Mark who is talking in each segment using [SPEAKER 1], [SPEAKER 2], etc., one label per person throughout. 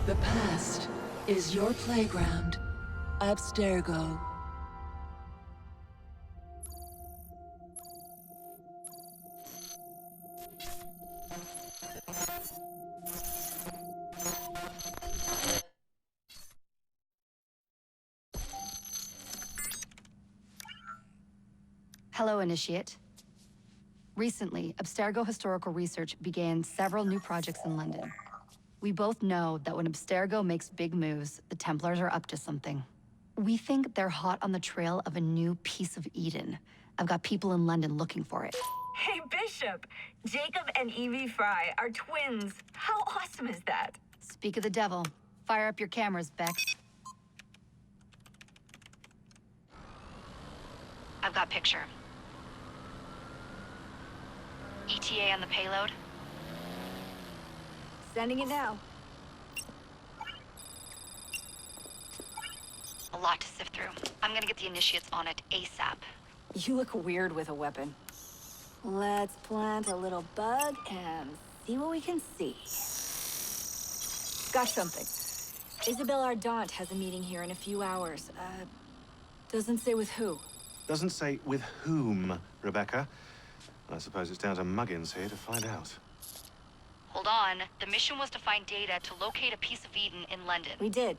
[SPEAKER 1] The past is your playground. Abstergo.
[SPEAKER 2] Hello, Initiate. Recently, Abstergo Historical Research began several new projects in London. We both know that when Abstergo makes big moves, the Templars are up to something. We think they're hot on the trail of a new piece of Eden. I've got people in London looking for it.
[SPEAKER 3] Hey, Bishop! Jacob and Evie Frye are twins. How awesome is that?
[SPEAKER 2] Speak of the devil. Fire up your cameras, Bex. I've got picture. ETA on the payload?
[SPEAKER 3] Sending it now.
[SPEAKER 2] A lot to sift through. I'm gonna get the Initiates on it ASAP.
[SPEAKER 3] You look weird with a weapon. Let's plant a little bug and see what we can see. Got something. Isabelle Ardant has a meeting here in a few hours. Doesn't say with who.
[SPEAKER 4] Doesn't say with whom, Rebecca. I suppose it's down to Muggins here to find out.
[SPEAKER 2] Hold on. The mission was to find data to locate a piece of Eden in London.
[SPEAKER 3] We did.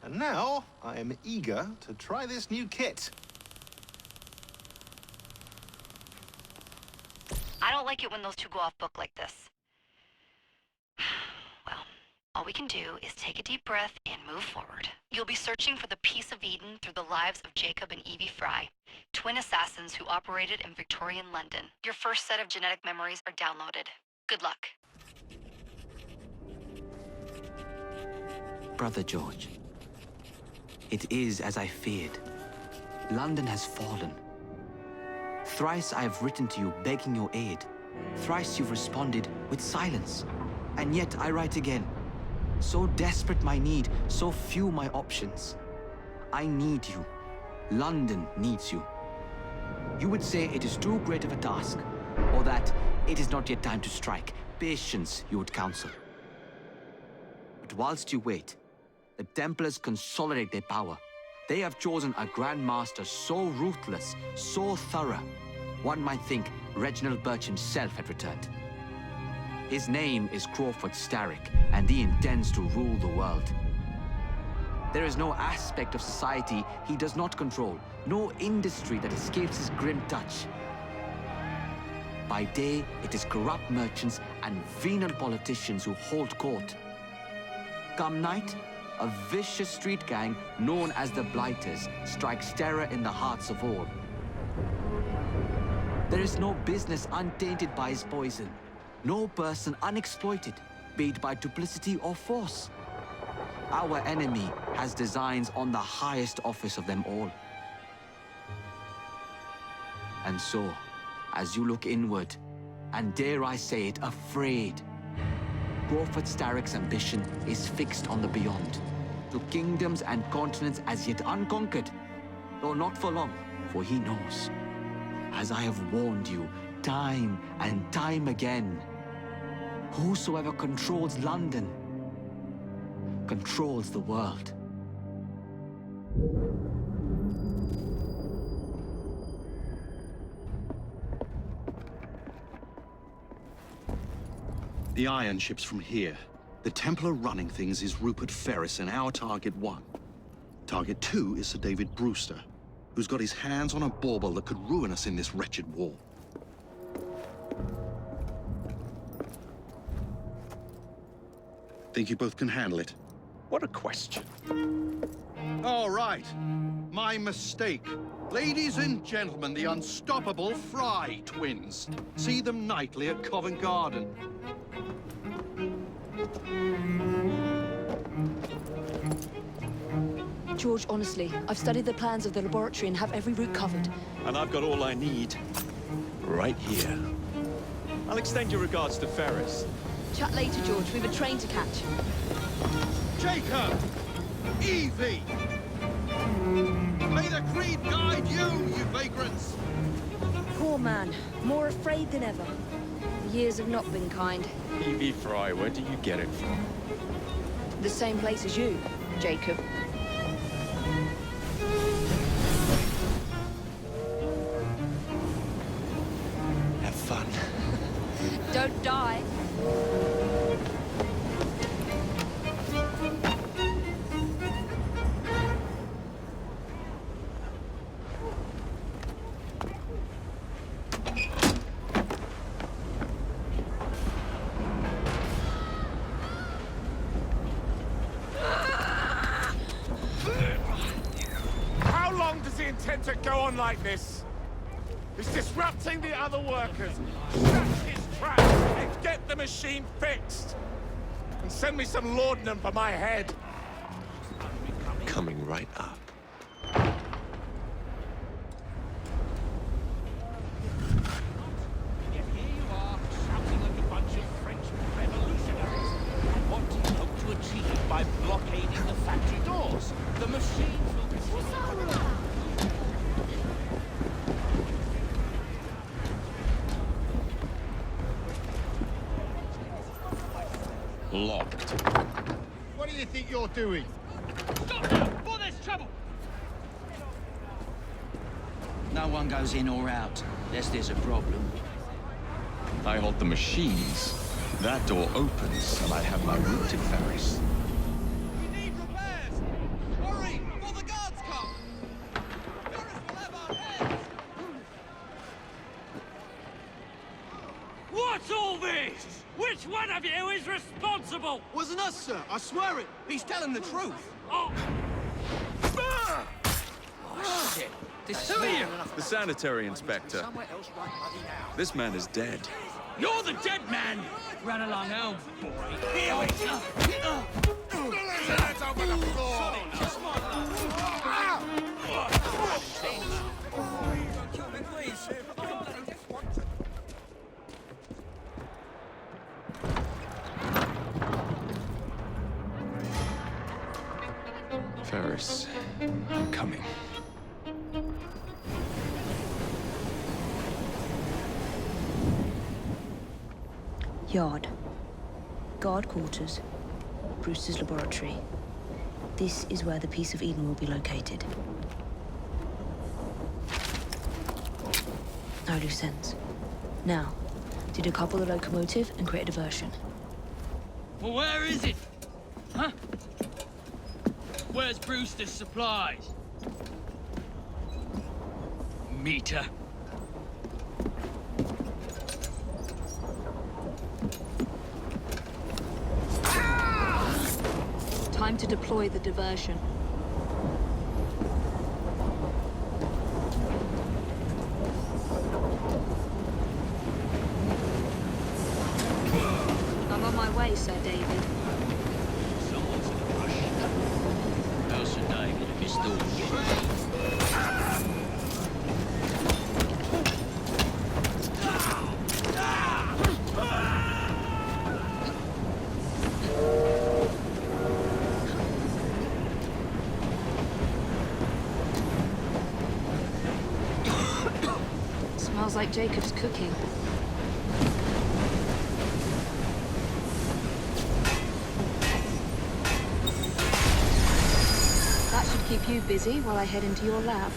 [SPEAKER 4] And now, I am eager to try this new kit.
[SPEAKER 2] I don't like it when those two go off book like this. Well, all we can do is take a deep breath and move forward. You'll be searching for the piece of Eden through the lives of Jacob and Evie Frye, twin assassins who operated in Victorian London. Your first set of genetic memories are downloaded. Good luck.
[SPEAKER 5] Brother George, it is as I feared. London has fallen. Thrice I have written to you begging your aid. Thrice you've responded with silence. And yet I write again. So desperate my need, so few my options. I need you. London needs you. You would say it is too great of a task, or that it is not yet time to strike. Patience, you would counsel. But whilst you wait, the Templars consolidate their power. They have chosen a Grand Master so ruthless, so thorough, one might think Reginald Birch himself had returned. His name is Crawford Starrick, and he intends to rule the world. There is no aspect of society he does not control, no industry that escapes his grim touch. By day, it is corrupt merchants and venal politicians who hold court. Come night, a vicious street gang known as the Blighters strikes terror in the hearts of all. There is no business untainted by his poison, no person unexploited, be it by duplicity or force. Our enemy has designs on the highest office of them all. And so, as you look inward, and dare I say it, afraid, Crawford Starrick's ambition is fixed on the beyond, to kingdoms and continents as yet unconquered, though not for long, for he knows, as I have warned you time and time again, whosoever controls London controls the world.
[SPEAKER 6] The iron ship's from here. The Templar running things is Rupert Ferris and our target 1. Target 2 is Sir David Brewster, who's got his hands on a bauble that could ruin us in this wretched war. Think you both can handle it?
[SPEAKER 7] What a question.
[SPEAKER 6] All right. My mistake. Ladies and gentlemen, the unstoppable Frye twins. See them nightly at Covent Garden.
[SPEAKER 8] George, honestly, I've studied the plans of the laboratory and have every route covered.
[SPEAKER 7] And I've got all I need right here. I'll extend your regards to Ferris.
[SPEAKER 8] Chat later, George. We've a train to catch.
[SPEAKER 6] Jacob! Evie! May the Creed guide you, you vagrants!
[SPEAKER 8] Poor man. More afraid than ever. The years have not been kind.
[SPEAKER 7] Evie Frye, where do you get it from?
[SPEAKER 8] The same place as you, Jacob.
[SPEAKER 7] Have fun.
[SPEAKER 8] Don't die.
[SPEAKER 9] How long does he intend to go on like this? He's disrupting the other workers. Shut his trap and get the machine fixed. And send me some laudanum for my head.
[SPEAKER 7] Coming right up.
[SPEAKER 9] Yet here you are, shouting like a bunch of French revolutionaries. And what do you hope to achieve by blockading the factory doors? The machines will be...
[SPEAKER 7] Locked.
[SPEAKER 9] What do you think you're doing?
[SPEAKER 10] Stop now, before there's trouble!
[SPEAKER 11] No one goes in or out, unless there's a problem.
[SPEAKER 7] I hold the machines. That door opens, and I have my route to Ferris.
[SPEAKER 10] We need repairs! Hurry, before the guards come! Ferris will have our heads! What's all this? Which one of you is responsible?
[SPEAKER 11] Wasn't us, sir. I swear it. He's telling the truth.
[SPEAKER 10] Oh!
[SPEAKER 11] Oh, shit. This
[SPEAKER 10] Who are you?
[SPEAKER 7] The sanitary inspector. This man is dead.
[SPEAKER 10] You're the dead man! Run along home, boy. Here we go!
[SPEAKER 9] Hands over the floor!
[SPEAKER 7] Ferris, I'm coming.
[SPEAKER 8] Yard. Guard quarters. Brewster's laboratory. This is where the piece of Eden will be located. No loose ends. Now, to decouple the locomotive and create a diversion.
[SPEAKER 10] Well, where is it? Huh? Where's Brewster's supplies? Meter.
[SPEAKER 8] Time to deploy the diversion. I'm on my way, Sir David.
[SPEAKER 10] Someone's in a rush.
[SPEAKER 11] How's Sir David if he's still
[SPEAKER 8] Smells like Jacob's cooking. That should keep you busy while I head into your lab.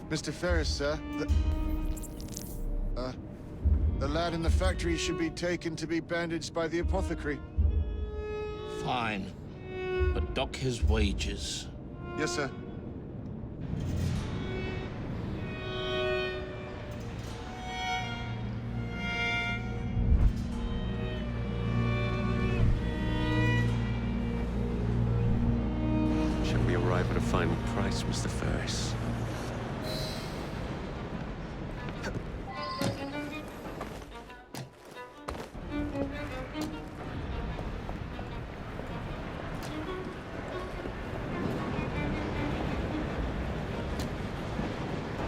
[SPEAKER 12] Mr. Ferris, sir, the lad in the factory should be taken to be bandaged by the apothecary.
[SPEAKER 13] Fine. But dock his wages.
[SPEAKER 12] Yes, sir.
[SPEAKER 7] Shall we arrive at a final price, Mr. Ferris?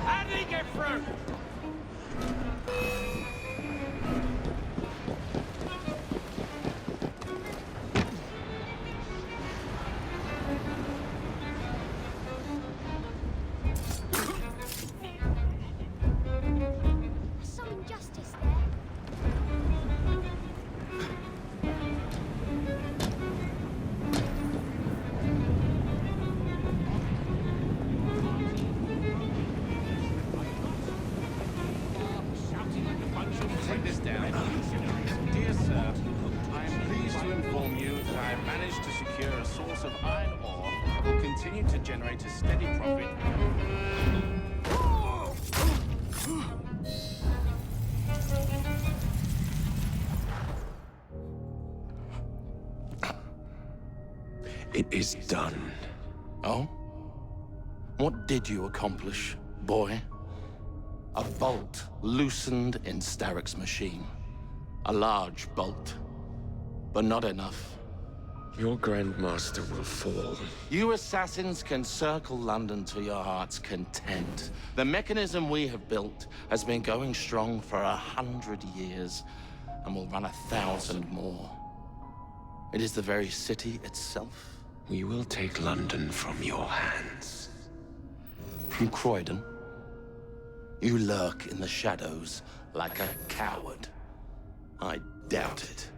[SPEAKER 10] How did he get through?
[SPEAKER 13] continue to generate a steady profit.
[SPEAKER 14] It is done.
[SPEAKER 13] Oh? What did you accomplish, boy? A bolt loosened in Starrick's machine. A large bolt, but not enough.
[SPEAKER 14] Your Grandmaster will fall.
[SPEAKER 13] You assassins can circle London to your heart's content. The mechanism we have built has been going strong for 100 years and will run 1,000 more. It is the very city itself.
[SPEAKER 14] We will take London from your hands.
[SPEAKER 13] From Croydon? You lurk in the shadows like a coward. I doubt it.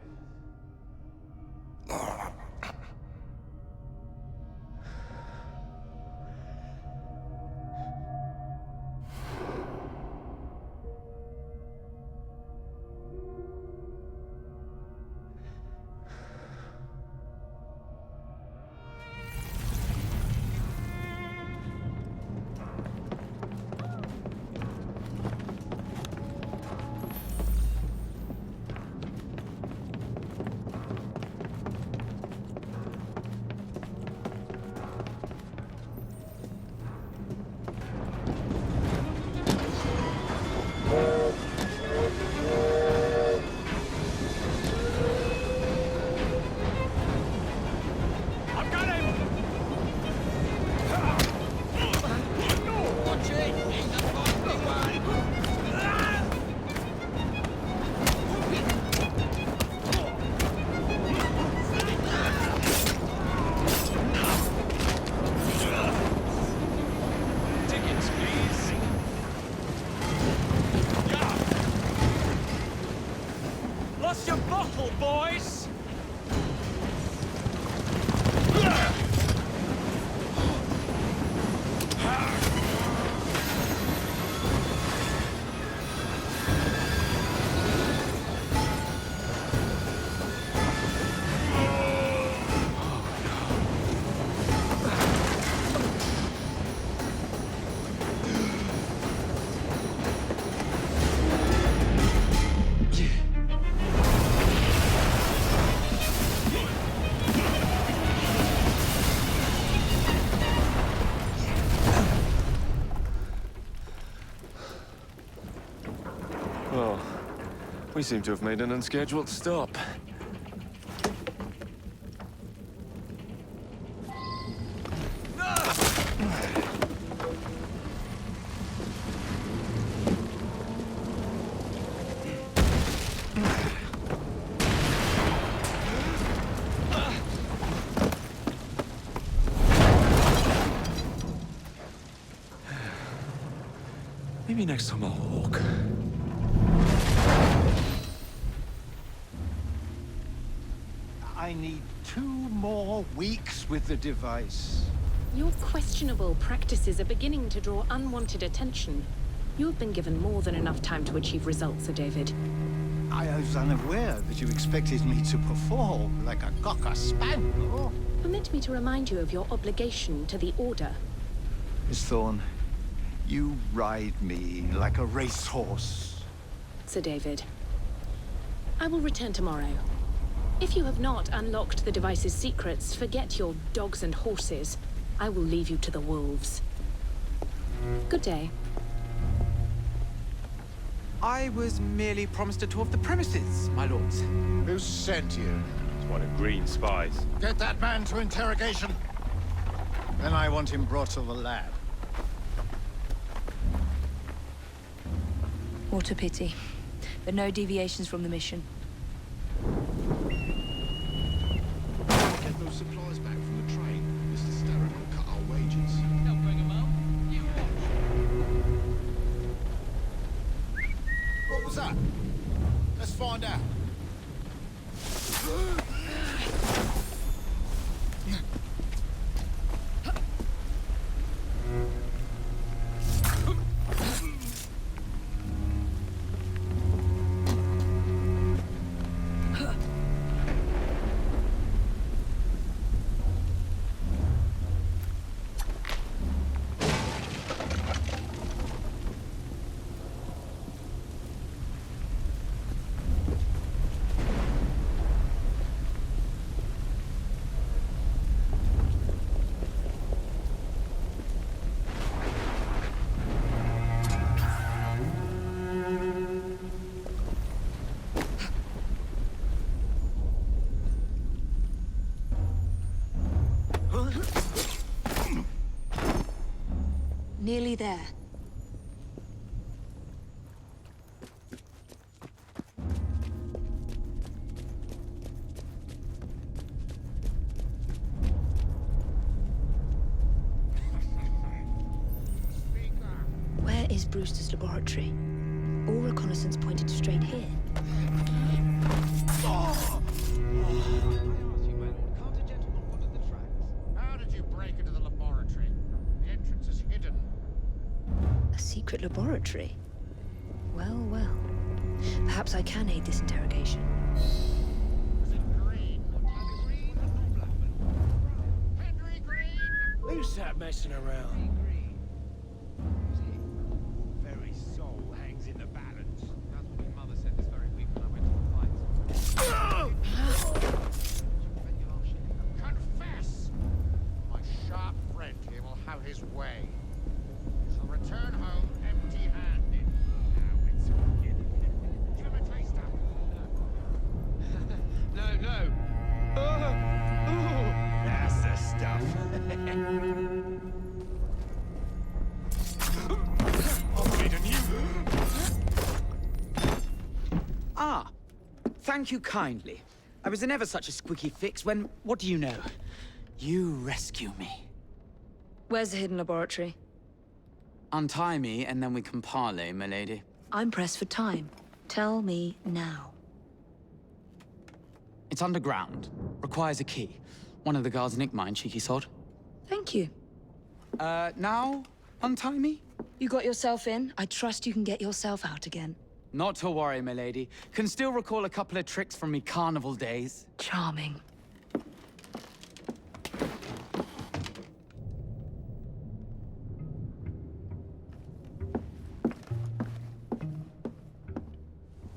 [SPEAKER 14] We seem to have made an unscheduled stop. Maybe next time I'll walk.
[SPEAKER 15] I need 2 more weeks with the device.
[SPEAKER 16] Your questionable practices are beginning to draw unwanted attention. You have been given more than enough time to achieve results, Sir David.
[SPEAKER 15] I was unaware that you expected me to perform like a cocker spaniel.
[SPEAKER 16] Permit me to remind you of your obligation to the Order.
[SPEAKER 15] Miss Thorne, you ride me like a racehorse.
[SPEAKER 16] Sir David, I will return tomorrow. If you have not unlocked the device's secrets, forget your dogs and horses. I will leave you to the wolves. Good day.
[SPEAKER 5] I was merely promised a tour of the premises, my lords.
[SPEAKER 12] Who sent you?
[SPEAKER 17] It's one of Green's spies.
[SPEAKER 12] Get that man to interrogation. Then I want him brought to the lab.
[SPEAKER 8] What a pity. But no deviations from the mission.
[SPEAKER 6] Get those supplies back from the train. Mr. Starrick will cut our wages.
[SPEAKER 10] Don't bring 'em out. You watch.
[SPEAKER 12] What was that? Let's find out.
[SPEAKER 8] Nearly there. Where is Brewster's laboratory? All reconnaissance pointed straight here.
[SPEAKER 12] How did you break into the laboratory? The entrance is hidden.
[SPEAKER 8] A secret laboratory? Well, well. Perhaps I can aid this interrogation.
[SPEAKER 10] Who's that messing around?
[SPEAKER 18] Very soul hangs in the balance. That's what my mother said this very week when I went to the fight.
[SPEAKER 12] Confess! My sharp friend here will have his way. You shall return home empty-handed. Now it's beginning. Do you have a taster?
[SPEAKER 18] No. That's the stuff.
[SPEAKER 19] Ah, thank you kindly. I was in ever such a squeaky fix when, what do you know? You rescue me.
[SPEAKER 8] Where's the hidden laboratory?
[SPEAKER 19] Untie me, and then we can parley, milady.
[SPEAKER 8] I'm pressed for time. Tell me now.
[SPEAKER 19] It's underground. Requires a key. One of the guards nicked mine, cheeky sod.
[SPEAKER 8] Thank you.
[SPEAKER 19] Now? Untie me?
[SPEAKER 8] You got yourself in. I trust you can get yourself out again.
[SPEAKER 19] Not to worry, milady. Can still recall a couple of tricks from me carnival days.
[SPEAKER 8] Charming.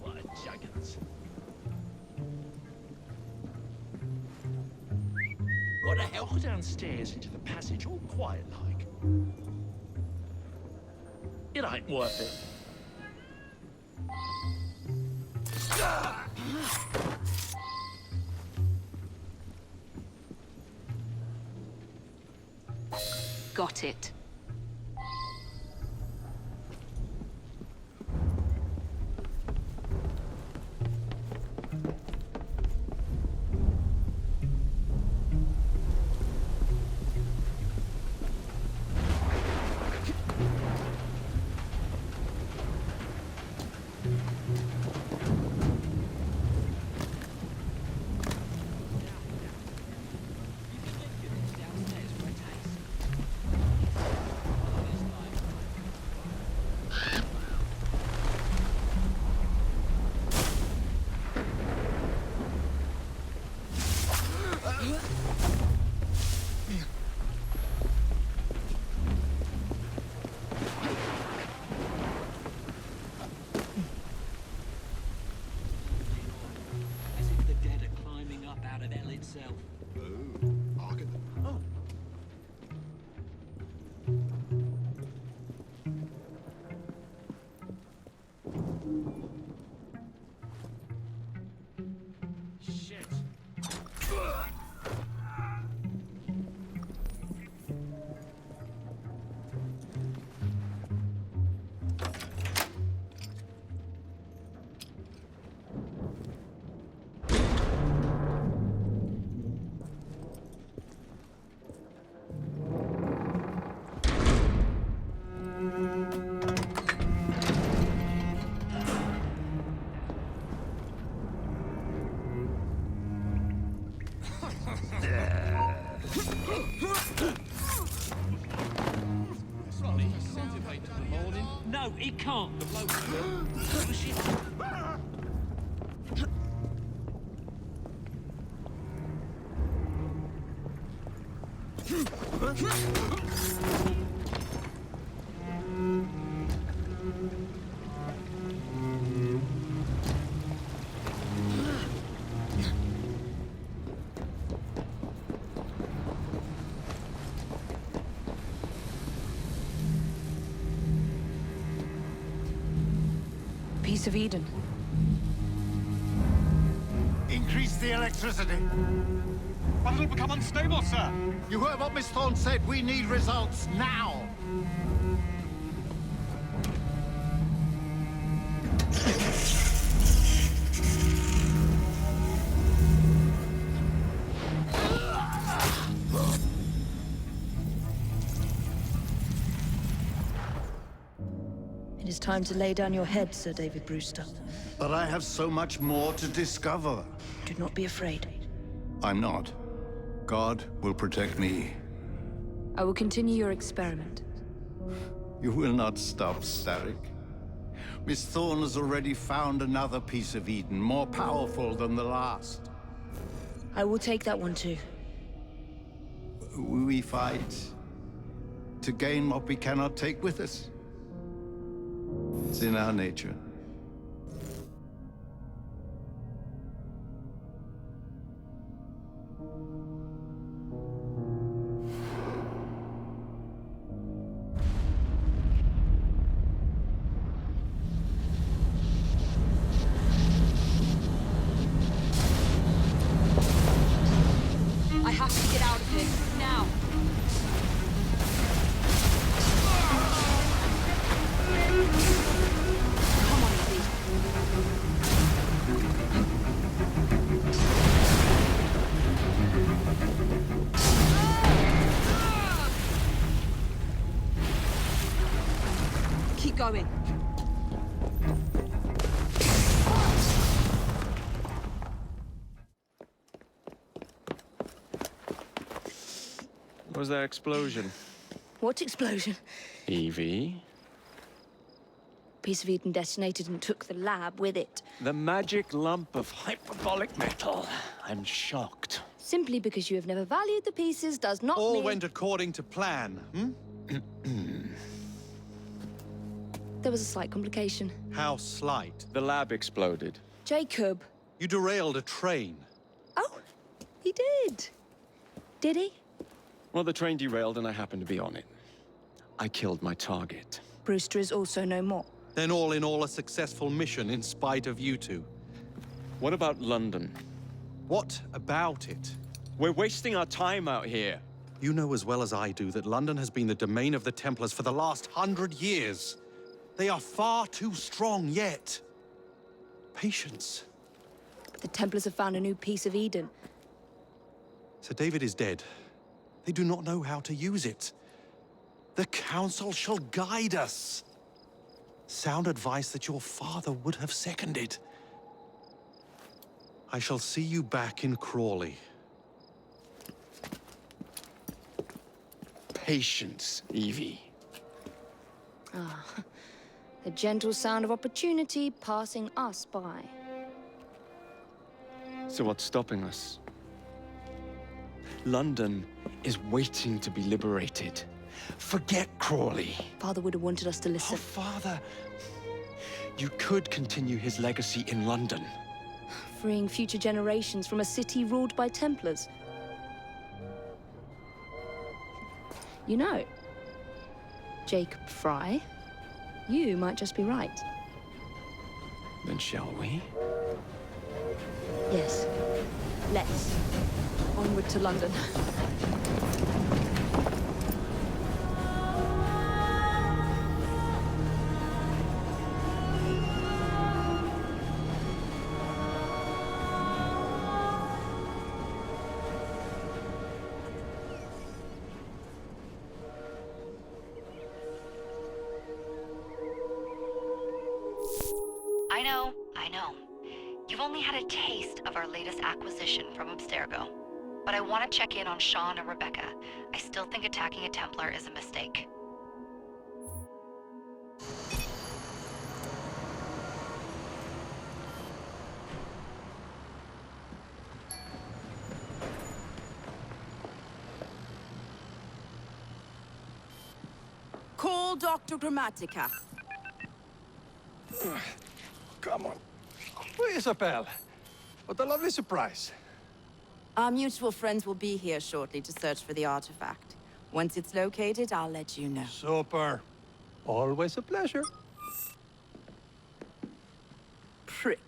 [SPEAKER 18] What a juggins. What the hell? Go downstairs into the passage all quiet like. It ain't worth it.
[SPEAKER 8] Got it.
[SPEAKER 10] No, he can't. The bloke will. Shit.
[SPEAKER 8] Piece of Eden.
[SPEAKER 12] Increase the electricity.
[SPEAKER 15] But it'll become unstable, sir. You heard what Miss Thorne said. We need results now.
[SPEAKER 8] It is time to lay down your head, Sir David Brewster.
[SPEAKER 15] But I have so much more to discover.
[SPEAKER 8] Do not be afraid.
[SPEAKER 15] I'm not. God will protect me.
[SPEAKER 8] I will continue your experiment.
[SPEAKER 15] You will not stop, Starrick. Miss Thorne has already found another piece of Eden, more powerful than the last.
[SPEAKER 8] I will take that one too.
[SPEAKER 15] We fight to gain what we cannot take with us. It's in our nature.
[SPEAKER 3] I have to get out of here, now. Come on, Evie. Keep going.
[SPEAKER 7] Was there explosion?
[SPEAKER 8] What explosion?
[SPEAKER 7] Evie?
[SPEAKER 8] Piece of Eden detonated and took the lab with it.
[SPEAKER 7] The magic lump of hyperbolic metal. I'm shocked.
[SPEAKER 8] Simply because you have never valued the pieces does not
[SPEAKER 6] All
[SPEAKER 8] mean...
[SPEAKER 6] went according to plan,
[SPEAKER 8] There was a slight complication.
[SPEAKER 6] How slight?
[SPEAKER 7] The lab exploded.
[SPEAKER 8] Jacob.
[SPEAKER 6] You derailed a train.
[SPEAKER 8] Oh, he did. Did he?
[SPEAKER 7] Well, the train derailed and I happened to be on it. I killed my target.
[SPEAKER 8] Brewster is also no more.
[SPEAKER 6] Then all in all, a successful mission in spite of you two.
[SPEAKER 7] What about London?
[SPEAKER 6] What about it?
[SPEAKER 7] We're wasting our time out here.
[SPEAKER 6] You know as well as I do that London has been the domain of the Templars for the last 100 years. They are far too strong yet. Patience.
[SPEAKER 8] But the Templars have found a new piece of Eden.
[SPEAKER 6] Sir David is dead. They do not know how to use it. The Council shall guide us. Sound advice that your father would have seconded. I shall see you back in Crawley.
[SPEAKER 7] Patience, Evie.
[SPEAKER 8] Ah, the gentle sound of opportunity passing us by.
[SPEAKER 7] So what's stopping us? London is waiting to be liberated. Forget Crawley.
[SPEAKER 8] Father would have wanted us to listen.
[SPEAKER 7] Oh, Father. You could continue his legacy in London.
[SPEAKER 8] Freeing future generations from a city ruled by Templars. You know, Jacob Frye, you might just be right.
[SPEAKER 7] Then shall we?
[SPEAKER 8] Yes. Let's. Onward to London.
[SPEAKER 2] I know. You've only had a taste of our latest acquisition from Abstergo. But I want to check in on Sean and Rebecca. I still think attacking a Templar is a mistake.
[SPEAKER 3] Call Dr. Grammatica.
[SPEAKER 20] Come on. Isabel. What a lovely surprise.
[SPEAKER 3] Our mutual friends will be here shortly to search for the artifact. Once it's located, I'll let you know.
[SPEAKER 20] Super. Always a pleasure.
[SPEAKER 3] Prick.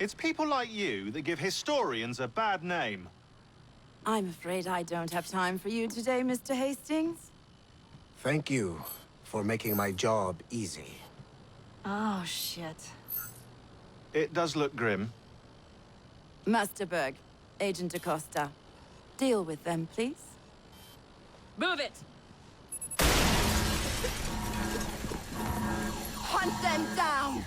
[SPEAKER 4] It's people like you that give historians a bad name.
[SPEAKER 3] I'm afraid I don't have time for you today, Mr. Hastings.
[SPEAKER 21] Thank you for making my job easy.
[SPEAKER 3] Oh, shit.
[SPEAKER 4] It does look grim.
[SPEAKER 3] Master Berg, Agent Acosta. Deal with them, please. Move it! Hunt them down!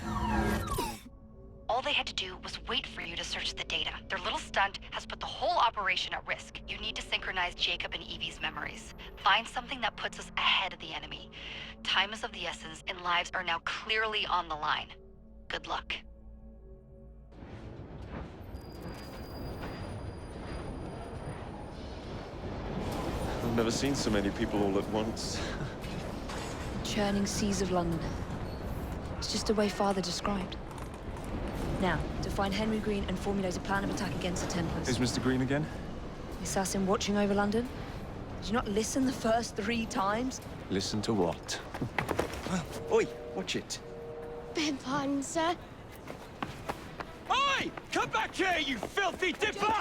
[SPEAKER 2] All they had to do was wait for you to search the data. Their little stunt has put the whole operation at risk. You need to synchronize Jacob and Evie's memories. Find something that puts us ahead of the enemy. Time is of the essence, and lives are now clearly on the line. Good luck.
[SPEAKER 7] I've never seen so many people all at once.
[SPEAKER 8] Churning seas of London. It's just the way Father described. Now, to find Henry Green and formulate a plan of attack against the Templars.
[SPEAKER 7] Is Mr. Green again?
[SPEAKER 8] The assassin watching over London? Did you not listen the first 3 times?
[SPEAKER 7] Listen to what? Oi, watch it.
[SPEAKER 22] Beg pardon, sir.
[SPEAKER 18] Oi! Come back here, you filthy dipper!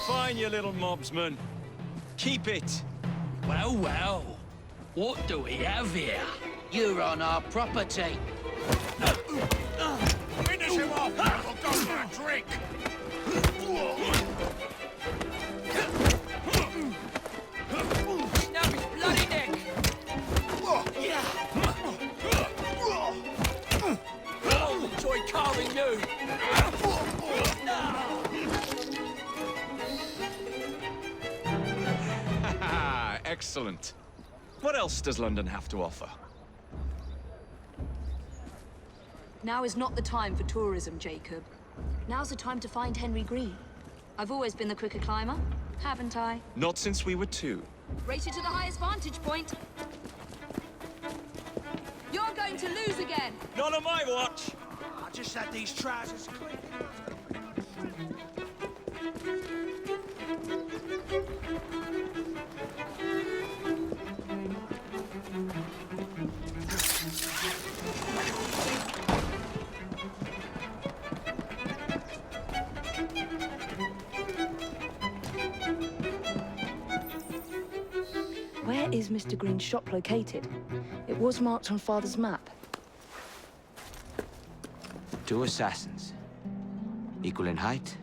[SPEAKER 18] Fine, you little mobsman. Keep it.
[SPEAKER 11] Well, well. What do we have here? You're on our property.
[SPEAKER 12] Finish him off, or we'll go for a drink!
[SPEAKER 18] Snap his bloody neck! I'll enjoy carving you!
[SPEAKER 7] Excellent. What else does London have to offer?
[SPEAKER 8] Now is not the time for tourism, Jacob. Now's the time to find Henry Green. I've always been the quicker climber, haven't I?
[SPEAKER 7] Not since we were 2.
[SPEAKER 8] Rated to the highest vantage point. You're going to lose again.
[SPEAKER 18] Not on my watch!
[SPEAKER 12] I just had these trousers clean.
[SPEAKER 8] Where is Mr. Green's shop located? It was marked on Father's map.
[SPEAKER 5] 2 assassins. Equal in height.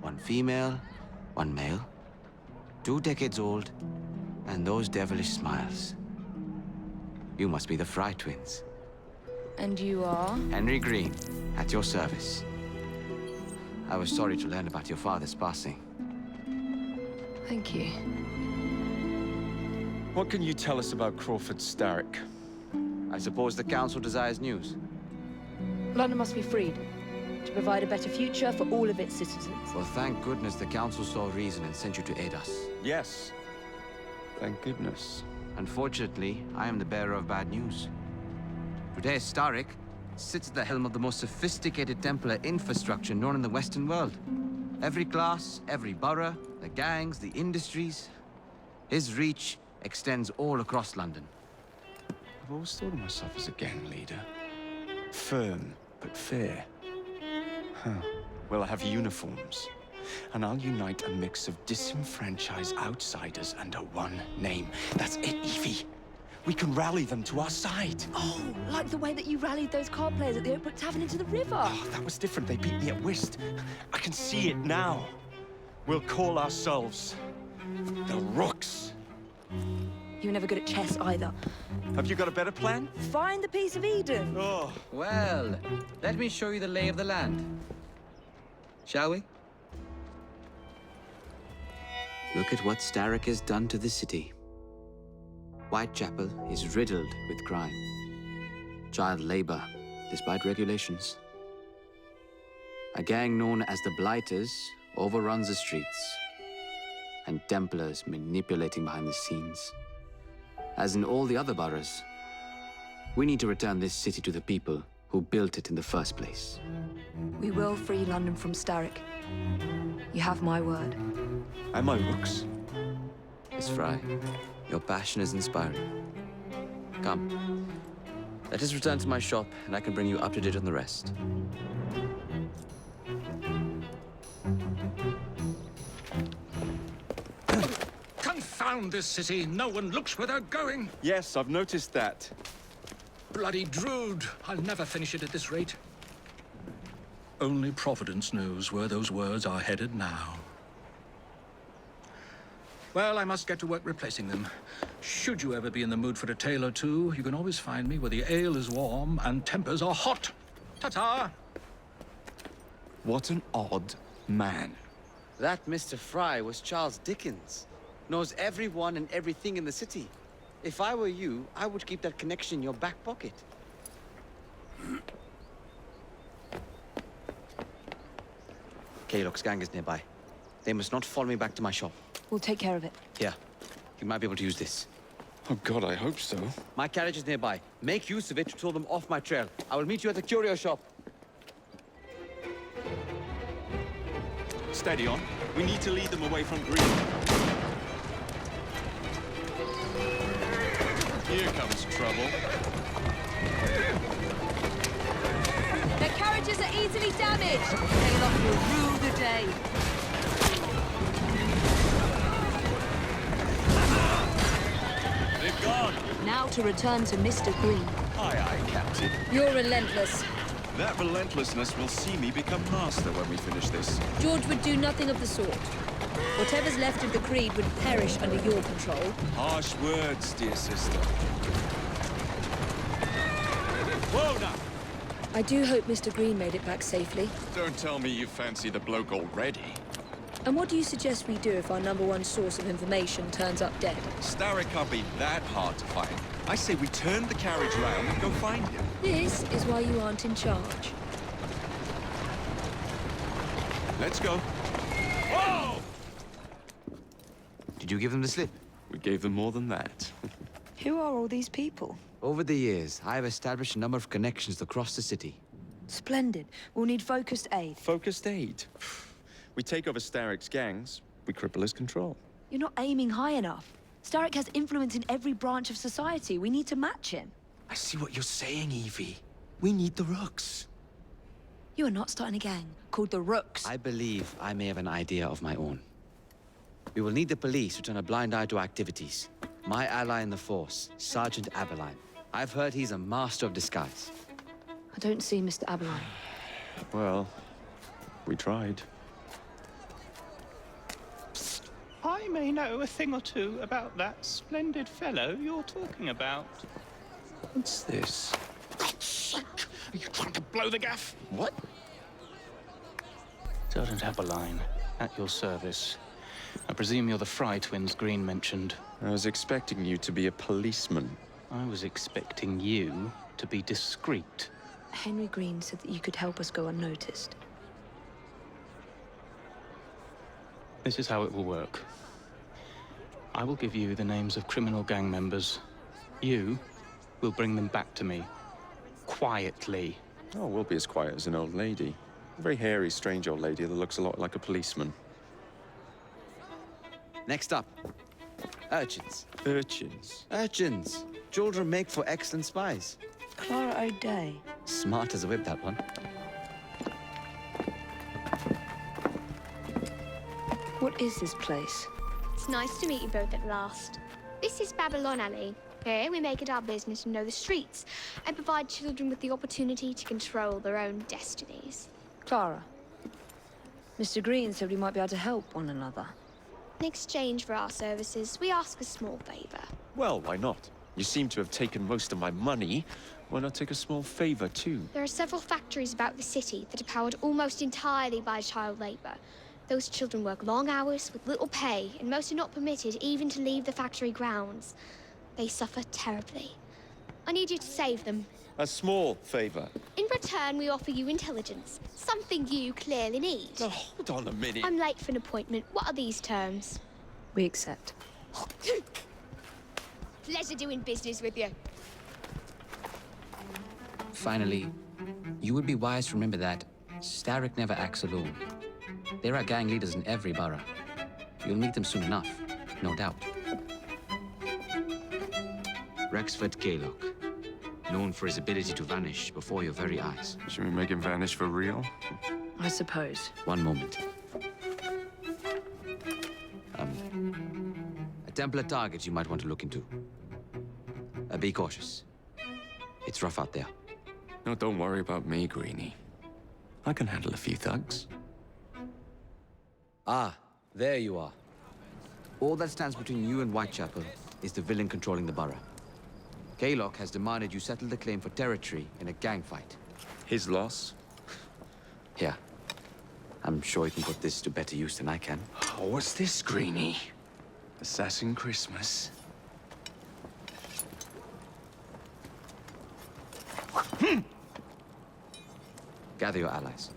[SPEAKER 5] 1 female, 1 male. 2 decades old. And those devilish smiles. You must be the Frye twins.
[SPEAKER 8] And you are?
[SPEAKER 5] Henry Green, at your service. I was sorry to learn about your father's passing.
[SPEAKER 8] Thank you.
[SPEAKER 7] What can you tell us about Crawford Starrick?
[SPEAKER 5] I suppose the Council desires news.
[SPEAKER 8] London must be freed, to provide a better future for all of its citizens.
[SPEAKER 5] Well, thank goodness the Council saw reason and sent you to aid us.
[SPEAKER 7] Yes. Thank goodness.
[SPEAKER 5] Unfortunately, I am the bearer of bad news. Today, Starrick sits at the helm of the most sophisticated Templar infrastructure known in the Western world. Every class, every borough, the gangs, the industries. His reach extends all across London.
[SPEAKER 7] I've always thought of myself as a gang leader. Firm, but fair. Huh. Well, I have uniforms. And I'll unite a mix of disenfranchised outsiders under one name. That's it, Evie. We can rally them to our side.
[SPEAKER 8] Oh, like the way that you rallied those card players at the Oak Brook Tavern into the river.
[SPEAKER 7] Oh, that was different. They beat me at whist. I can see it now. We'll call ourselves the Rooks.
[SPEAKER 8] You were never good at chess either.
[SPEAKER 7] Have you got a better plan?
[SPEAKER 8] Find the piece of Eden.
[SPEAKER 7] Oh.
[SPEAKER 5] Well, let me show you the lay of the land. Shall we? Look at what Starrick has done to the city. Whitechapel is riddled with crime. Child labor, despite regulations. A gang known as the Blighters overruns the streets, and Templars manipulating behind the scenes. As in all the other boroughs, we need to return this city to the people who built it in the first place.
[SPEAKER 8] We will free London from Starrick. You have my word.
[SPEAKER 7] And my rooks.
[SPEAKER 5] Miss Frye, your passion is inspiring. Come, let us return to my shop, and I can bring you up to date on the rest.
[SPEAKER 1] Confound this city! No one looks where they're going!
[SPEAKER 7] Yes, I've noticed that.
[SPEAKER 1] Bloody Drood! I'll never finish it at this rate. Only Providence knows where those words are headed now. Well, I must get to work replacing them. Should you ever be in the mood for a tale or two, you can always find me where the ale is warm and tempers are hot. Ta-ta!
[SPEAKER 7] What an odd man.
[SPEAKER 5] That Mr. Frye was Charles Dickens. Knows everyone and everything in the city. If I were you, I would keep that connection in your back pocket. Kaylock's gang is nearby. They must not follow me back to my shop.
[SPEAKER 8] We'll take care of it.
[SPEAKER 5] Here, you might be able to use this.
[SPEAKER 7] Oh God, I hope so.
[SPEAKER 5] My carriage is nearby. Make use of it to throw them off my trail. I will meet you at the curio shop.
[SPEAKER 7] Steady on. We need to lead them away from Green. Here comes trouble.
[SPEAKER 8] Their carriages are easily damaged. Kaylock will rue the day.
[SPEAKER 7] They've gone.
[SPEAKER 8] Now to return to Mr. Green.
[SPEAKER 7] Aye, aye, Captain.
[SPEAKER 8] You're relentless.
[SPEAKER 7] That relentlessness will see me become master when we finish this.
[SPEAKER 8] George would do nothing of the sort. Whatever's left of the Creed would perish under your control.
[SPEAKER 7] Harsh words, dear sister. Whoa, now!
[SPEAKER 8] I do hope Mr. Green made it back safely.
[SPEAKER 7] Don't tell me you fancy the bloke already.
[SPEAKER 8] And what do you suggest we do if our #1 source of information turns up dead?
[SPEAKER 7] Starrick can't be that hard to find. I say we turn the carriage round and go find him.
[SPEAKER 8] This is why you aren't in charge.
[SPEAKER 7] Let's go. Whoa!
[SPEAKER 5] Did you give them the slip?
[SPEAKER 7] We gave them more than that.
[SPEAKER 8] Who are all these people?
[SPEAKER 5] Over the years, I have established a number of connections across the city.
[SPEAKER 8] Splendid. We'll need focused aid.
[SPEAKER 7] Focused aid. We take over Starrick's gangs, we cripple his control.
[SPEAKER 8] You're not aiming high enough. Starrick has influence in every branch of society. We need to match him.
[SPEAKER 7] I see what you're saying, Evie. We need the rooks.
[SPEAKER 8] You are not starting a gang called the Rooks.
[SPEAKER 5] I believe I may have an idea of my own. We will need the police to turn a blind eye to our activities. My ally in the force, Sergeant Aberline. I've heard he's a master of disguise.
[SPEAKER 8] I don't see Mr. Aberline.
[SPEAKER 7] Well, we tried.
[SPEAKER 9] I may know a thing or two about that splendid fellow you're talking about.
[SPEAKER 7] What's this?
[SPEAKER 9] God's sake! Are you trying to blow the gaff?
[SPEAKER 7] What?
[SPEAKER 9] Sergeant Aberline, at your service. I presume you're the Frye twins Green mentioned.
[SPEAKER 7] I was expecting you to be a policeman.
[SPEAKER 9] I was expecting you to be discreet.
[SPEAKER 8] Henry Green said that you could help us go unnoticed.
[SPEAKER 9] This is how it will work. I will give you the names of criminal gang members. You will bring them back to me. Quietly.
[SPEAKER 7] Oh, we'll be as quiet as an old lady. A very hairy, strange old lady that looks a lot like a policeman.
[SPEAKER 5] Next up, urchins.
[SPEAKER 7] Urchins?
[SPEAKER 5] Urchins. Children make for excellent spies.
[SPEAKER 8] Clara O'Day.
[SPEAKER 5] Smart as a whip, that one.
[SPEAKER 8] What is this place?
[SPEAKER 22] It's nice to meet you both at last. This is Babylon Alley. Here we make it our business to know the streets and provide children with the opportunity to control their own destinies.
[SPEAKER 8] Clara. Mr. Green said we might be able to help one another.
[SPEAKER 22] In exchange for our services, we ask a small favor.
[SPEAKER 7] Well, why not? You seem to have taken most of my money. Why not take a small favor, too?
[SPEAKER 22] There are several factories about the city that are powered almost entirely by child labor. Those children work long hours with little pay, and most are not permitted even to leave the factory grounds. They suffer terribly. I need you to save them.
[SPEAKER 7] A small favor.
[SPEAKER 22] In return, we offer you intelligence, something you clearly need.
[SPEAKER 7] Now, hold on a minute.
[SPEAKER 22] I'm late for an appointment. What are these terms?
[SPEAKER 8] We accept.
[SPEAKER 22] Pleasure doing business with you.
[SPEAKER 13] Finally, you would be wise to remember that Starrick never acts alone. There are gang leaders in every borough. You'll meet them soon enough, no doubt.
[SPEAKER 5] Rexford Kaylock, known for his ability to vanish before your very eyes.
[SPEAKER 7] Should we make him vanish for real?
[SPEAKER 8] I suppose.
[SPEAKER 5] One moment. A Templar target you might want to look into. Be cautious. It's rough out there.
[SPEAKER 7] No, don't worry about me, Greenie. I can handle a few thugs.
[SPEAKER 5] Ah, there you are. All that stands between you and Whitechapel is the villain controlling the borough. Kaylock has demanded you settle the claim for territory in a gang fight.
[SPEAKER 7] His loss?
[SPEAKER 5] Yeah. I'm sure he can put this to better use than I can.
[SPEAKER 7] Oh, what's this, Greenie? Assassin Christmas?
[SPEAKER 5] Gather your allies.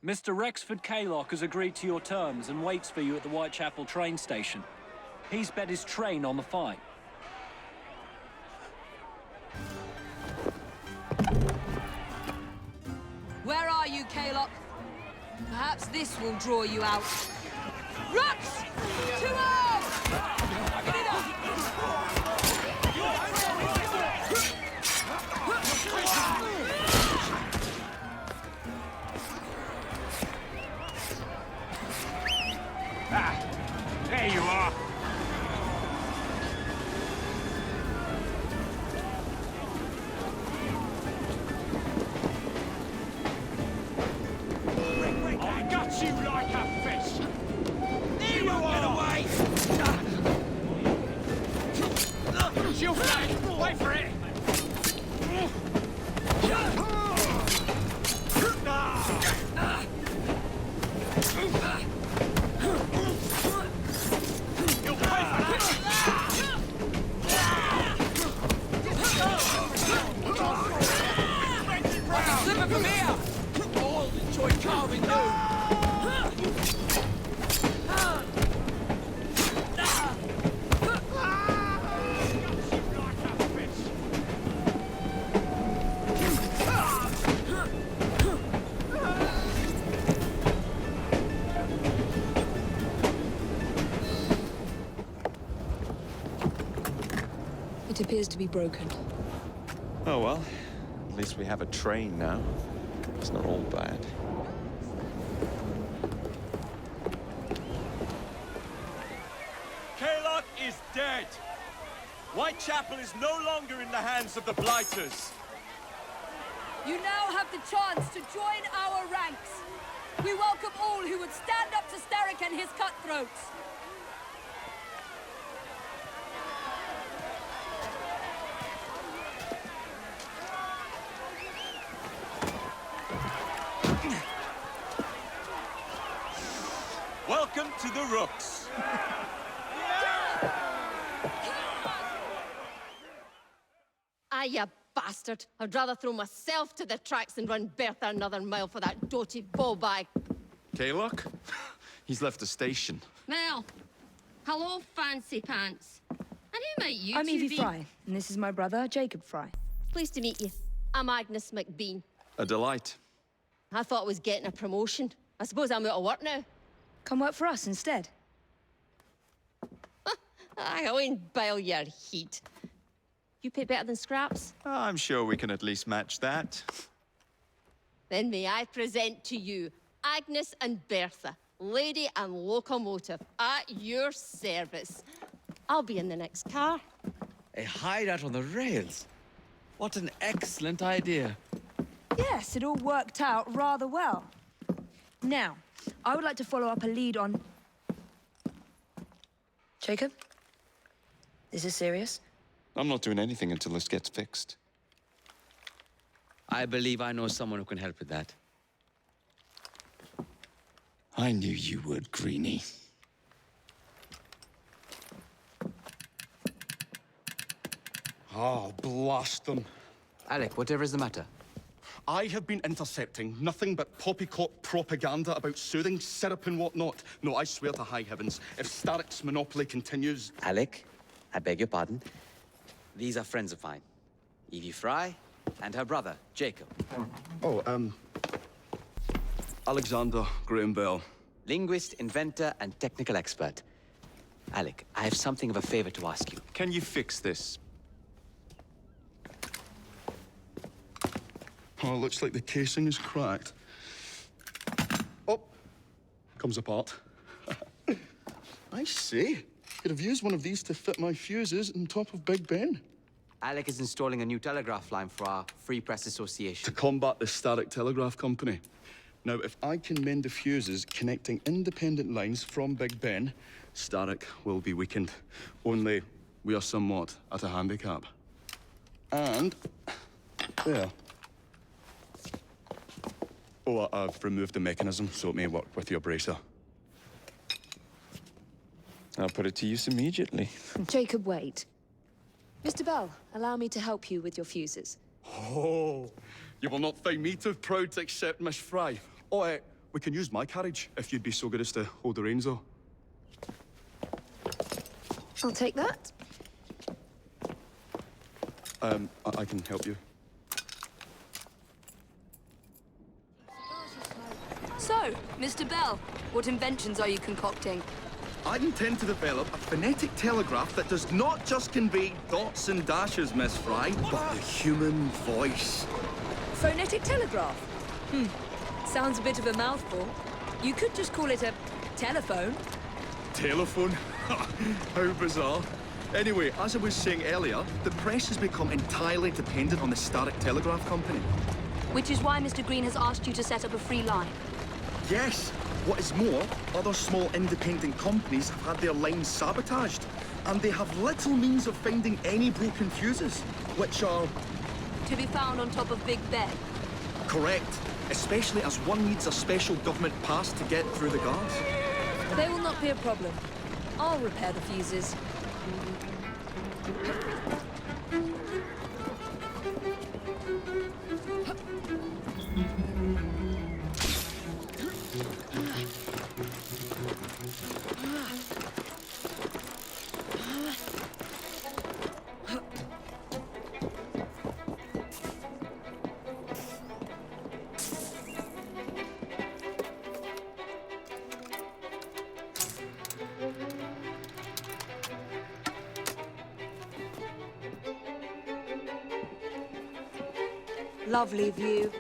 [SPEAKER 14] Mr. Rexford Kaylock has agreed to your terms and waits for you at the Whitechapel train station. He's bet his train on the fight.
[SPEAKER 8] Where are you, Kaylock? Perhaps this will draw you out. Rux! To arms! Get it up!
[SPEAKER 18] Ah, there you are. I got you like a fish. There you are. Get away. Shield flag. Wait for it. You'll pay for that.
[SPEAKER 8] Slip it from here!
[SPEAKER 18] All enjoy carving you.
[SPEAKER 8] It appears to be broken.
[SPEAKER 7] Oh well, at least we have a train now. It's not all bad.
[SPEAKER 18] Kaylock is dead. Whitechapel is no longer in the hands of the Blighters.
[SPEAKER 8] You now have the chance to join our ranks. We welcome all who would stand up to Starrick and his cutthroats.
[SPEAKER 18] Welcome to the Rooks.
[SPEAKER 23] Ah, you bastard. I'd rather throw myself to the tracks than run Bertha another mile for that doty bowbag.
[SPEAKER 7] Kaylock? He's left the station.
[SPEAKER 23] Now, hello, fancy pants. And who might you
[SPEAKER 8] I'm
[SPEAKER 23] two
[SPEAKER 8] Evie
[SPEAKER 23] be?
[SPEAKER 8] Frye, and this is my brother, Jacob Frye.
[SPEAKER 23] Pleased to meet you. I'm Agnes McBean.
[SPEAKER 7] A delight.
[SPEAKER 23] I thought I was getting a promotion. I suppose I'm out of work now.
[SPEAKER 8] Come work for us instead.
[SPEAKER 23] I won't bile your heat. You pay better than scraps?
[SPEAKER 7] I'm sure we can at least match that.
[SPEAKER 23] Then may I present to you Agnes and Bertha, lady and locomotive, at your service. I'll be in the next car.
[SPEAKER 5] A hideout on the rails. What an excellent idea.
[SPEAKER 8] Yes, it all worked out rather well. Now, I would like to follow up a lead on... Jacob? Is this serious?
[SPEAKER 7] I'm not doing anything until this gets fixed.
[SPEAKER 5] I believe I know someone who can help with that.
[SPEAKER 7] I knew you would, Greenie.
[SPEAKER 6] Oh, blast them.
[SPEAKER 13] Alec, whatever is the matter?
[SPEAKER 6] I have been intercepting nothing but poppycock propaganda about soothing syrup and whatnot. No, I swear to high heavens, if Starrick's monopoly continues...
[SPEAKER 13] Alec, I beg your pardon. These are friends of mine. Evie Frye and her brother, Jacob.
[SPEAKER 6] Oh, Alexander Graham Bell.
[SPEAKER 13] Linguist, inventor, and technical expert. Alec, I have something of a favor to ask you.
[SPEAKER 7] Can you fix this?
[SPEAKER 6] Oh, looks like the casing is cracked. Oh, comes apart. I say, could have used one of these to fit my fuses on top of Big Ben.
[SPEAKER 13] Alec is installing a new telegraph line for our Free Press Association.
[SPEAKER 6] To combat the Starrick Telegraph Company. Now, if I can mend the fuses connecting independent lines from Big Ben, Starrick will be weakened. Only we are somewhat at a handicap. And there. Oh, I've removed the mechanism so it may work with your bracer.
[SPEAKER 7] I'll put it to use immediately.
[SPEAKER 8] Jacob, wait. Mr. Bell, allow me to help you with your fuses.
[SPEAKER 6] Oh, you will not find me too proud to accept Miss Frye. Oh, we can use my carriage if you'd be so good as to hold the reins, though.
[SPEAKER 8] I'll take that.
[SPEAKER 6] I can help you.
[SPEAKER 8] So, Mr. Bell, what inventions are you concocting?
[SPEAKER 6] I intend to develop a phonetic telegraph that does not just convey dots and dashes, Miss Frye, but the human voice.
[SPEAKER 8] Phonetic telegraph? Sounds a bit of a mouthful. You could just call it a telephone.
[SPEAKER 6] Telephone? How bizarre. Anyway, as I was saying earlier, the press has become entirely dependent on the Starrick Telegraph Company.
[SPEAKER 8] Which is why Mr. Green has asked you to set up a free line.
[SPEAKER 6] Yes. What is more, other small independent companies have had their lines sabotaged, and they have little means of finding any broken fuses, which are...
[SPEAKER 8] To be found on top of Big Ben.
[SPEAKER 6] Correct. Especially as one needs a special government pass to get through the guards.
[SPEAKER 8] They will not be a problem. I'll repair the fuses. Lovely view.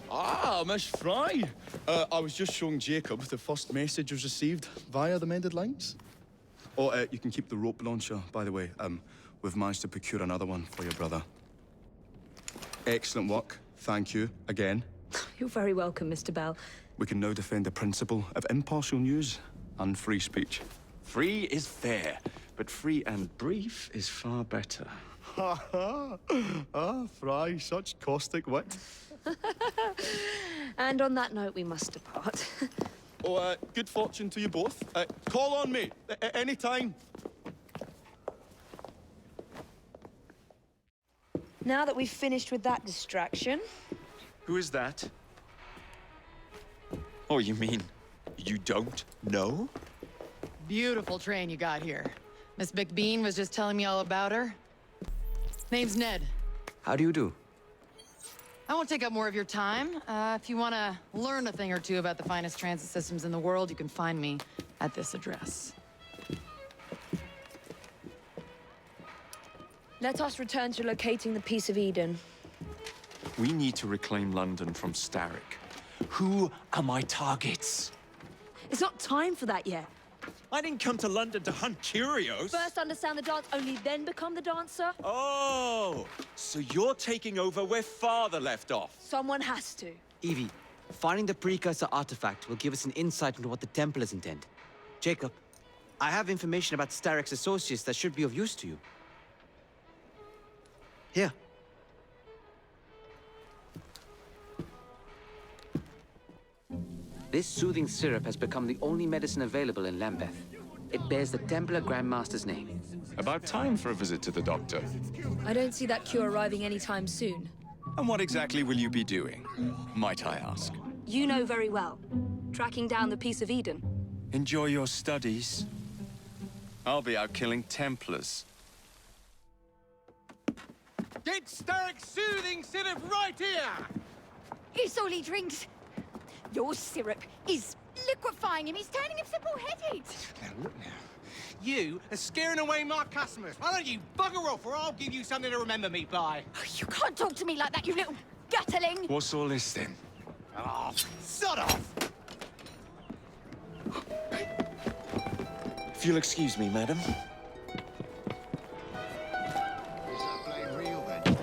[SPEAKER 6] Ah, Miss Frye. I was just showing Jacob the first message was received via the mended lines. Oh, you can keep the rope launcher, by the way. We've managed to procure another one for your brother. Excellent work. Thank you, again.
[SPEAKER 8] You're very welcome, Mr. Bell.
[SPEAKER 6] We can now defend the principle of impartial news and free speech.
[SPEAKER 7] Free is fair, but free and brief is far better.
[SPEAKER 6] Ha ha! Ah, Frye, such caustic wit.
[SPEAKER 8] And on that note, we must depart.
[SPEAKER 6] Oh, good fortune to you both. Call on me, anytime.
[SPEAKER 8] Now that we've finished with that distraction...
[SPEAKER 7] Who is that? Oh, you mean you don't know?
[SPEAKER 16] Beautiful train you got here. Miss McBean was just telling me all about her. Name's Ned.
[SPEAKER 13] How do you do?
[SPEAKER 16] I won't take up more of your time. If you want to learn a thing or two about the finest transit systems in the world, you can find me at this address.
[SPEAKER 8] Let us return to locating the Piece of Eden.
[SPEAKER 7] We need to reclaim London from Starrick. Who are my targets?
[SPEAKER 8] It's not time for that yet.
[SPEAKER 7] I didn't come to London to hunt curios.
[SPEAKER 8] First understand the dance, only then become the dancer.
[SPEAKER 7] Oh, so you're taking over where Father left off.
[SPEAKER 8] Someone has to.
[SPEAKER 5] Evie, finding the precursor artifact will give us an insight into what the Templars intend. Jacob, I have information about Starrick's associates that should be of use to you. Here. This soothing syrup has become the only medicine available in Lambeth. It bears the Templar Grandmaster's name.
[SPEAKER 7] About time for a visit to the doctor.
[SPEAKER 8] I don't see that cure arriving anytime soon.
[SPEAKER 7] And what exactly will you be doing, might I ask?
[SPEAKER 8] You know very well. Tracking down the Piece of Eden.
[SPEAKER 7] Enjoy your studies. I'll be out killing Templars.
[SPEAKER 12] Get Starrick's soothing syrup right here!
[SPEAKER 3] It's all he drinks. Your syrup is liquefying him. He's turning him simple-headed.
[SPEAKER 12] Now, look now. You are scaring away my customers. Why don't you bugger off, or I'll give you something to remember me by.
[SPEAKER 3] You can't talk to me like that, you little gutterling.
[SPEAKER 7] What's all this then?
[SPEAKER 12] Oh, sod off!
[SPEAKER 7] If you'll excuse me, madam.
[SPEAKER 15] Is that blade real then?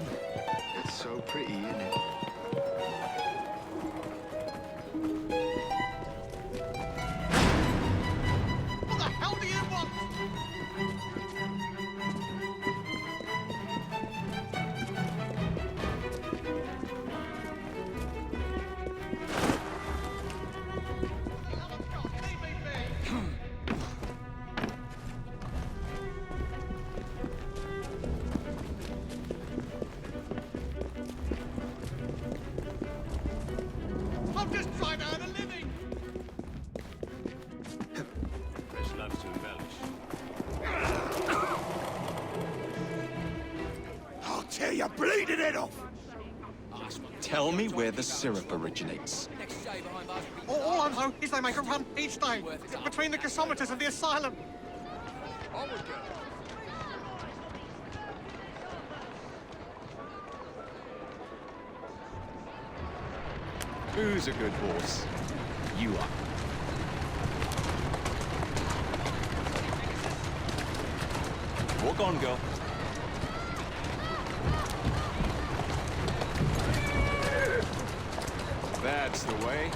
[SPEAKER 15] It's so pretty, isn't it?
[SPEAKER 12] What the hell do you want? I'm just trying to earn a living.
[SPEAKER 18] Best love to embellish.
[SPEAKER 12] I'll tear your bleeding head off.
[SPEAKER 7] Tell me where the syrup originates.
[SPEAKER 12] All I know is they make a run each day between the gasometers and the asylum.
[SPEAKER 7] Who's a good horse? You are. Walk on, girl. That's the way.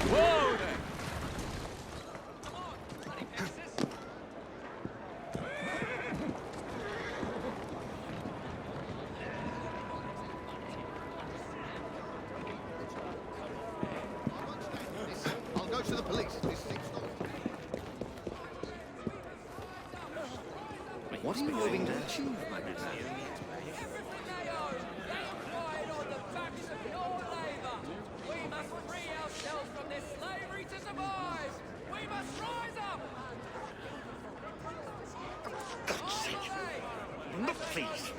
[SPEAKER 7] Whoa there!
[SPEAKER 15] I'll go to the police.
[SPEAKER 6] What's been going to achieve, my good man?
[SPEAKER 18] We must free ourselves from this slavery to survive! We must rise up!
[SPEAKER 10] God's sake! Not pleased.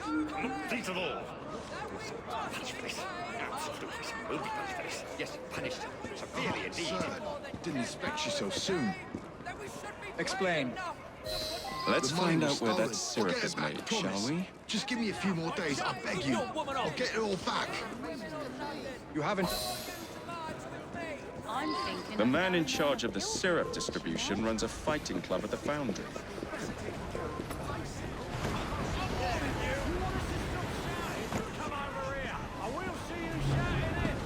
[SPEAKER 10] Not pleased at all. Punish for this. Absolutely. Will be punished for this. Yes, punished. Severely indeed.
[SPEAKER 15] Didn't expect you so soon.
[SPEAKER 1] Explain.
[SPEAKER 7] Let's
[SPEAKER 15] The
[SPEAKER 7] find
[SPEAKER 15] money
[SPEAKER 7] out
[SPEAKER 15] was
[SPEAKER 7] where
[SPEAKER 15] stolen.
[SPEAKER 7] that syrup
[SPEAKER 15] I'll get
[SPEAKER 7] is
[SPEAKER 15] it back,
[SPEAKER 7] made,
[SPEAKER 15] promise.
[SPEAKER 7] shall we?
[SPEAKER 15] Just give me a few more days, I beg you. I'll get it all back.
[SPEAKER 1] You haven't.
[SPEAKER 3] I'm thinking.
[SPEAKER 7] The man in charge of the syrup distribution runs a fighting club at the foundry.
[SPEAKER 18] Come over here! I will see you shouting it!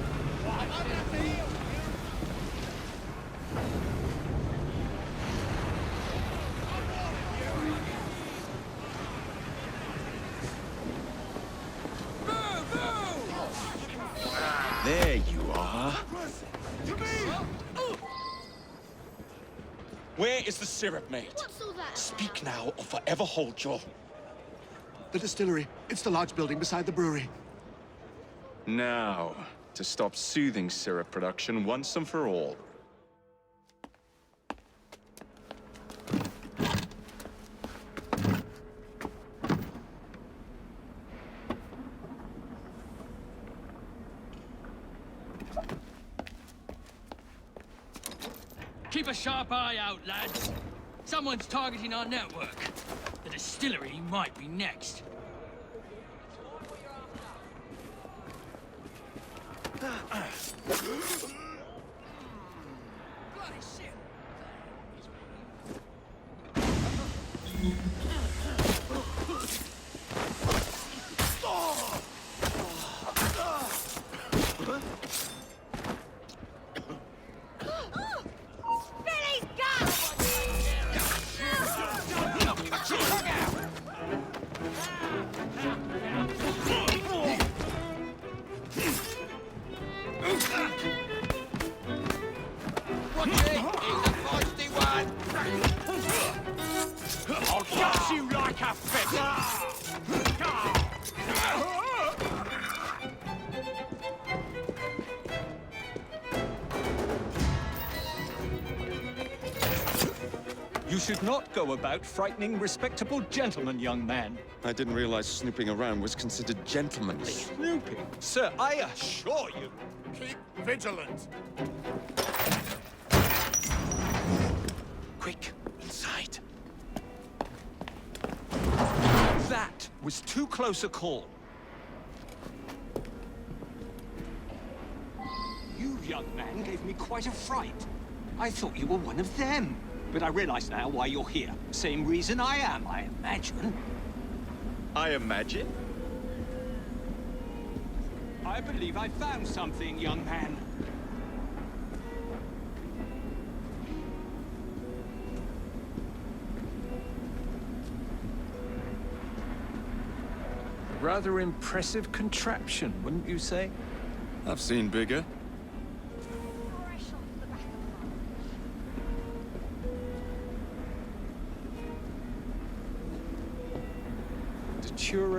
[SPEAKER 7] There you are. Where is the syrup made?
[SPEAKER 22] What's all that?
[SPEAKER 7] Speak now or forever hold your...
[SPEAKER 15] The distillery. It's the large building beside the brewery.
[SPEAKER 7] Now, to stop soothing syrup production once and for all.
[SPEAKER 11] Keep a sharp eye out, lads. Someone's targeting our network. The distillery might be next.
[SPEAKER 12] I'll cut you like a feather!
[SPEAKER 17] You should not go about frightening respectable gentlemen, young man.
[SPEAKER 7] I didn't realize snooping around was considered gentlemanly.
[SPEAKER 17] Snooping? Sir, I assure you.
[SPEAKER 12] Keep vigilant.
[SPEAKER 17] Quick, inside. That was too close a call. You, young man, gave me quite a fright. I thought you were one of them. But I realize now why you're here. Same reason I am, I imagine.
[SPEAKER 7] I imagine?
[SPEAKER 17] I believe I found something, young man. Rather impressive contraption, wouldn't you say?
[SPEAKER 7] I've seen bigger.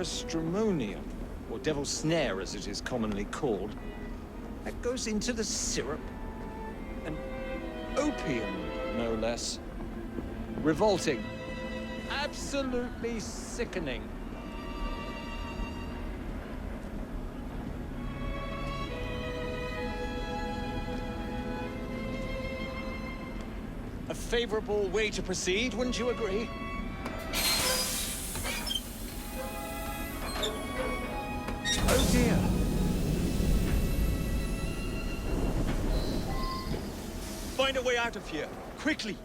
[SPEAKER 17] Stramonium, or devil's snare as it is commonly called. That goes into the syrup. And opium, no less. Revolting. Absolutely sickening. A favorable way to proceed, wouldn't you agree? Oh dear. Find a way out of here, quickly.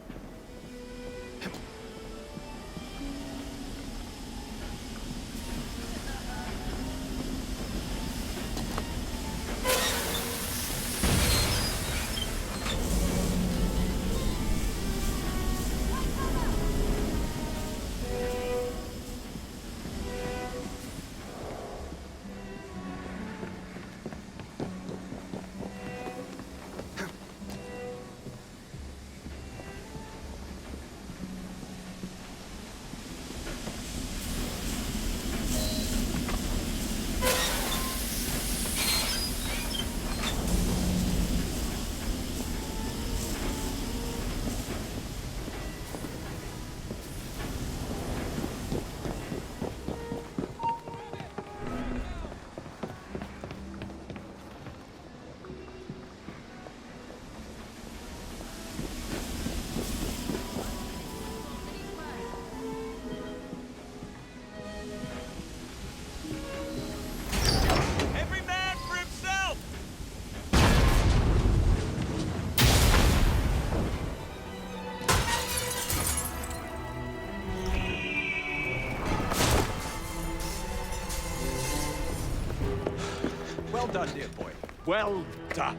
[SPEAKER 17] Well done, dear boy. Well done.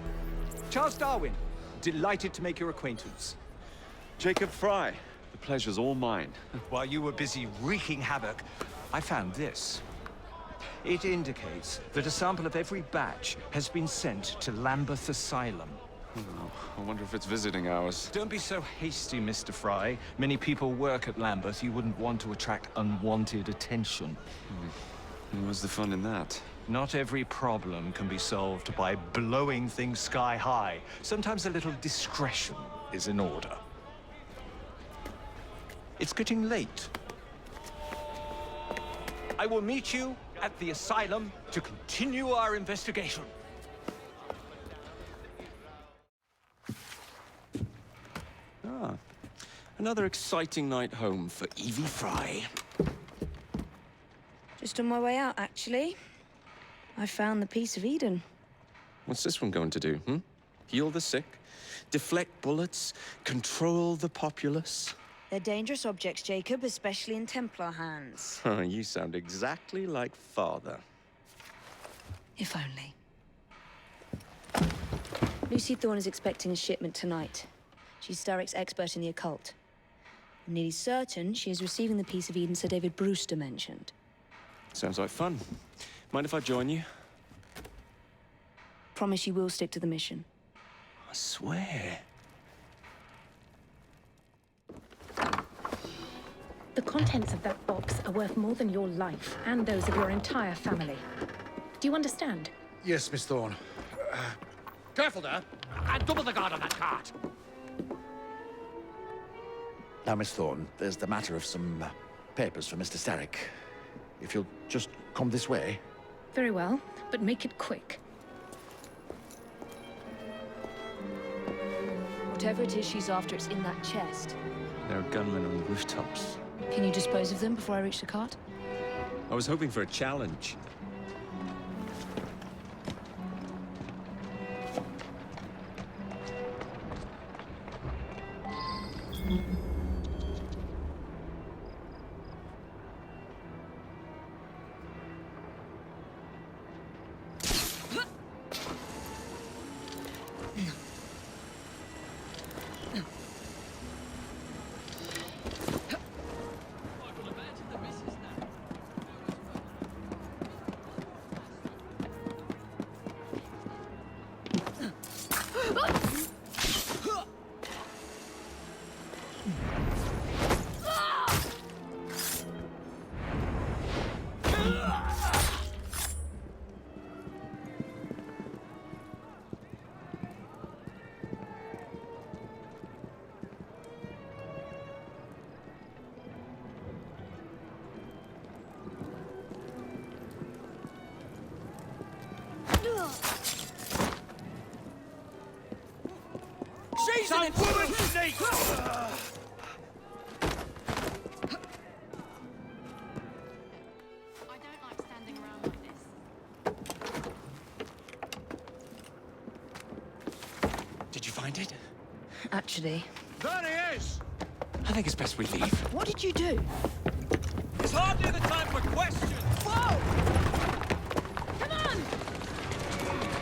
[SPEAKER 17] Charles Darwin, delighted to make your acquaintance.
[SPEAKER 7] Jacob Frye, the pleasure's all mine.
[SPEAKER 17] While you were busy wreaking havoc, I found this. It indicates that a sample of every batch has been sent to Lambeth Asylum.
[SPEAKER 7] Oh, I wonder if it's visiting hours.
[SPEAKER 17] Don't be so hasty, Mr. Frye. Many people work at Lambeth. You wouldn't want to attract unwanted attention.
[SPEAKER 7] What's the fun in that?
[SPEAKER 17] Not every problem can be solved by blowing things sky high. Sometimes a little discretion is in order. It's getting late. I will meet you at the asylum to continue our investigation.
[SPEAKER 7] Another exciting night home for Evie Frye.
[SPEAKER 8] Just on my way out, actually. I found the piece of Eden.
[SPEAKER 7] What's this one going to do, hmm? Heal the sick, deflect bullets, control the populace?
[SPEAKER 8] They're dangerous objects, Jacob, especially in Templar hands.
[SPEAKER 7] You sound exactly like Father.
[SPEAKER 8] If only. Lucy Thorne is expecting a shipment tonight. She's Starrick's expert in the occult. I'm nearly certain she is receiving the piece of Eden Sir David Brewster mentioned.
[SPEAKER 7] Sounds like fun. Mind if I join you?
[SPEAKER 8] Promise you will stick to the mission.
[SPEAKER 7] I swear.
[SPEAKER 19] The contents of that box are worth more than your life and those of your entire family. Do you understand?
[SPEAKER 12] Yes, Miss Thorne. Careful there! And double the guard on that cart!
[SPEAKER 20] Now, Miss Thorne, there's the matter of some papers for Mr. Starrick. If you'll just come this way.
[SPEAKER 19] Very well, but make it quick.
[SPEAKER 8] Whatever it is she's after, it's in that chest.
[SPEAKER 7] There are gunmen on the rooftops.
[SPEAKER 8] Can you dispose of them before I reach the cart?
[SPEAKER 7] I was hoping for a challenge.
[SPEAKER 11] She's an woman snake!
[SPEAKER 7] Did you find it?
[SPEAKER 8] Actually.
[SPEAKER 12] There he is!
[SPEAKER 7] I think it's best we leave.
[SPEAKER 8] What did you do?
[SPEAKER 11] It's hardly the time for questions!
[SPEAKER 8] Whoa! Come on!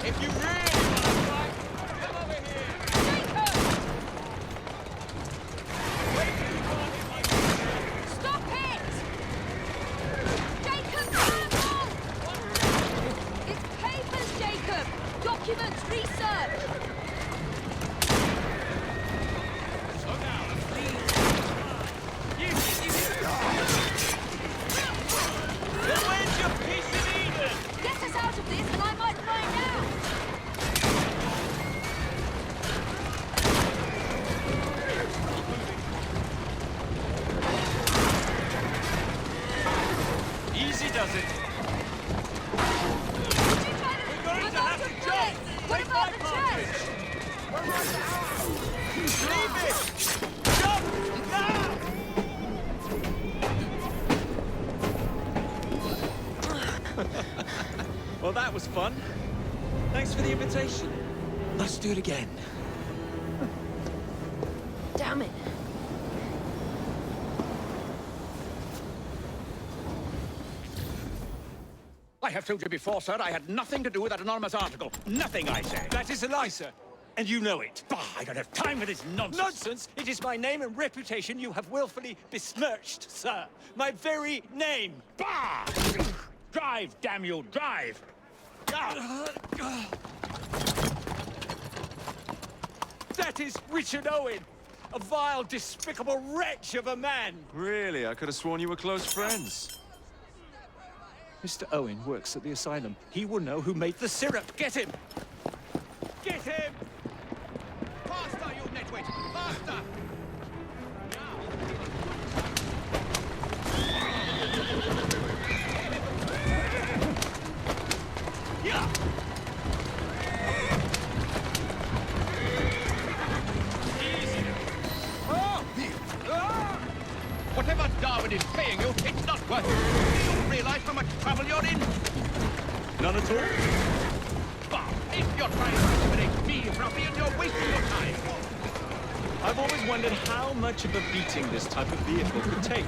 [SPEAKER 11] If you really want to fight, come over here! Jacob!
[SPEAKER 23] Stop it! Jacob, careful! It's papers, Jacob! Documents, research!
[SPEAKER 11] Slow down, please! Where's your piece of Eden?
[SPEAKER 23] Get us out of this and I might find out!
[SPEAKER 11] Easy does it. We're going to have to jump!
[SPEAKER 23] What about the chest?
[SPEAKER 11] Leave it! Jump! Now!
[SPEAKER 7] Well, that was fun. Thanks for the invitation. Let's do it again.
[SPEAKER 8] Damn it.
[SPEAKER 12] I have told you before, sir, I had nothing to do with that anonymous article. Nothing, I say.
[SPEAKER 11] That is a lie, sir. And you know it.
[SPEAKER 12] Bah, I don't have time for this nonsense.
[SPEAKER 11] Nonsense! It is my name and reputation you have willfully besmirched, sir. My very name.
[SPEAKER 12] Bah! Drive, damn you, drive!
[SPEAKER 11] That is Richard Owen, a vile, despicable wretch of a man.
[SPEAKER 7] Really? I could have sworn you were close friends.
[SPEAKER 11] Mr. Owen works at the asylum. He will know who made the syrup. Get him! Get him!
[SPEAKER 12] Faster, you nitwit! Faster!
[SPEAKER 11] Yeah! Easy. Oh!
[SPEAKER 10] Whatever Darwin is paying you, it's not worth it. Do you realize how much trouble you're in?
[SPEAKER 7] None at all?
[SPEAKER 10] Bob, if you're trying to intimidate me, Ruffian, you're wasting your time.
[SPEAKER 7] I've always wondered how much of a beating this type of vehicle could take.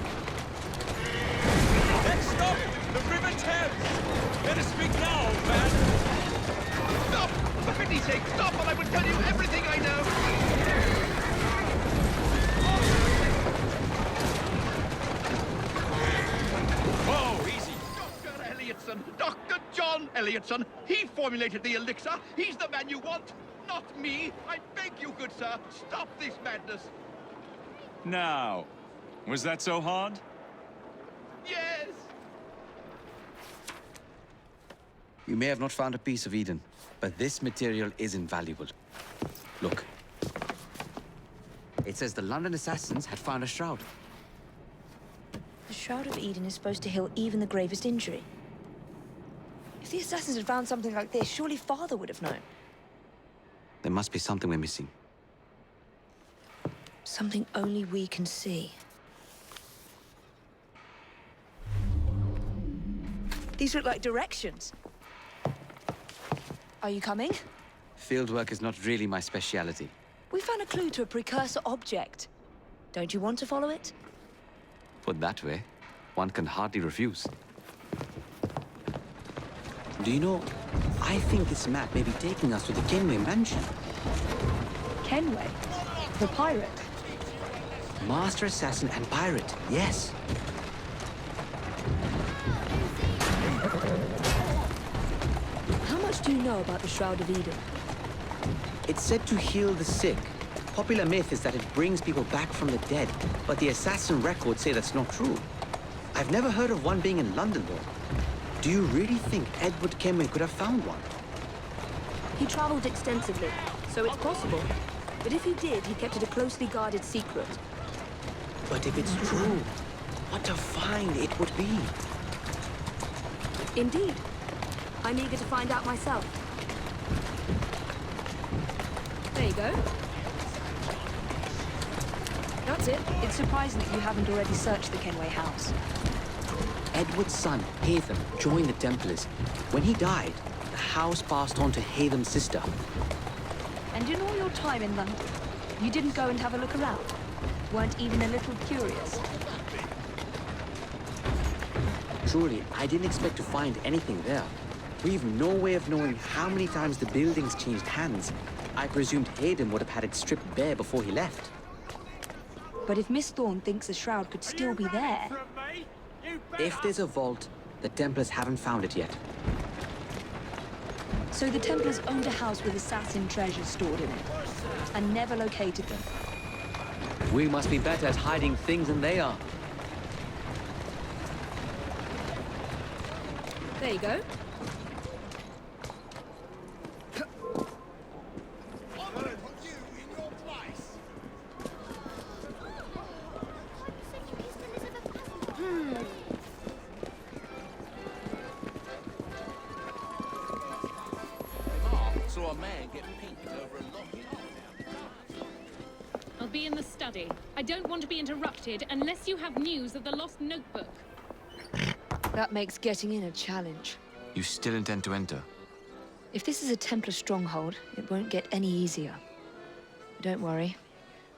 [SPEAKER 7] Let's stop! The River Thames! Better speak now, old man!
[SPEAKER 10] Stop! For pity's sake, stop, or I will tell you everything I know!
[SPEAKER 7] Whoa, easy!
[SPEAKER 10] Dr. Elliotson! Dr. John Elliotson! He formulated the elixir! He's the man you want! Not me! I beg you, good sir, stop this madness!
[SPEAKER 7] Now, was that so hard?
[SPEAKER 10] Yes!
[SPEAKER 13] You may have not found a piece of Eden, but this material is invaluable. Look. It says the London assassins had found a shroud.
[SPEAKER 8] The Shroud of Eden is supposed to heal even the gravest injury. If the assassins had found something like this, surely Father would have known.
[SPEAKER 13] There must be something we're missing.
[SPEAKER 8] Something only we can see. These look like directions. Are you coming?
[SPEAKER 13] Fieldwork is not really my speciality.
[SPEAKER 8] We found a clue to a precursor object. Don't you want to follow it?
[SPEAKER 13] Put that way, one can hardly refuse. Do you know, I think this map may be taking us to the Kenway mansion.
[SPEAKER 8] Kenway? The pirate?
[SPEAKER 13] Master assassin and pirate, yes.
[SPEAKER 8] How much do you know about the Shroud of Eden?
[SPEAKER 13] It's said to heal the sick. Popular myth is that it brings people back from the dead, but the assassin records say that's not true. I've never heard of one being in London, though. Do you really think Edward Kenway could have found one?
[SPEAKER 8] He traveled extensively, so it's possible. But if he did, he kept it a closely guarded secret.
[SPEAKER 13] But if it's true, what a find it would be.
[SPEAKER 8] Indeed. I'm eager to find out myself. There you go. That's it. It's surprising that you haven't already searched the Kenway house.
[SPEAKER 13] Edward's son, Hatham, joined the Templars. When he died, the house passed on to Hatham's sister.
[SPEAKER 8] And in all your time in London, you didn't go and have a look around? Weren't even a little curious?
[SPEAKER 13] Truly, I didn't expect to find anything there. We've no way of knowing how many times the buildings changed hands. I presumed Hatham would have had it stripped bare before he left.
[SPEAKER 8] But if Miss Thorne thinks the shroud could still be there...
[SPEAKER 13] If there's a vault, the Templars haven't found it yet.
[SPEAKER 8] So the Templars owned a house with assassin treasures stored in it, and never located them.
[SPEAKER 13] We must be better at hiding things than they are.
[SPEAKER 8] There you go.
[SPEAKER 2] Saw a man get pinked over a locket.
[SPEAKER 4] I'll be in the study. I don't want to be interrupted unless you have news of the lost notebook.
[SPEAKER 8] That makes getting in a challenge.
[SPEAKER 13] You still intend to enter?
[SPEAKER 8] If this is a Templar stronghold, it won't get any easier. Don't worry.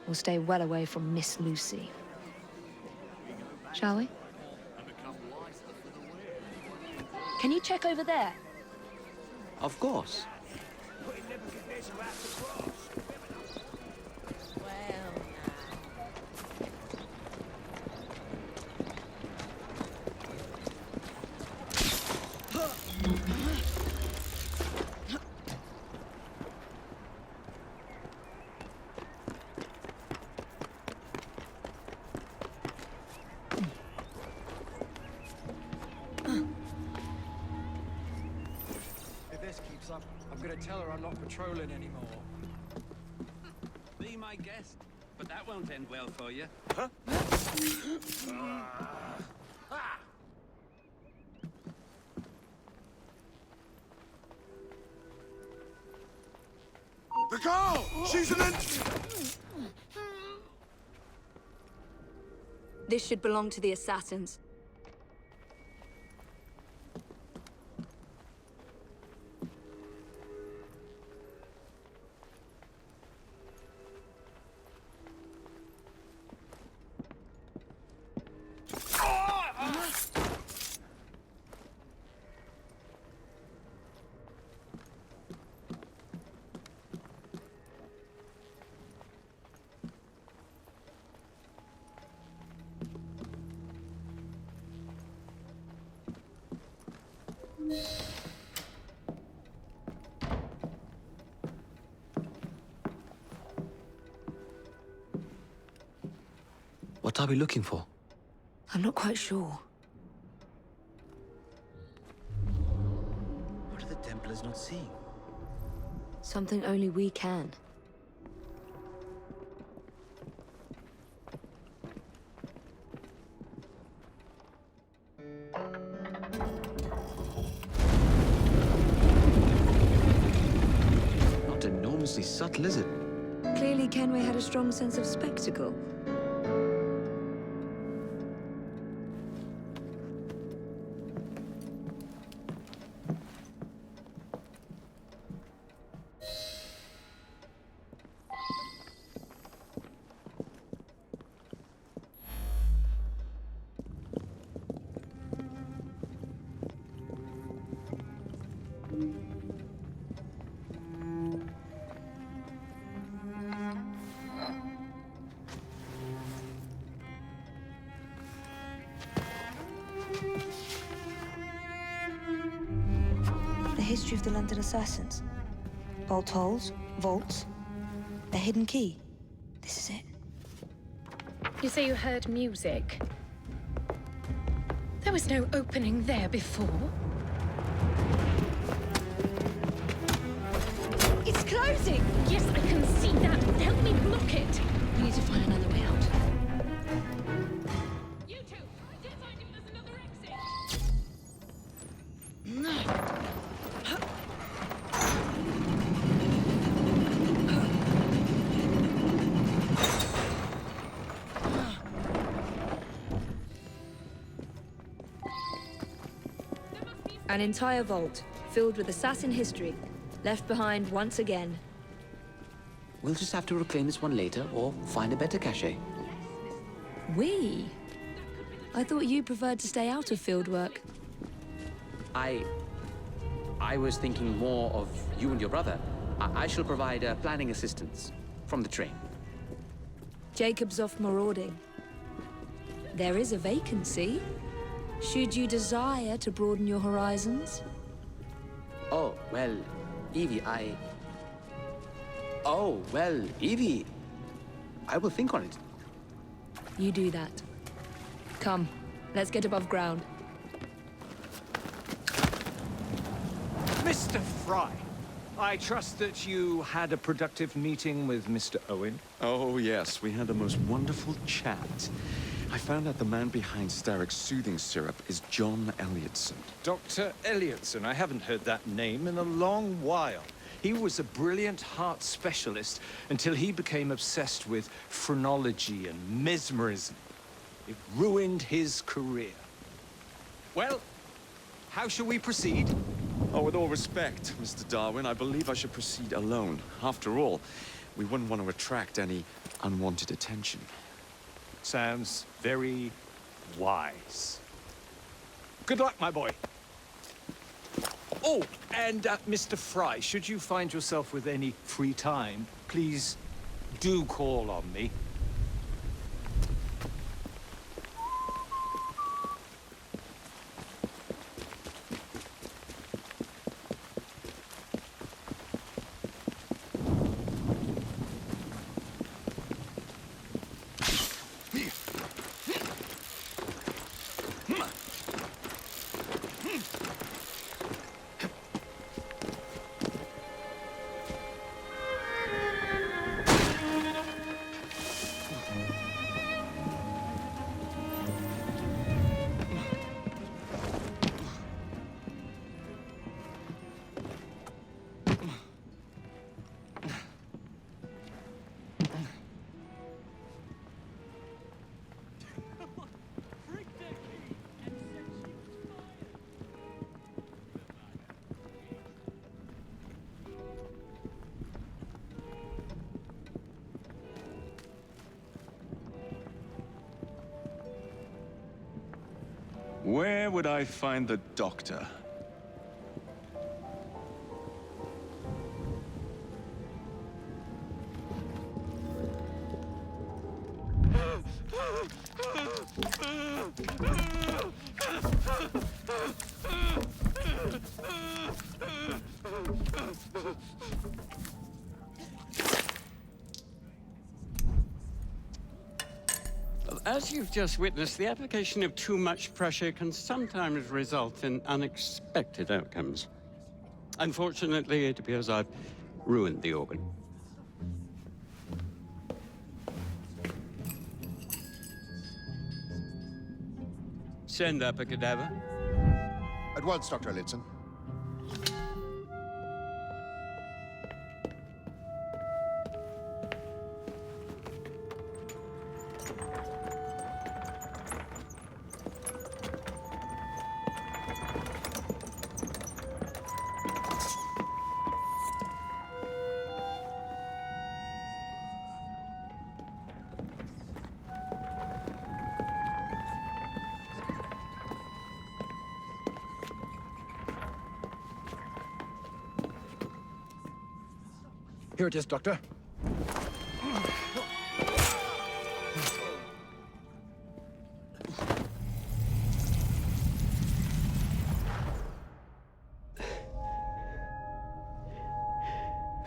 [SPEAKER 8] We'll stay well away from Miss Lucy. Shall we? Can you check over there?
[SPEAKER 13] Of course.
[SPEAKER 18] If this keeps up, I'm gonna tell her I'm not patrolling anymore.
[SPEAKER 2] Be my guest, but that won't end well for you.
[SPEAKER 18] Huh?
[SPEAKER 12] The girl! She's an
[SPEAKER 8] This should belong to the assassins.
[SPEAKER 5] What are we looking for?
[SPEAKER 8] I'm not quite sure.
[SPEAKER 5] What are the Templars not seeing?
[SPEAKER 8] Something only we can.
[SPEAKER 5] Not enormously subtle, is it?
[SPEAKER 8] Clearly, Kenway had a strong sense of spectacle.
[SPEAKER 9] The history of the London assassins. Bolt holes, vaults, a hidden key. This is it.
[SPEAKER 19] You say you heard music. There was no opening there before.
[SPEAKER 8] It's closing!
[SPEAKER 19] Yes, I can see that. Help me block it.
[SPEAKER 8] We need to find another way out.
[SPEAKER 19] You two, did I find if there's another exit?
[SPEAKER 8] An entire vault, filled with assassin history, left behind once again.
[SPEAKER 5] We'll just have to reclaim this one later, or find a better cache.
[SPEAKER 8] We? I thought you preferred to stay out of field work.
[SPEAKER 13] I was thinking more of you and your brother. I shall provide planning assistance from the train.
[SPEAKER 8] Jacob's off marauding. There is a vacancy. Should you desire to broaden your horizons?
[SPEAKER 13] Oh, well, Evie, Oh, well, Evie, I will think on it.
[SPEAKER 8] You do that. Come, let's get above ground.
[SPEAKER 17] Mr. Frye, I trust that you had a productive meeting with Mr. Owen.
[SPEAKER 7] Oh, yes, we had a most wonderful chat. I found out the man behind Starrick's soothing syrup is John Elliotson.
[SPEAKER 17] Dr. Elliotson, I haven't heard that name in a long while. He was a brilliant heart specialist until he became obsessed with phrenology and mesmerism. It ruined his career. Well, how shall we proceed?
[SPEAKER 7] Oh, with all respect, Mr. Darwin, I believe I should proceed alone. After all, we wouldn't want to attract any unwanted attention.
[SPEAKER 17] Sounds very wise. Good luck, my boy. Oh, and Mr. Frye, should you find yourself with any free time, please do call on me.
[SPEAKER 7] Where would I find the doctor?
[SPEAKER 14] As you've just witnessed, the application of too much pressure can sometimes result in unexpected outcomes. Unfortunately, it appears I've ruined the organ. Send up a cadaver.
[SPEAKER 12] At once, Dr. Elliotson.
[SPEAKER 1] Here it is, Doctor.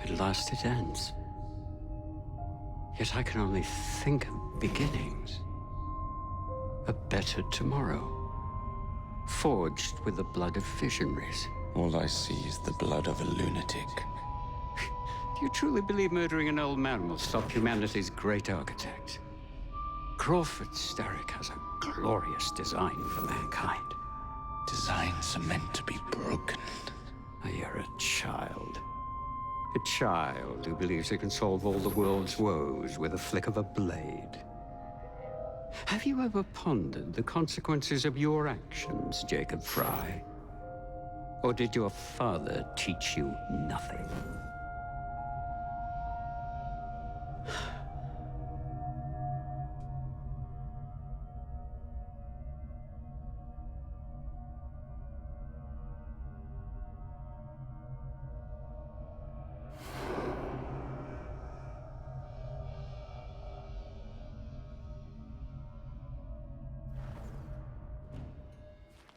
[SPEAKER 14] At last it ends. Yet I can only think of beginnings. A better tomorrow. Forged with the blood of visionaries.
[SPEAKER 7] All I see is the blood of a lunatic.
[SPEAKER 14] Do you truly believe murdering an old man will stop humanity's great architect? Crawford Starrick has a glorious design for mankind.
[SPEAKER 7] Designs are meant to be broken.
[SPEAKER 14] You're a child. A child who believes it can solve all the world's woes with a flick of a blade. Have you ever pondered the consequences of your actions, Jacob Frye? Or did your father teach you nothing?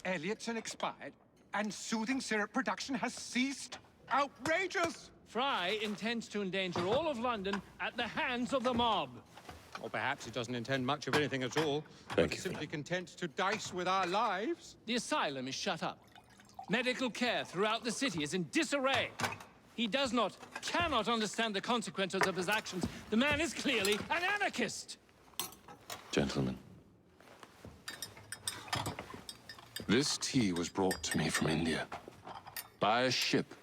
[SPEAKER 12] Elliotson expired, and soothing syrup production has ceased? Outrageous!
[SPEAKER 11] Frye intends to endanger all of London at the hands of the mob.
[SPEAKER 12] Or perhaps he doesn't intend much of anything at all.
[SPEAKER 7] Thank
[SPEAKER 12] but
[SPEAKER 7] you,
[SPEAKER 12] simply content to dice with our lives.
[SPEAKER 11] The asylum is shut up. Medical care throughout the city is in disarray. He cannot understand the consequences of his actions. The man is clearly an anarchist.
[SPEAKER 16] Gentlemen, this tea was brought to me from India by a ship,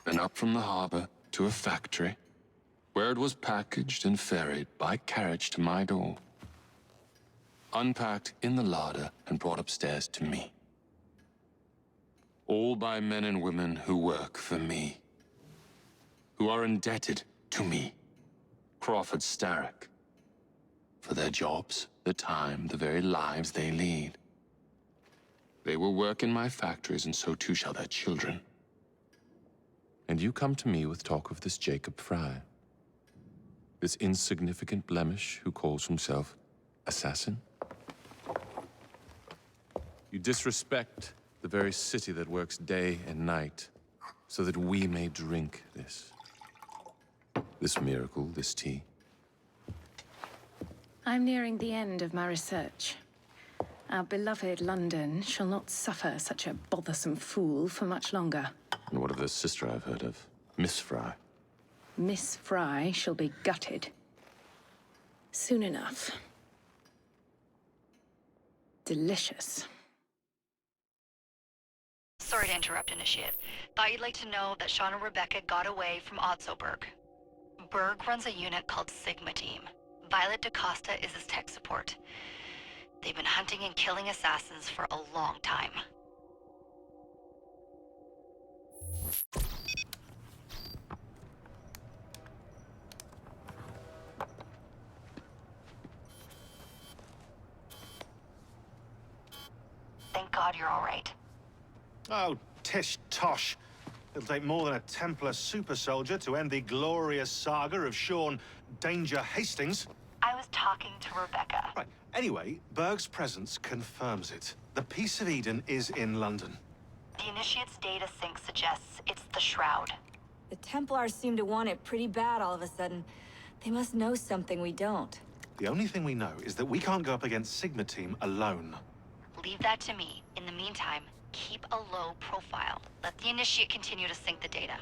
[SPEAKER 16] then up from the harbor to a factory, where it was packaged and ferried by carriage to my door, unpacked in the larder and brought upstairs to me. All by men and women who work for me, who are indebted to me, Crawford Starrick, for their jobs, the time, the very lives they lead. They will work in my factories, and so too shall their children. And you come to me with talk of this Jacob Frye, this insignificant blemish who calls himself assassin? You disrespect the very city that works day and night so that we may drink this miracle, this tea.
[SPEAKER 19] I'm nearing the end of my research. Our beloved London shall not suffer such a bothersome fool for much longer.
[SPEAKER 16] And what of the sister I've heard of, Miss Frye?
[SPEAKER 19] Miss Frye shall be gutted. Soon enough. Delicious.
[SPEAKER 3] Sorry to interrupt, Initiate. Thought you'd like to know that Sean and Rebecca got away from Otzoberg. Berg runs a unit called Sigma Team. Violet DaCosta is his tech support. They've been hunting and killing assassins for a long time. Thank God you're all right.
[SPEAKER 6] Oh, tish tosh. It'll take more than a Templar super soldier to end the glorious saga of Sean Danger Hastings.
[SPEAKER 3] I was talking to Rebecca.
[SPEAKER 6] Right. Anyway, Berg's presence confirms it. The Peace of Eden is in London.
[SPEAKER 3] The Initiate's data sync suggests it's the Shroud.
[SPEAKER 9] The Templars seem to want it pretty bad all of a sudden. They must know something we don't.
[SPEAKER 6] The only thing we know is that we can't go up against Sigma Team alone.
[SPEAKER 3] Leave that to me. In the meantime, keep a low profile. Let the Initiate continue to sync the data.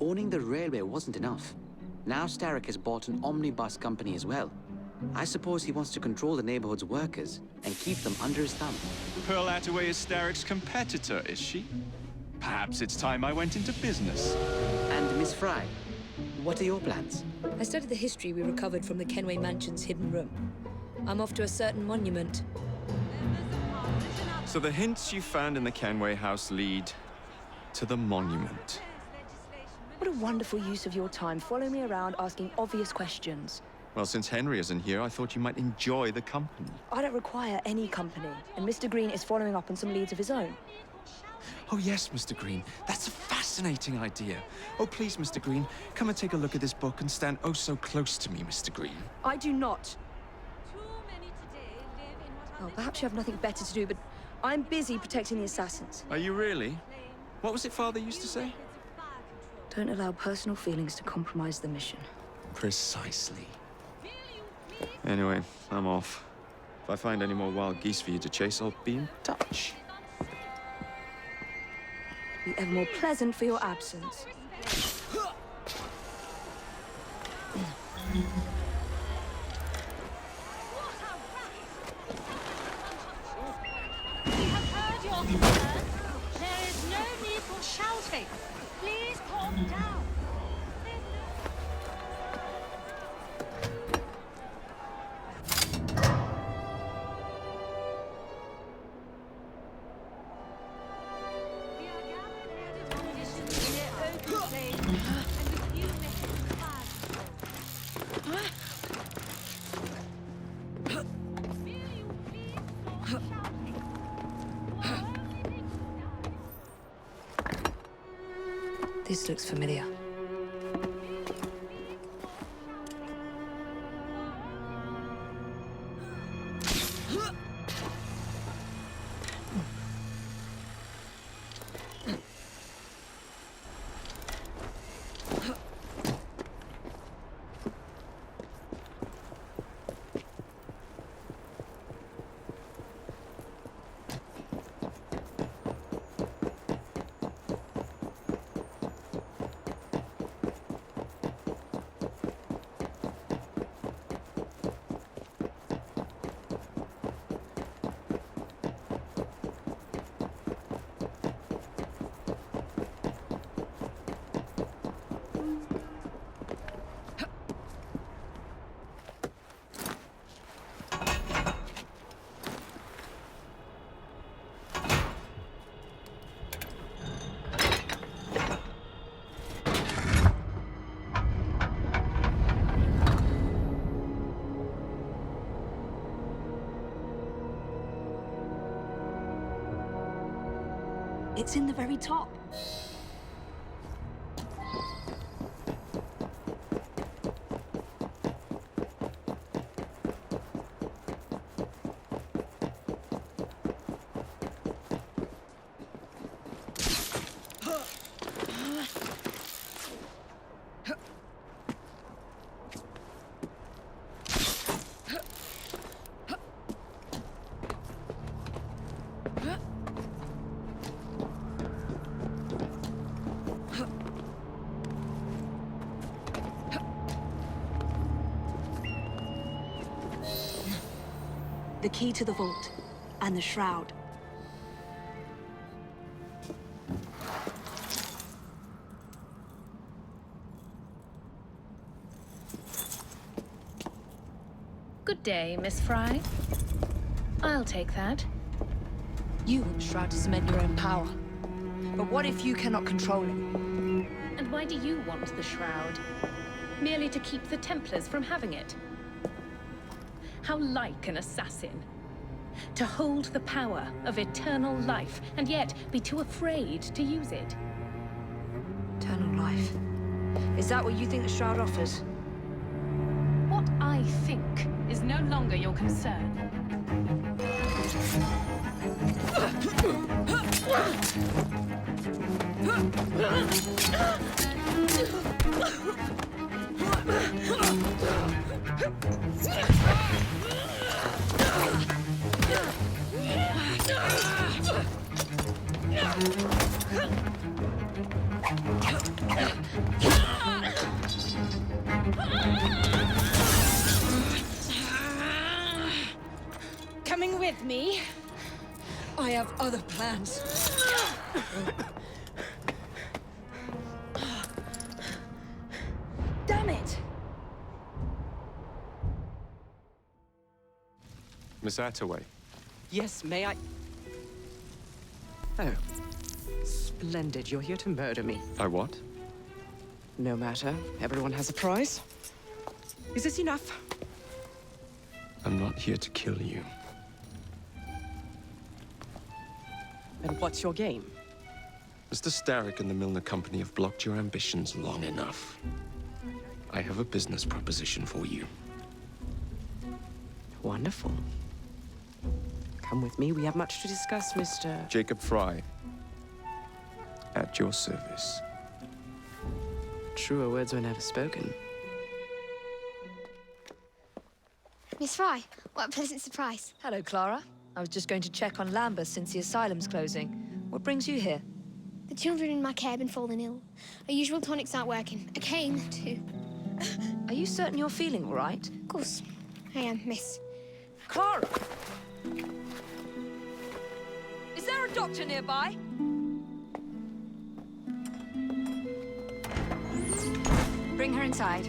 [SPEAKER 13] Owning the railway wasn't enough. Now Starrick has bought an omnibus company as well. I suppose he wants to control the neighborhood's workers and keep them under his thumb.
[SPEAKER 7] Pearl Attaway is Starrick's competitor, is she? Perhaps it's time I went into business.
[SPEAKER 13] And Miss Frye, what are your plans?
[SPEAKER 8] I studied the history we recovered from the Kenway Mansion's hidden room. I'm off to a certain monument.
[SPEAKER 7] So the hints you found in the Kenway house lead to the monument.
[SPEAKER 8] What a wonderful use of your time, following me around asking obvious questions.
[SPEAKER 7] Well, since Henry isn't here, I thought you might enjoy the company.
[SPEAKER 8] I don't require any company, and Mr. Green is following up on some leads of his own.
[SPEAKER 7] Oh, yes, Mr. Green. That's a fascinating idea. Oh, please, Mr. Green, come and take a look at this book and stand oh so close to me, Mr. Green.
[SPEAKER 8] I do not. Oh, perhaps you have nothing better to do, but I'm busy protecting the assassins.
[SPEAKER 7] Are you really? What was it Father used to say?
[SPEAKER 8] Don't allow personal feelings to compromise the mission.
[SPEAKER 7] Precisely. Anyway, I'm off. If I find any more wild geese for you to chase, I'll be in touch.
[SPEAKER 8] Be ever more pleasant for your absence.
[SPEAKER 21] We have heard your concerns. There is no need for shouting. Please calm down.
[SPEAKER 8] This looks familiar. It's in the very top. The key to the vault, and the shroud.
[SPEAKER 19] Good day, Miss Frye. I'll take that.
[SPEAKER 8] You want the shroud to cement your own power. But what if you cannot control it?
[SPEAKER 19] And why do you want the shroud? Merely to keep the Templars from having it?
[SPEAKER 4] How like an assassin. To hold the power of eternal life, and yet be too afraid to use it.
[SPEAKER 8] Eternal life. Is that what you think the Shroud offers?
[SPEAKER 4] What I think is no longer your concern.
[SPEAKER 21] Coming with me? I have other plans. Damn it!
[SPEAKER 7] Miss Attaway.
[SPEAKER 15] Yes, may I? Oh. Splendid. You're here to murder me.
[SPEAKER 7] I what?
[SPEAKER 15] No matter. Everyone has a price. Is this enough?
[SPEAKER 7] I'm not here to kill you.
[SPEAKER 15] And what's your game?
[SPEAKER 7] Mr. Starrick and the Milner Company have blocked your ambitions long enough. I have a business proposition for you.
[SPEAKER 15] Wonderful. Come with me. We have much to discuss, Mr.
[SPEAKER 7] Jacob Frye. At your service.
[SPEAKER 15] Truer words were never spoken.
[SPEAKER 20] Miss Frye, what a pleasant surprise.
[SPEAKER 8] Hello, Clara. I was just going to check on Lambeth since the asylum's closing. What brings you here?
[SPEAKER 20] The children in my care have been falling ill. Our usual tonics aren't working. I came to...
[SPEAKER 8] Are you certain you're feeling all right?
[SPEAKER 20] Of course, I am, miss.
[SPEAKER 8] Clara! Is there a doctor nearby?
[SPEAKER 3] Bring her inside.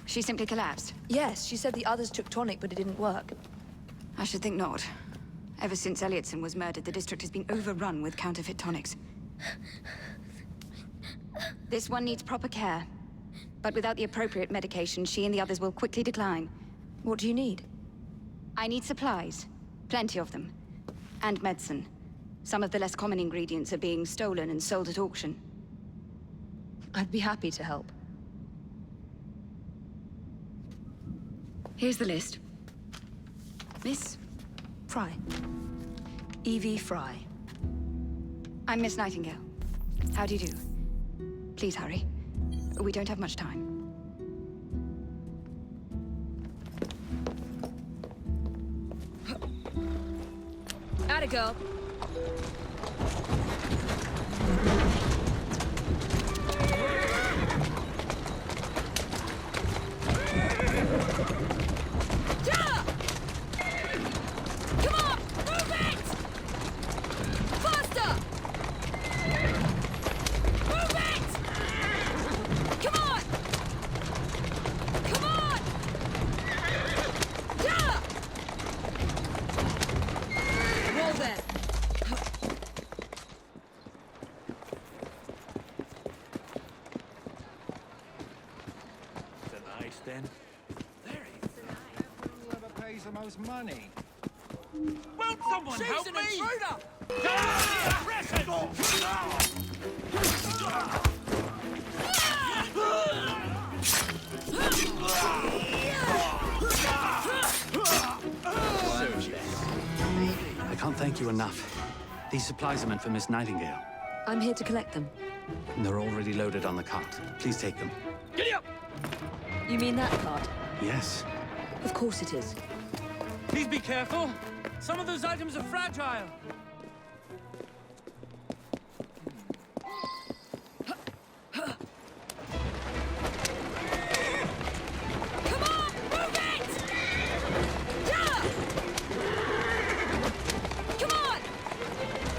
[SPEAKER 3] She simply collapsed.
[SPEAKER 8] Yes, she said the others took tonic, but it didn't work.
[SPEAKER 3] I should think not. Ever since Elliotson was murdered, the district has been overrun with counterfeit tonics. This one needs proper care. But without the appropriate medication, she and the others will quickly decline.
[SPEAKER 8] What do you need?
[SPEAKER 3] I need supplies. Plenty of them. And medicine. Some of the less common ingredients are being stolen and sold at auction.
[SPEAKER 8] I'd be happy to help.
[SPEAKER 3] Here's the list. Miss?
[SPEAKER 8] Frye. Evie Frye.
[SPEAKER 3] I'm Miss Nightingale. How do you do? Please hurry. We don't have much time.
[SPEAKER 8] Atta girl.
[SPEAKER 21] Come on! Move it! Faster! Move it! Come on! Come on! Yeah! Roll there.
[SPEAKER 18] Nice then. Whoever pays the most money.
[SPEAKER 11] Won't someone help me?
[SPEAKER 22] I can't thank you enough. These supplies are meant for Miss Nightingale.
[SPEAKER 8] I'm here to collect them.
[SPEAKER 22] And they're already loaded on the cart. Please take them.
[SPEAKER 11] Giddy up!
[SPEAKER 8] You mean that card?
[SPEAKER 22] Yes.
[SPEAKER 8] Of course it is.
[SPEAKER 11] Please be careful. Some of those items are fragile.
[SPEAKER 21] Come on! Move it! Yeah! Come on!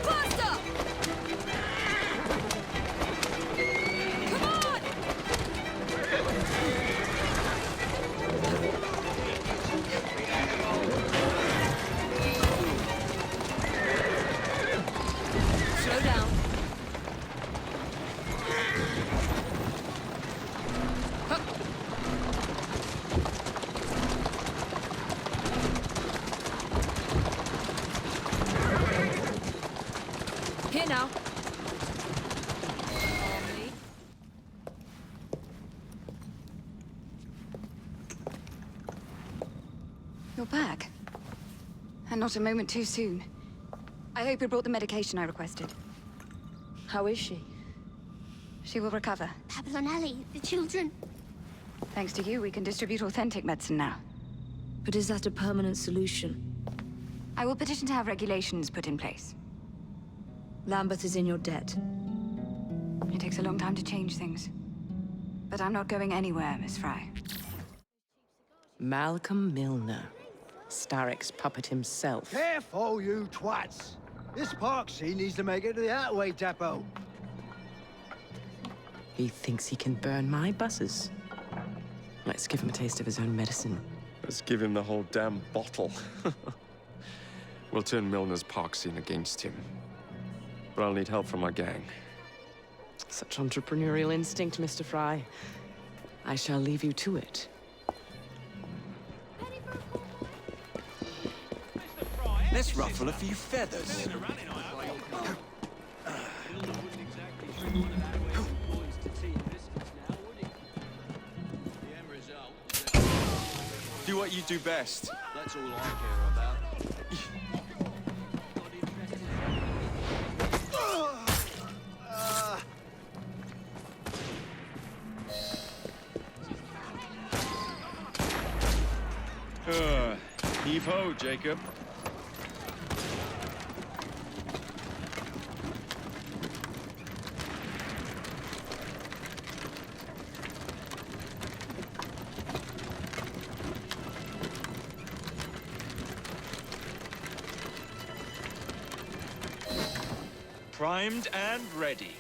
[SPEAKER 21] Faster! Come on!
[SPEAKER 8] Here now.
[SPEAKER 2] You're back. And not a moment too soon. I hope you brought the medication I requested.
[SPEAKER 8] How is she?
[SPEAKER 2] She will recover.
[SPEAKER 20] Babylon Alley, the children.
[SPEAKER 2] Thanks to you, we can distribute authentic medicine now.
[SPEAKER 8] But is that a permanent solution?
[SPEAKER 2] I will petition to have regulations put in place.
[SPEAKER 8] Lambeth is in your debt.
[SPEAKER 2] It takes a long time to change things. But I'm not going anywhere, Miss Frye.
[SPEAKER 15] Malcolm Milner. Starrick's puppet himself.
[SPEAKER 10] Careful, you twats! This park scene needs to make it to the Outway depot.
[SPEAKER 15] He thinks he can burn my buses. Let's give him a taste of his own medicine.
[SPEAKER 7] Let's give him the whole damn bottle. We'll turn Milner's park scene against him. But I'll need help from my gang.
[SPEAKER 15] Such entrepreneurial instinct, Mr. Frye. I shall leave you to it.
[SPEAKER 17] Let's ruffle a few feathers. Do what you do best.
[SPEAKER 1] That's all I care about.
[SPEAKER 7] Heave-ho, Jacob.
[SPEAKER 17] Primed and ready.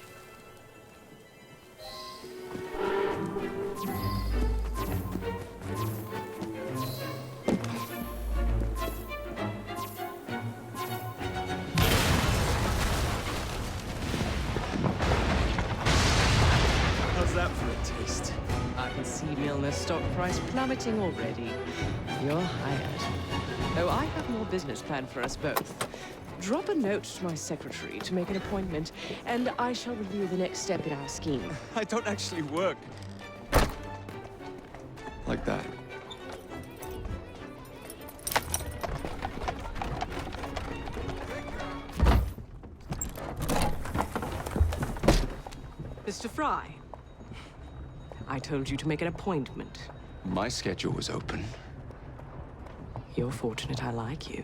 [SPEAKER 17] How's that for a taste?
[SPEAKER 15] I can see Milner's stock price plummeting already. You're hired. Oh, I have more business planned for us both. Drop a note to my secretary to make an appointment, and I shall review the next step in our scheme.
[SPEAKER 17] I don't actually work.
[SPEAKER 7] Like that.
[SPEAKER 15] Mr. Frye, I told you to make an appointment.
[SPEAKER 7] My schedule was open.
[SPEAKER 15] You're fortunate I like you.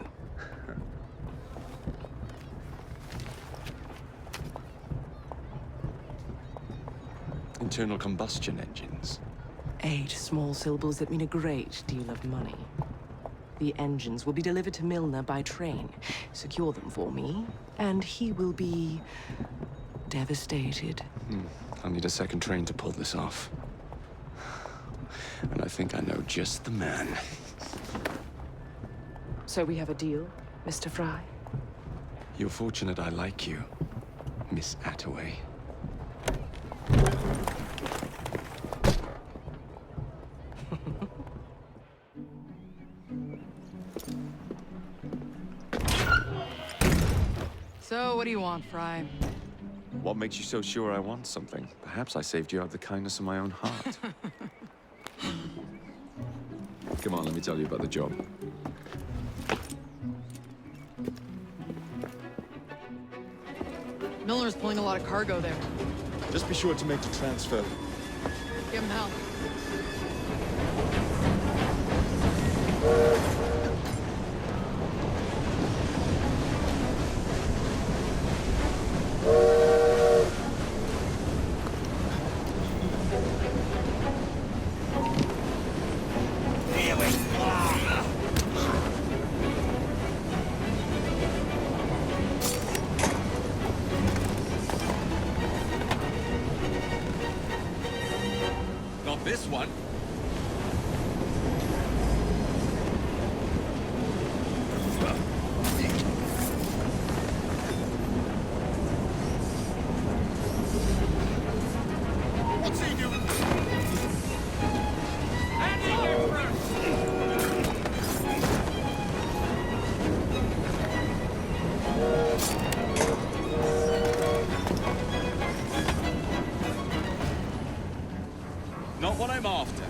[SPEAKER 7] Internal combustion engines.
[SPEAKER 15] 8 small syllables that mean a great deal of money. The engines will be delivered to Milner by train. Secure them for me, and he will be devastated.
[SPEAKER 7] I'll need a second train to pull this off. And I think I know just the man.
[SPEAKER 15] So we have a deal, Mr. Frye?
[SPEAKER 7] You're fortunate I like you, Miss Attaway.
[SPEAKER 23] So, what do you want, Frye?
[SPEAKER 7] What makes you so sure I want something? Perhaps I saved you out of the kindness of my own heart. Come on, let me tell you about the job.
[SPEAKER 23] Milner's pulling a lot of cargo there.
[SPEAKER 7] Just be sure to make the transfer.
[SPEAKER 23] Give him hell.
[SPEAKER 17] Not this one.
[SPEAKER 12] What's he doing?
[SPEAKER 7] I'm after.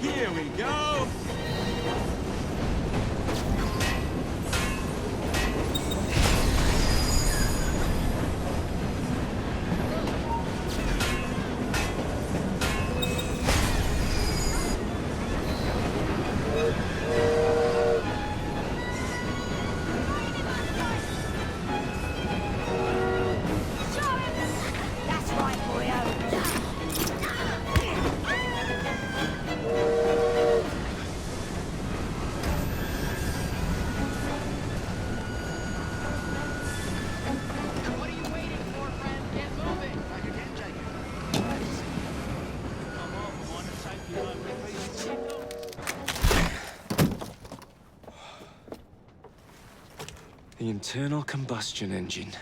[SPEAKER 7] Here we go!
[SPEAKER 21] That's right, boyo.
[SPEAKER 18] What are you waiting for, friend? Get moving! Like a KingJiray. Come on, want to take you over with
[SPEAKER 7] The internal combustion engine.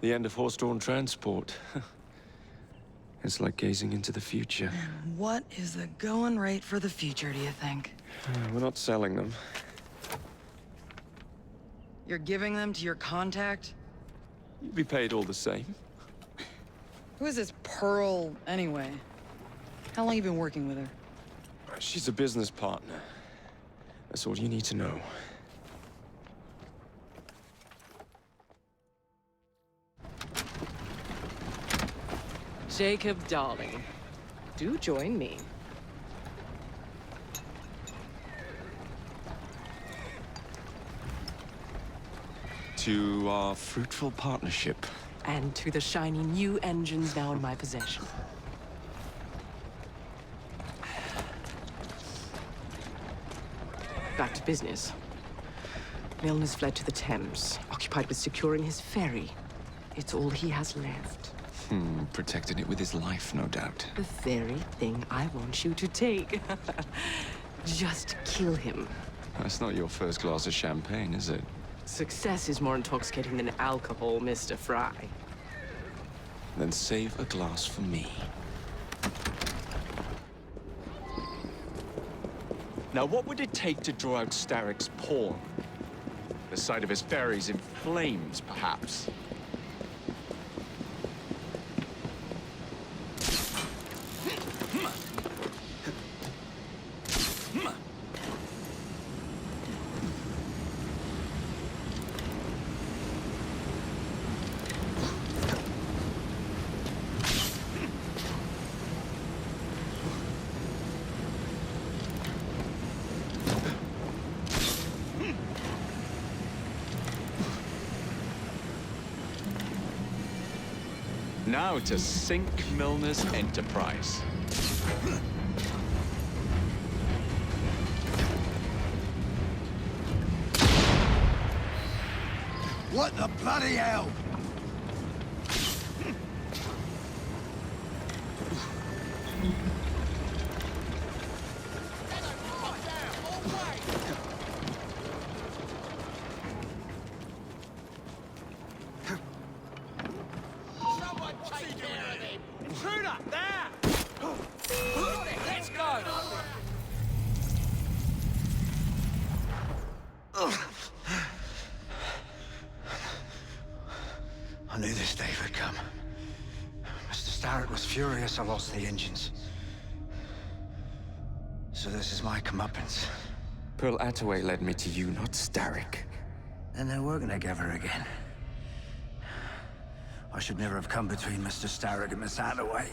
[SPEAKER 7] The end of horse-drawn transport. It's like gazing into the future.
[SPEAKER 5] What is the going rate for the future, do you think?
[SPEAKER 7] We're not selling them.
[SPEAKER 5] You're giving them to your contact?
[SPEAKER 7] You'll be paid all the same.
[SPEAKER 5] Who is this Pearl, anyway? How long you been working with her?
[SPEAKER 7] She's a business partner. That's all you need to know.
[SPEAKER 15] Jacob, darling, do join me.
[SPEAKER 7] To our fruitful partnership.
[SPEAKER 15] And to the shiny new engines now in my possession. Back to business. Milner's fled to the Thames, occupied with securing his ferry. It's all he has left.
[SPEAKER 7] Protecting it with his life, no doubt.
[SPEAKER 15] The very thing I want you to take. Just kill him.
[SPEAKER 7] That's not your first glass of champagne, is it?
[SPEAKER 15] Success is more intoxicating than alcohol, Mr. Frye.
[SPEAKER 7] Then save a glass for me. Now, what would it take to draw out Starrick's pawn? The sight of his ferries in flames, perhaps? Now to sink Milner's enterprise.
[SPEAKER 10] What the bloody hell? I knew this day would come. Mr. Starrick was furious I lost the engines. So this is my comeuppance.
[SPEAKER 7] Pearl Attaway led me to you, not Starrick.
[SPEAKER 10] Then they're working together again. I should never have come between Mr. Starrick and Miss Attaway.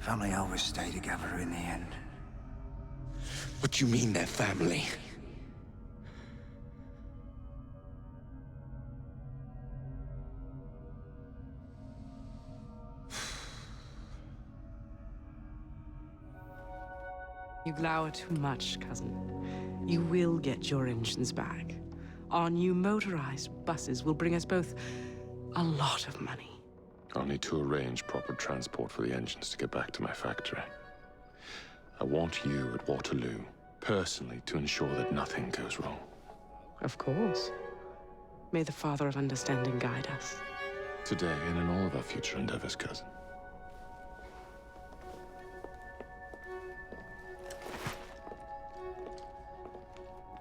[SPEAKER 10] Family always stay together in the end.
[SPEAKER 7] What do you mean they're family?
[SPEAKER 15] You glower too much, cousin. You will get your engines back. Our new motorized buses will bring us both a lot of money.
[SPEAKER 14] I'll need to arrange proper transport for the engines to get back to my factory. I want you at Waterloo, personally, to ensure that nothing goes wrong.
[SPEAKER 15] Of course. May the Father of Understanding guide us.
[SPEAKER 14] Today and in all of our future endeavors, cousin.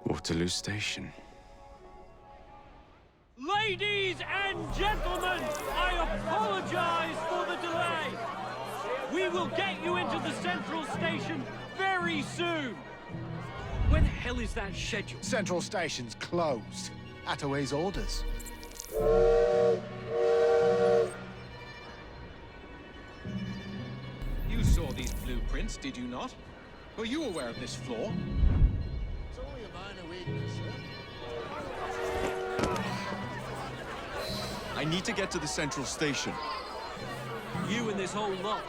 [SPEAKER 7] Waterloo Station.
[SPEAKER 11] Ladies and gentlemen, I apologize for the delay. We will get you into the central station very soon. When the hell is that scheduled?
[SPEAKER 12] Central Station's closed. Attaway's orders.
[SPEAKER 1] You saw these blueprints, did you not? Were you aware of this flaw?
[SPEAKER 12] It's only a minor weakness,
[SPEAKER 7] I need to get to the central station.
[SPEAKER 11] You and this whole lot.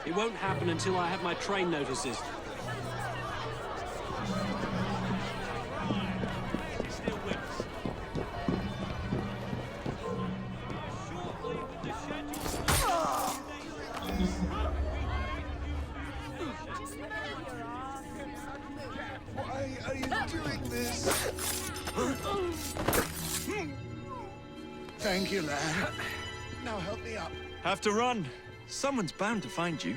[SPEAKER 11] It won't happen until I have my train notices. Still with us.
[SPEAKER 12] Why are you doing this? Thank you, lad. Now help me up.
[SPEAKER 7] Have to run. Someone's bound to find you.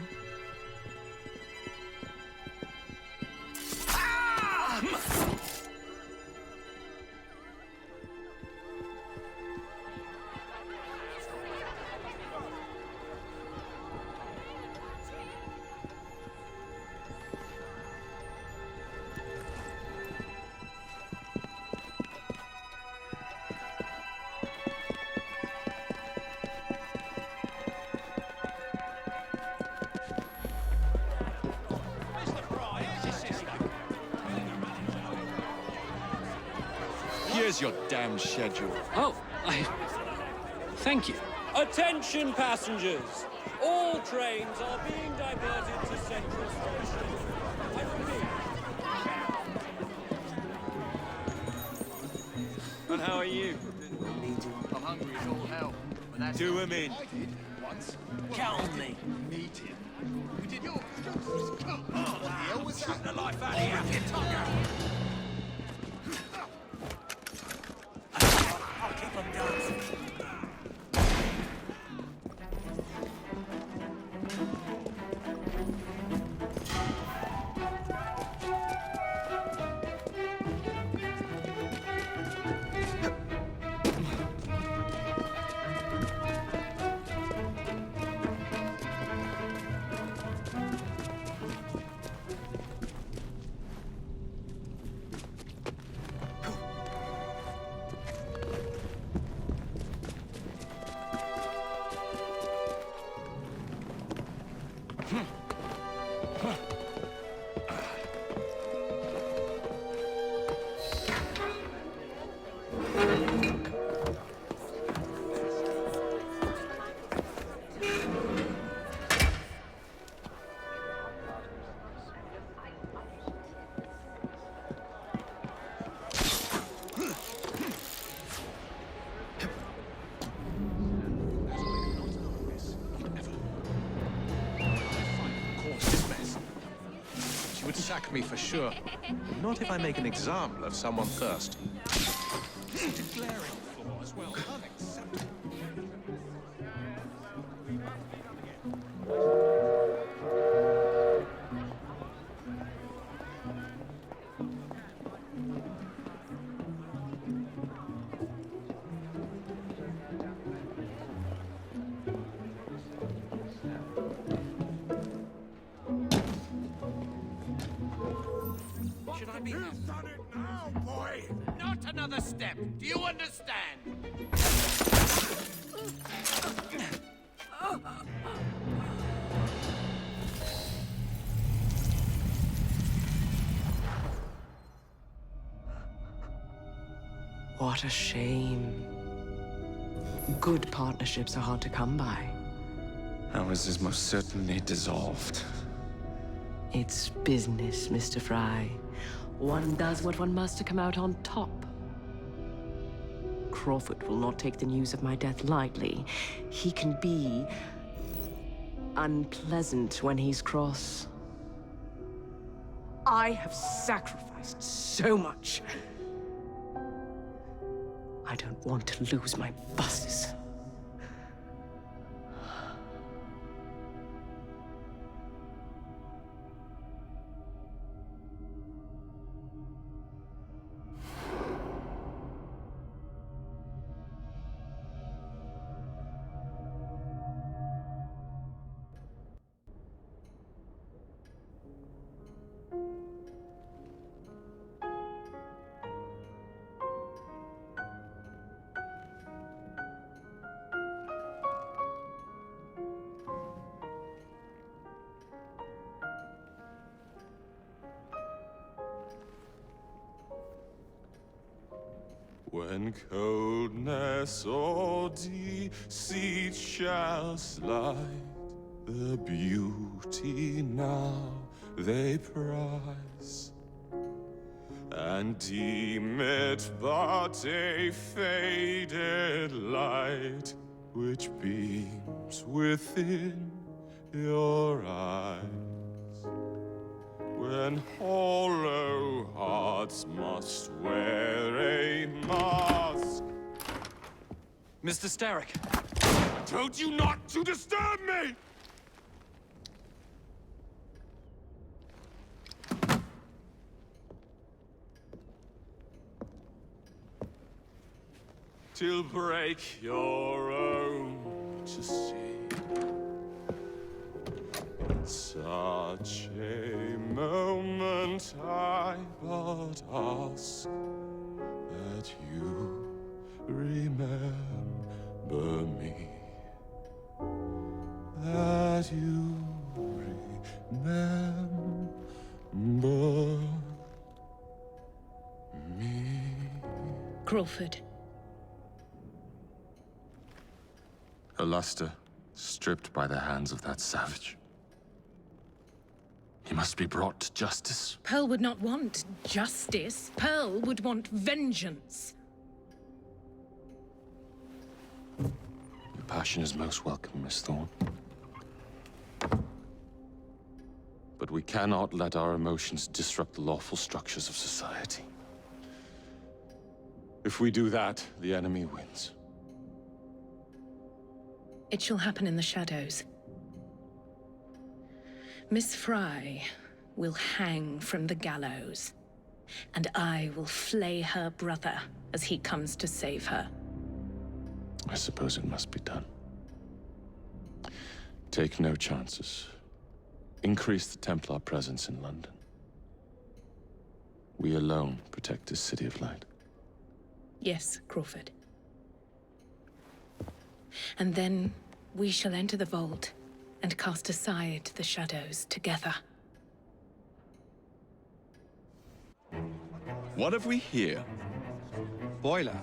[SPEAKER 7] Here's your damn schedule.
[SPEAKER 11] Oh, thank you. Attention passengers! All trains are being diverted to Central Station. I repeat. And how are you?
[SPEAKER 18] I'm hungry as all hell. But that's
[SPEAKER 7] Do him in.
[SPEAKER 12] I did once.
[SPEAKER 18] Count on me.
[SPEAKER 12] Need him. We did yours. Come on. What the hell was that?
[SPEAKER 18] The life out of here.
[SPEAKER 12] Rip your tongue out.
[SPEAKER 18] I'll keep them dancing.
[SPEAKER 1] She would sack me for sure. Not if I make an example of someone first. Such a glaring flaw as well. Unacceptable.
[SPEAKER 18] Should I be... You've done it now, boy! Not another step. Do you understand?
[SPEAKER 15] What a shame. Good partnerships are hard to come by.
[SPEAKER 7] Ours is most certainly dissolved.
[SPEAKER 15] It's business, Mr. Frye. One does what one must to come out on top. Crawford will not take the news of my death lightly. He can be unpleasant when he's cross. I have sacrificed so much. I don't want to lose my buses.
[SPEAKER 14] When coldness or deceit shall slide, the beauty now they prize, and deem it but a faded light which beams within your eyes. When hollow hearts must wear a mask.
[SPEAKER 17] Mr. Starrick!
[SPEAKER 14] I told you not to disturb me! Till break your own to see. Such a moment I but ask that you remember me. That you remember me.
[SPEAKER 4] Crawford.
[SPEAKER 14] Her luster stripped by the hands of that savage. He must be brought to justice.
[SPEAKER 4] Pearl would not want justice. Pearl would want vengeance.
[SPEAKER 14] Your passion is most welcome, Miss Thorne. But we cannot let our emotions disrupt the lawful structures of society. If we do that, the enemy wins.
[SPEAKER 4] It shall happen in the shadows. Miss Frye will hang from the gallows, and I will flay her brother as he comes to save her.
[SPEAKER 14] I suppose it must be done. Take no chances. Increase the Templar presence in London. We alone protect this city of light.
[SPEAKER 4] Yes, Crawford. And then we shall enter the vault and cast aside the shadows together.
[SPEAKER 6] What have we here?
[SPEAKER 9] Boiler.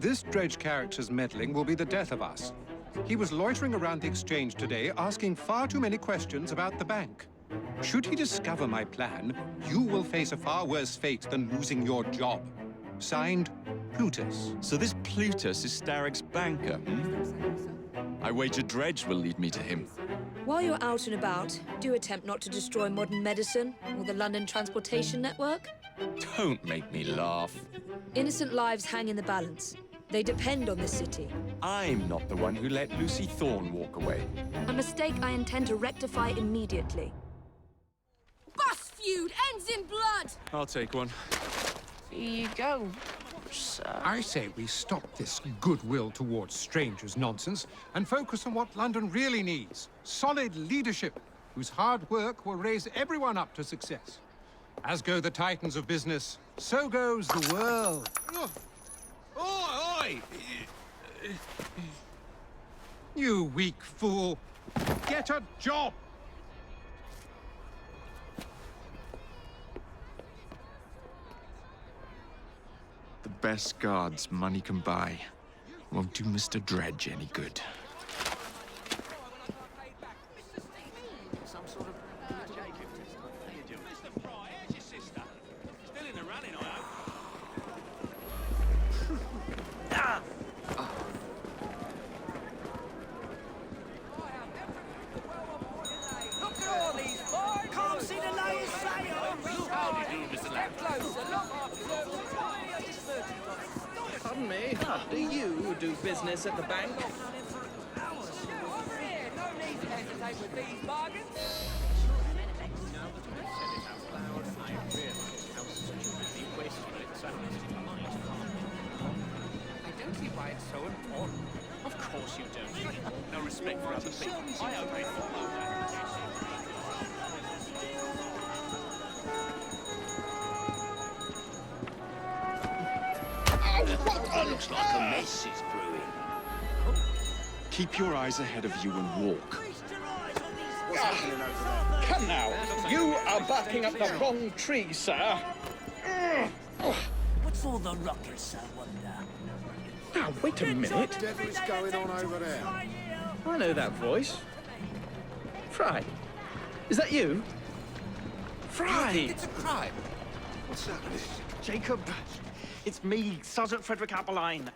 [SPEAKER 9] This dredge character's meddling will be the death of us. He was loitering around the exchange today, asking far too many questions about the bank. Should he discover my plan, you will face a far worse fate than losing your job. Signed, Plutus.
[SPEAKER 6] So this Plutus is Starrick's banker, I wager Dredge will lead me to him.
[SPEAKER 8] While you're out and about, do attempt not to destroy modern medicine or the London transportation network.
[SPEAKER 6] Don't make me laugh.
[SPEAKER 8] Innocent lives hang in the balance. They depend on this city.
[SPEAKER 6] I'm not the one who let Lucy Thorne walk away.
[SPEAKER 8] A mistake I intend to rectify immediately.
[SPEAKER 21] Bus feud ends in blood!
[SPEAKER 17] I'll take one.
[SPEAKER 21] Here you go, sir.
[SPEAKER 9] I say we stop this goodwill towards strangers nonsense and focus on what London really needs. Solid leadership, whose hard work will raise everyone up to success. As go the titans of business, so goes the world.
[SPEAKER 17] Oi!
[SPEAKER 9] You weak fool. Get a job!
[SPEAKER 6] The best guards money can buy won't do Mr. Dredge any good.
[SPEAKER 11] Mr. Frye, how's your sister? Still in the running, I hope.
[SPEAKER 18] Look at all these boys! Can't see the latest sale! How do you do, Mr. Lamb?
[SPEAKER 16] Pardon me, do you do business at the bank?
[SPEAKER 18] Over here! No need to hesitate with these bargains!
[SPEAKER 11] I don't see why it's so important. Of course you don't. No respect for other people. I obey
[SPEAKER 18] Looks like a mess is brewing.
[SPEAKER 6] Keep your eyes ahead of you and walk.
[SPEAKER 16] Come now, you are barking up the wrong tree, sir.
[SPEAKER 11] for the ruckus, I wonder?
[SPEAKER 16] Now, wait a minute.
[SPEAKER 12] What the devil is going on over there?
[SPEAKER 16] I know that voice. Frye, is that you? Frye!
[SPEAKER 10] It's a crime. What's happening?
[SPEAKER 16] Jacob, it's me, Sergeant Frederick Appeline.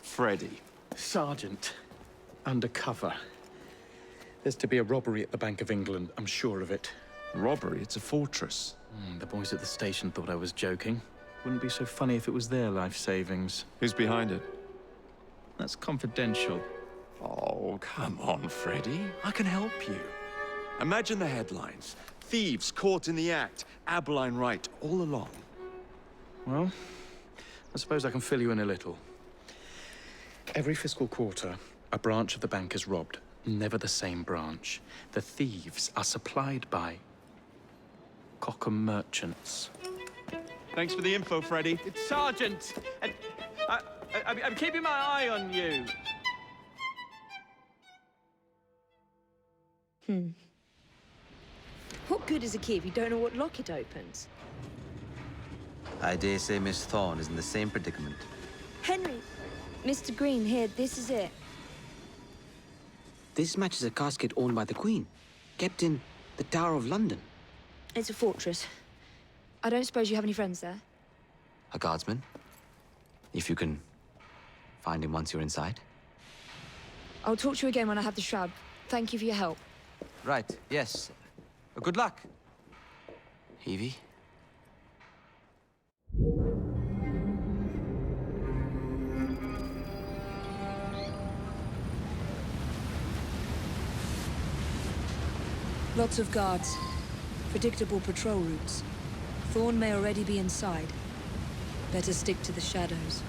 [SPEAKER 6] Freddy.
[SPEAKER 3] Sergeant, undercover. There's to be a robbery at the Bank of England, I'm sure of it.
[SPEAKER 6] Robbery? It's a fortress.
[SPEAKER 3] The boys at the station thought I was joking. Wouldn't be so funny if it was their life savings.
[SPEAKER 6] Who's behind it?
[SPEAKER 3] That's confidential.
[SPEAKER 6] Oh, come on, Freddy. I can help you. Imagine the headlines. Thieves caught in the act. Abeline right, all along.
[SPEAKER 3] Well, I suppose I can fill you in a little. Every fiscal quarter, a branch of the bank is robbed. Never the same branch. The thieves are supplied by Cockham merchants.
[SPEAKER 16] Thanks for the info, Freddy. It's Sergeant, and I'm keeping my eye on you.
[SPEAKER 8] What good is a key if you don't know what lock it opens?
[SPEAKER 13] I dare say Miss Thorne is in the same predicament.
[SPEAKER 8] Henry! Mr. Green, here, this is it.
[SPEAKER 22] This matches a casket owned by the Queen, kept in the Tower of London.
[SPEAKER 8] It's a fortress. I don't suppose you have any friends there?
[SPEAKER 13] A guardsman? If you can find him once you're inside.
[SPEAKER 8] I'll talk to you again when I have the shroud. Thank you for your help.
[SPEAKER 13] Right, yes. Good luck. Evie?
[SPEAKER 8] Lots of guards. Predictable patrol routes. Thorne may already be inside. Better stick to the shadows.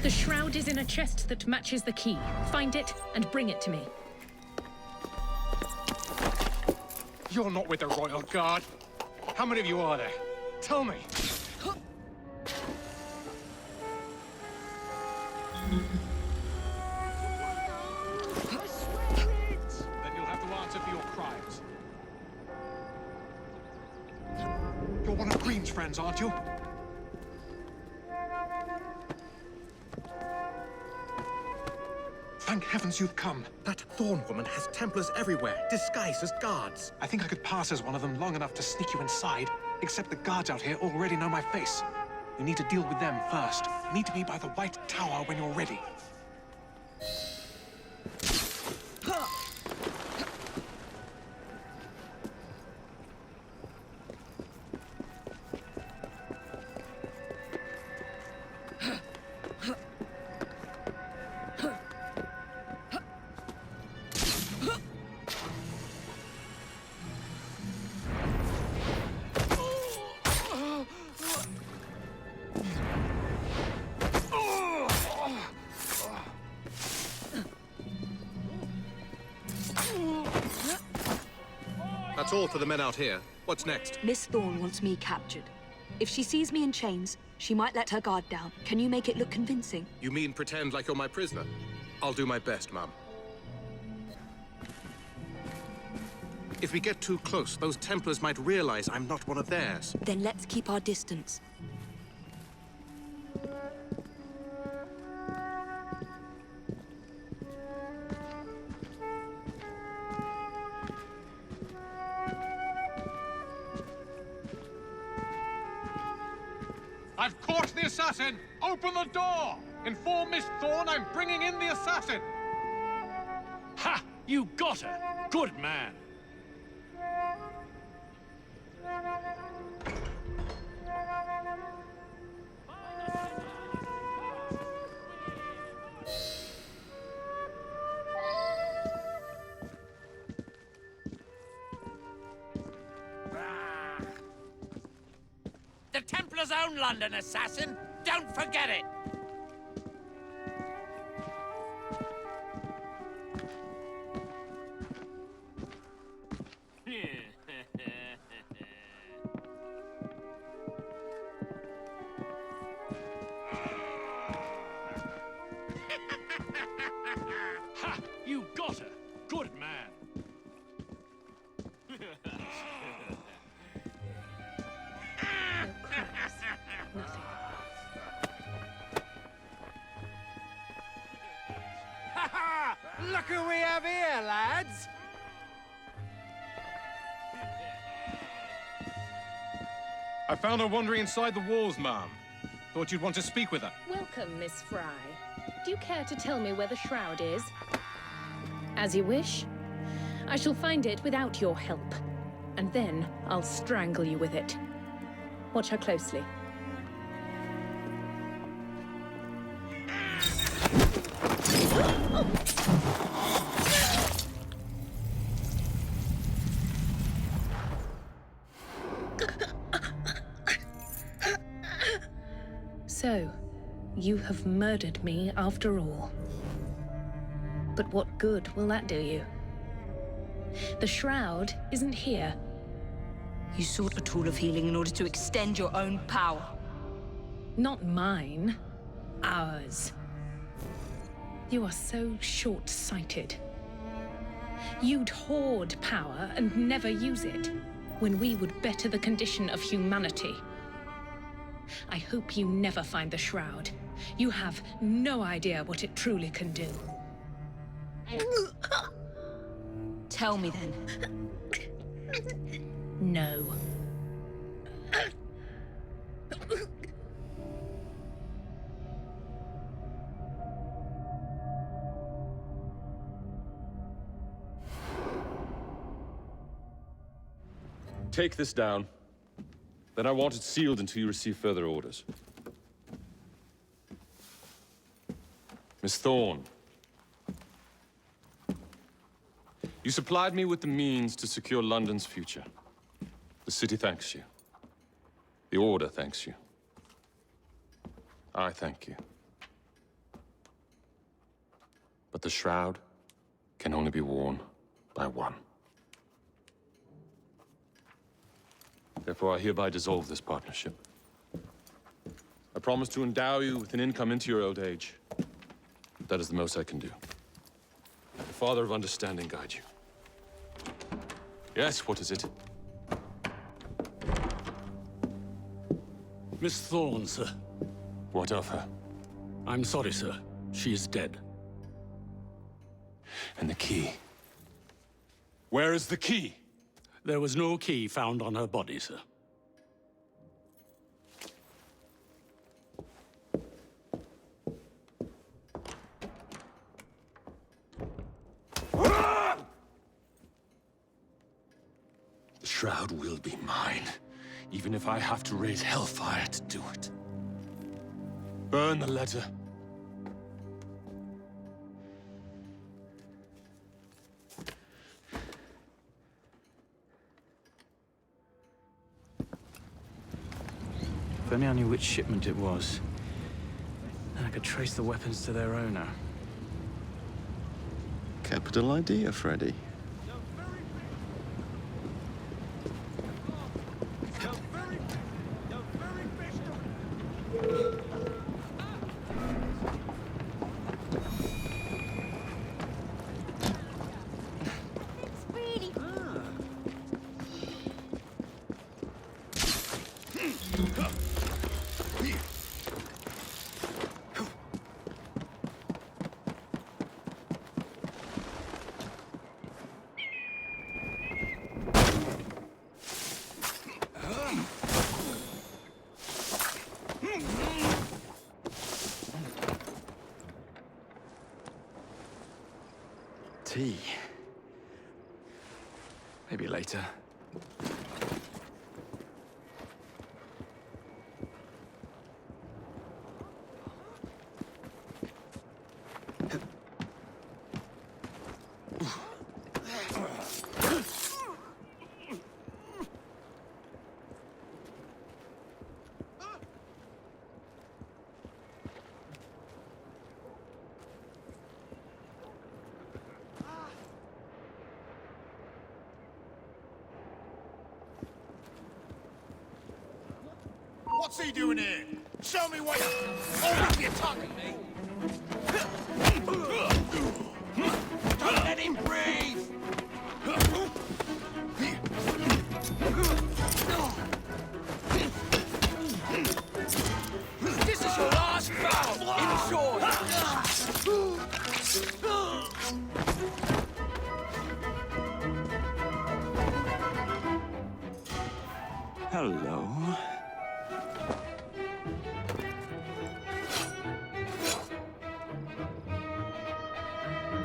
[SPEAKER 4] The shroud is in a chest that matches the key. Find it and bring it to me.
[SPEAKER 9] You're not with the Royal Guard. How many of you are there? Tell me. Then you'll have to answer for your crimes. You're one of Green's friends, aren't you? Thank heavens you've come.
[SPEAKER 1] That Thorne woman has Templars everywhere, disguised as guards.
[SPEAKER 9] I think I could pass as one of them long enough to sneak you inside, except the guards out here already know my face. You need to deal with them first. You need to be by the White Tower when you're ready.
[SPEAKER 19] That's all for the men out here. What's next?
[SPEAKER 8] Miss Thorne wants me captured. If she sees me in chains, she might let her guard down. Can you make it look convincing?
[SPEAKER 19] You mean pretend like you're my prisoner? I'll do my best, Mum. If we get too close, those Templars might realize I'm not one of theirs.
[SPEAKER 8] Then let's keep our distance.
[SPEAKER 9] I've caught the assassin! Open the door! Inform Miss Thorne I'm bringing in the assassin!
[SPEAKER 11] Ha! You got her! Good man!
[SPEAKER 12] Templar's own London assassin. Don't forget it.
[SPEAKER 11] Ha! You got her. Good man.
[SPEAKER 4] No cracks. Nothing.
[SPEAKER 12] Look who we have here, lads!
[SPEAKER 2] I found her wandering inside the walls, ma'am. Thought you'd want to speak with her.
[SPEAKER 4] Welcome, Miss Frye. Do you care to tell me where the shroud is? As you wish. I shall find it without your help. And then I'll strangle you with it. Watch her closely. So, you have murdered me after all. But what good will that do you? The shroud isn't here.
[SPEAKER 8] You sought a tool of healing in order to extend your own power.
[SPEAKER 4] Not mine. Ours. You are so short-sighted. You'd hoard power and never use it, when we would better the condition of humanity. I hope you never find the shroud. You have no idea what it truly can do.
[SPEAKER 8] Tell me then.
[SPEAKER 4] No.
[SPEAKER 14] Take this down. Then I want it sealed until you receive further orders. Miss Thorne. You supplied me with the means to secure London's future. The city thanks you. The Order thanks you. I thank you. But the shroud can only be worn by one. Therefore, I hereby dissolve this partnership. I promise to endow you with an income into your old age. That is the most I can do. The Father of Understanding guide you. Yes, what is it?
[SPEAKER 20] Miss Thorne, sir.
[SPEAKER 14] What of her?
[SPEAKER 20] I'm sorry, sir. She is dead.
[SPEAKER 14] And the key? Where is the key?
[SPEAKER 20] There was no key found on her body, sir.
[SPEAKER 14] The shroud will be mine, even if I have to raise hellfire to do it. Burn the letter.
[SPEAKER 3] If only I knew which shipment it was. Then I could trace the weapons to their owner.
[SPEAKER 6] Capital idea, Freddy.
[SPEAKER 3] Tea. Maybe later.
[SPEAKER 12] What's he doing here? Show me what you... Oh, you're talking me! Don't let him breathe!
[SPEAKER 1] This is your last battle! Ensure
[SPEAKER 6] Hello.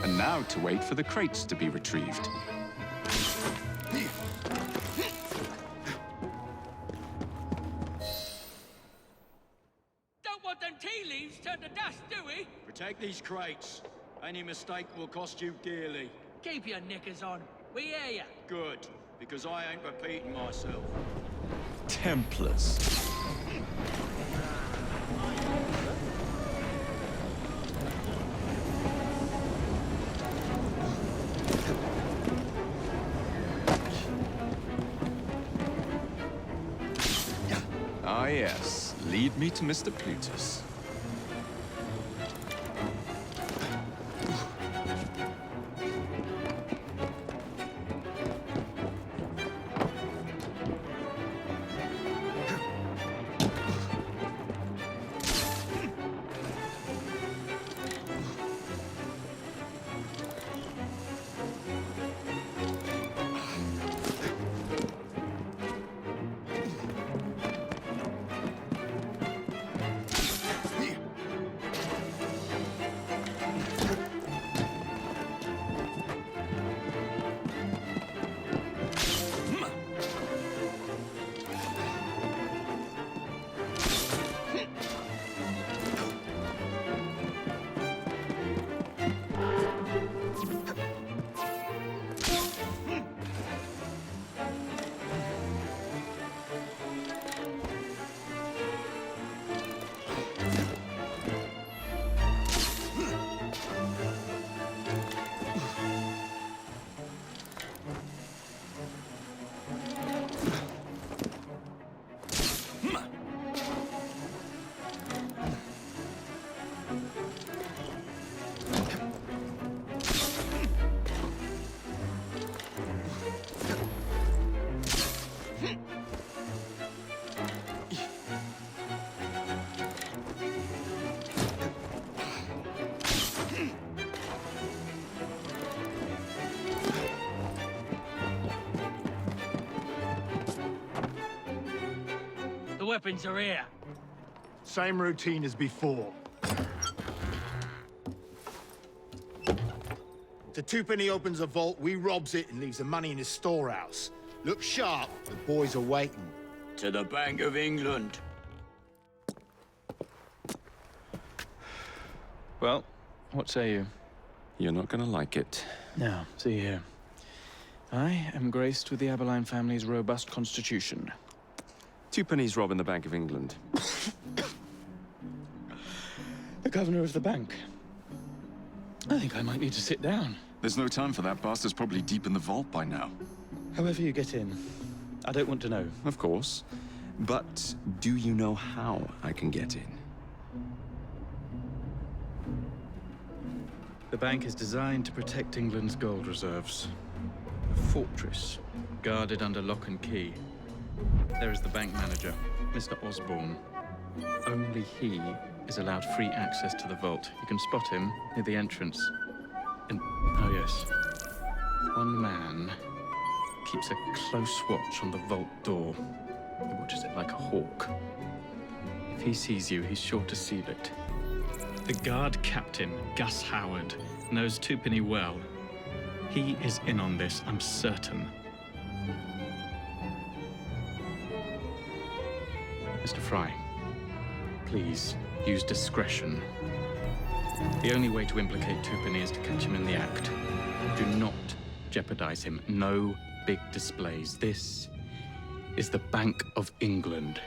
[SPEAKER 3] And now to wait for the crates to be retrieved.
[SPEAKER 11] Don't want them tea leaves turned to dust, do we?
[SPEAKER 5] Protect these crates. Any mistake will cost you dearly.
[SPEAKER 11] Keep your knickers on. We hear ya.
[SPEAKER 5] Good, because I ain't repeating myself.
[SPEAKER 6] Templars. Ah, yes. Lead me to Mr. Plutus.
[SPEAKER 11] The weapons are here.
[SPEAKER 12] Same routine as before. The twopenny opens a vault, we robs it and leaves the money in his storehouse. Look sharp, the boys are waiting.
[SPEAKER 5] To the Bank of England.
[SPEAKER 3] Well, what say you?
[SPEAKER 6] You're not gonna like it.
[SPEAKER 3] Now, see here. I am graced with the Aberline family's robust constitution.
[SPEAKER 6] Two pennies robbing the Bank of England.
[SPEAKER 3] The governor of the bank. I think I might need to sit down.
[SPEAKER 7] There's no time for that. Bastard's probably deep in the vault by now.
[SPEAKER 3] However you get in, I don't want to know.
[SPEAKER 6] Of course. But do you know how I can get in?
[SPEAKER 3] The bank is designed to protect England's gold reserves. A fortress, guarded under lock and key. There is the bank manager, Mr. Osborne. Only he is allowed free access to the vault. You can spot him near the entrance. And, oh yes, one man keeps a close watch on the vault door. He watches it like a hawk. If he sees you, he's sure to seal it. The guard captain, Gus Howard, knows Twopenny well. He is in on this, I'm certain. Mr. Frye, please use discretion. The only way to implicate Twopenny is to catch him in the act. Do not jeopardize him. No big displays. This is the Bank of England.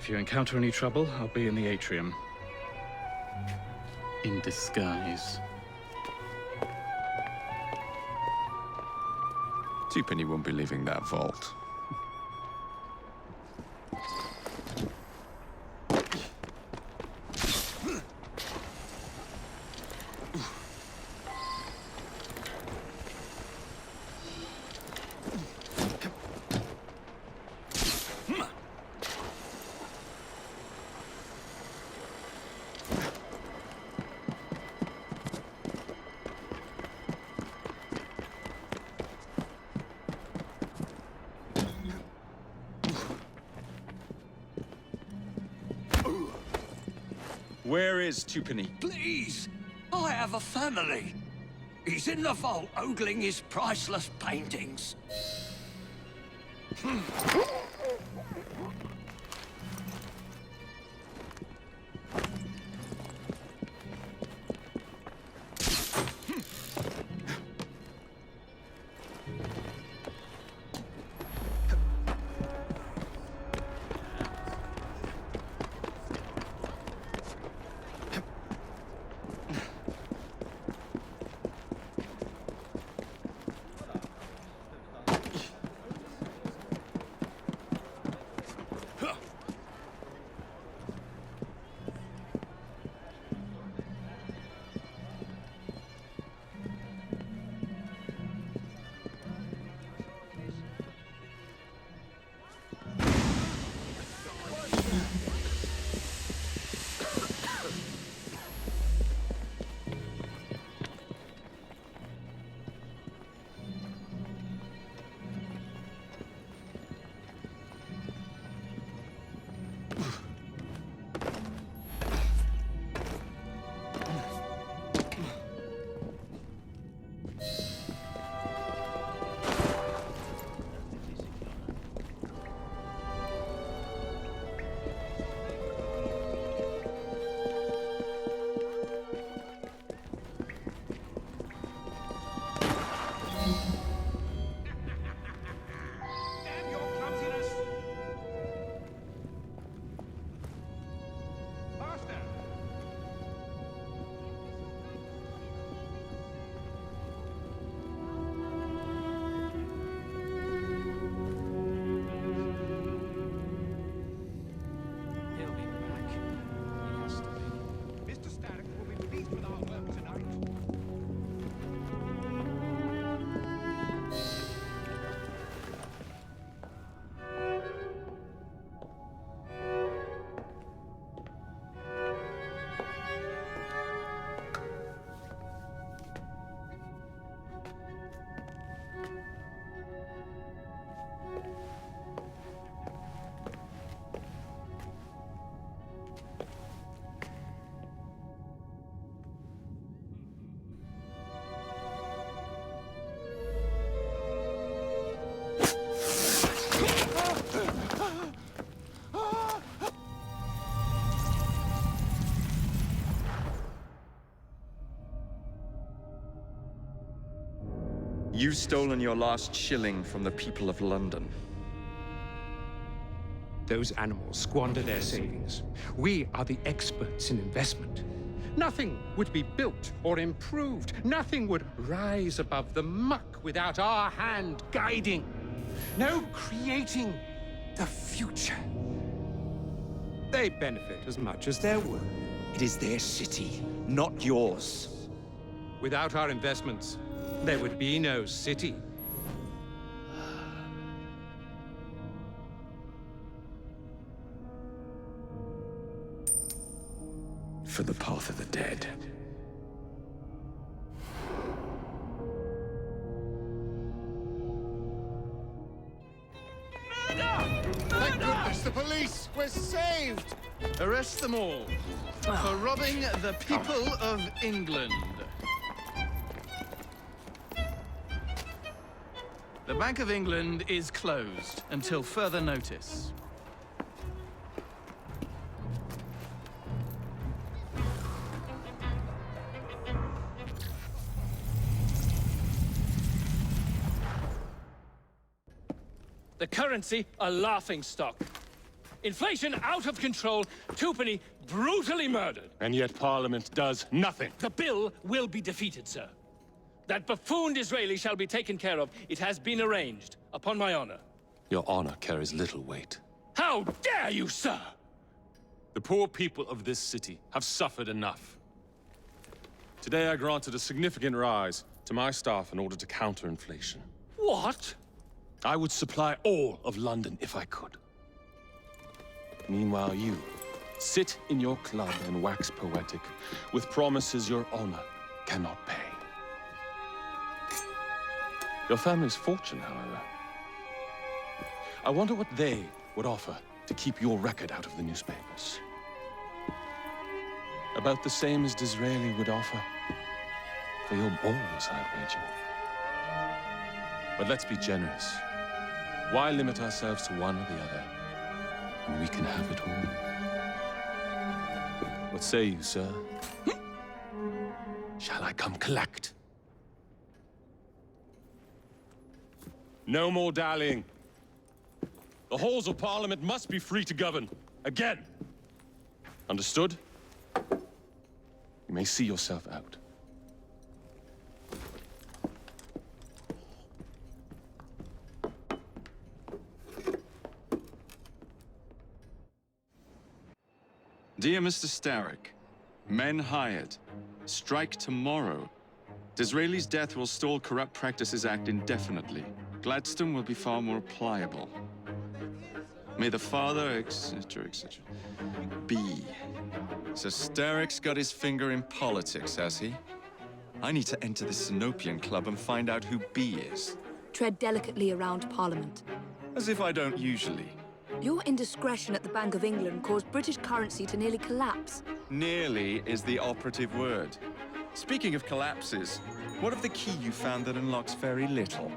[SPEAKER 3] If you encounter any trouble, I'll be in the atrium. In disguise.
[SPEAKER 6] Twopenny won't be leaving that vault. Where is Tupani?
[SPEAKER 15] Please! I have a family. He's in the vault ogling his priceless paintings.
[SPEAKER 6] You've stolen your last shilling from the people of London.
[SPEAKER 9] Those animals squander their savings. We are the experts in investment. Nothing would be built or improved. Nothing would rise above the muck without our hand guiding. No creating the future. They benefit as much as their work.
[SPEAKER 21] It is their city, not yours.
[SPEAKER 9] Without our investments, there would be no city.
[SPEAKER 6] For the path of the dead.
[SPEAKER 19] Thank goodness, the police! We're saved!
[SPEAKER 3] Arrest them all for robbing the people of England. The Bank of England is closed until further notice.
[SPEAKER 11] The currency a laughingstock. Inflation out of control, Tupani brutally murdered.
[SPEAKER 14] And yet Parliament does nothing.
[SPEAKER 11] The bill will be defeated, sir. That buffoon Disraeli shall be taken care of. It has been arranged, upon my honor.
[SPEAKER 14] Your honor carries little weight.
[SPEAKER 11] How dare you, sir!
[SPEAKER 14] The poor people of this city have suffered enough. Today I granted a significant rise to my staff in order to counter inflation.
[SPEAKER 11] What?
[SPEAKER 14] I would supply all of London if I could. Meanwhile, you sit in your club and wax poetic with promises your honor cannot pay. Your family's fortune, however. I wonder what they would offer to keep your record out of the newspapers. About the same as Disraeli would offer. For your balls, I'd wager. But let's be generous. Why limit ourselves to one or the other, when we can have it all? What say you, sir? Shall I come collect? No more dallying. The halls of Parliament must be free to govern. Again. Understood? You may see yourself out.
[SPEAKER 6] Dear Mr. Starrick, men hired. Strike tomorrow. Disraeli's death will stall Corrupt Practices Act indefinitely. Gladstone will be far more pliable. May the father, etc., etc. B. So Starrick's got his finger in politics, has he? I need to enter the Sinopian Club and find out who B is.
[SPEAKER 8] Tread delicately around Parliament.
[SPEAKER 6] As if I don't usually.
[SPEAKER 8] Your indiscretion at the Bank of England caused British currency to nearly collapse.
[SPEAKER 6] Nearly is the operative word. Speaking of collapses, what of the key you found that unlocks very little?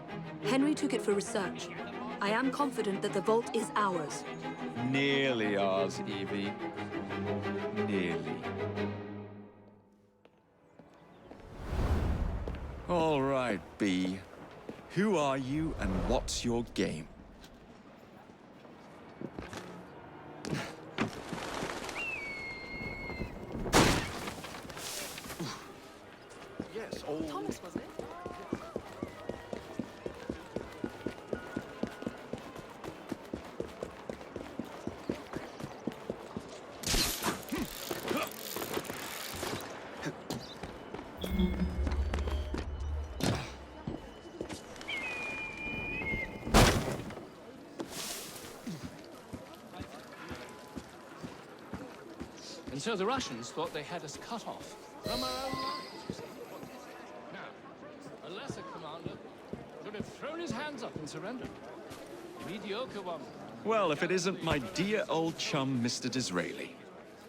[SPEAKER 8] Henry took it for research. I am confident that the vault is ours.
[SPEAKER 6] Nearly ours, Evie. Nearly. All right, B. Who are you and what's your game?
[SPEAKER 10] Yes,
[SPEAKER 8] Thomas, was it?
[SPEAKER 1] And so the Russians thought they had us cut off from our own lines. Now, a lesser commander should have thrown his hands up and surrendered. Mediocre one.
[SPEAKER 6] Well, if it isn't my dear old chum, Mr. Disraeli.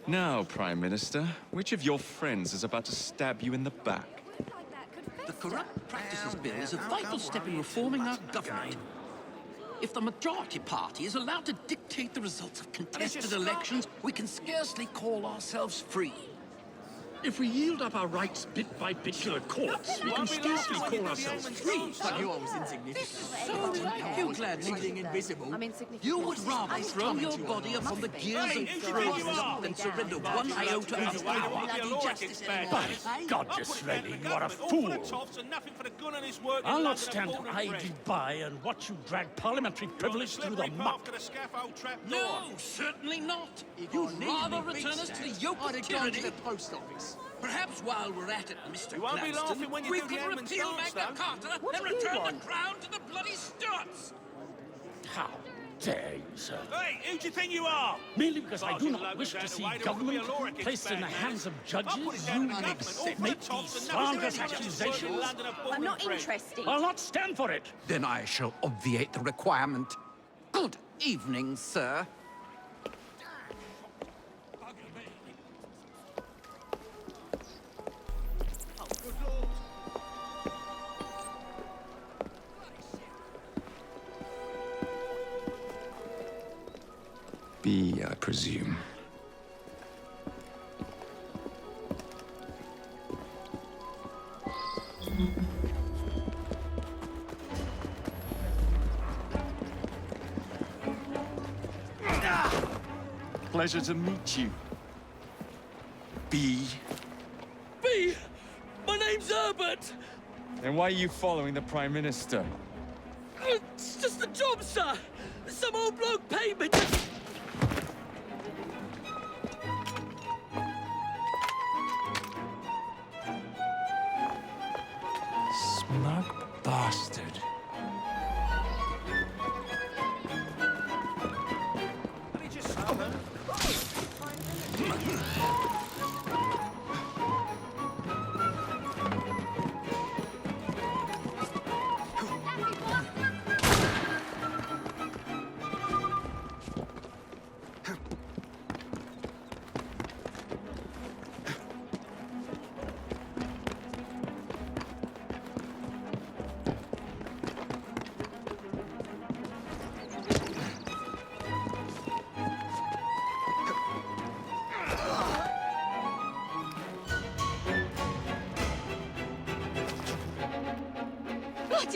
[SPEAKER 6] Now, Prime Minister, which of your friends is about to stab you in the back?
[SPEAKER 17] The Corrupt Practices Bill is a vital step in reforming our government. If the majority party is allowed to dictate the results of contested elections, we can scarcely call ourselves free.
[SPEAKER 20] If we yield up our rights bit by bit to the courts, we can scarcely call ourselves free.
[SPEAKER 15] But you're always insignificant.
[SPEAKER 17] So, you gladly being invisible, you would rather throw your body upon the gears and thrones than surrender one iota of power.
[SPEAKER 20] By God, Disraeli, you are a fool. I'll not stand idly by and watch you drag parliamentary privilege through the muck.
[SPEAKER 17] No, certainly not. You'd rather return us to the yoke of tyranny. Perhaps while we're at it, Mr. Gladstone, we could repeal Magna Carta and return the crown to the bloody Stuarts.
[SPEAKER 20] How dare you, sir?
[SPEAKER 11] Hey, who do you think you are?
[SPEAKER 20] Merely because I do not wish to see government placed in the hands of judges, you make these slanderous accusations?
[SPEAKER 18] I'm not interested.
[SPEAKER 20] I'll not stand for it.
[SPEAKER 15] Then I shall obviate the requirement. Good evening, sir.
[SPEAKER 6] B, I presume. Pleasure to meet you. B.
[SPEAKER 11] B! My name's Herbert!
[SPEAKER 6] And why are you following the Prime Minister?
[SPEAKER 11] It's just a job, sir! Some old bloke paid me to...
[SPEAKER 10] Smug bastard.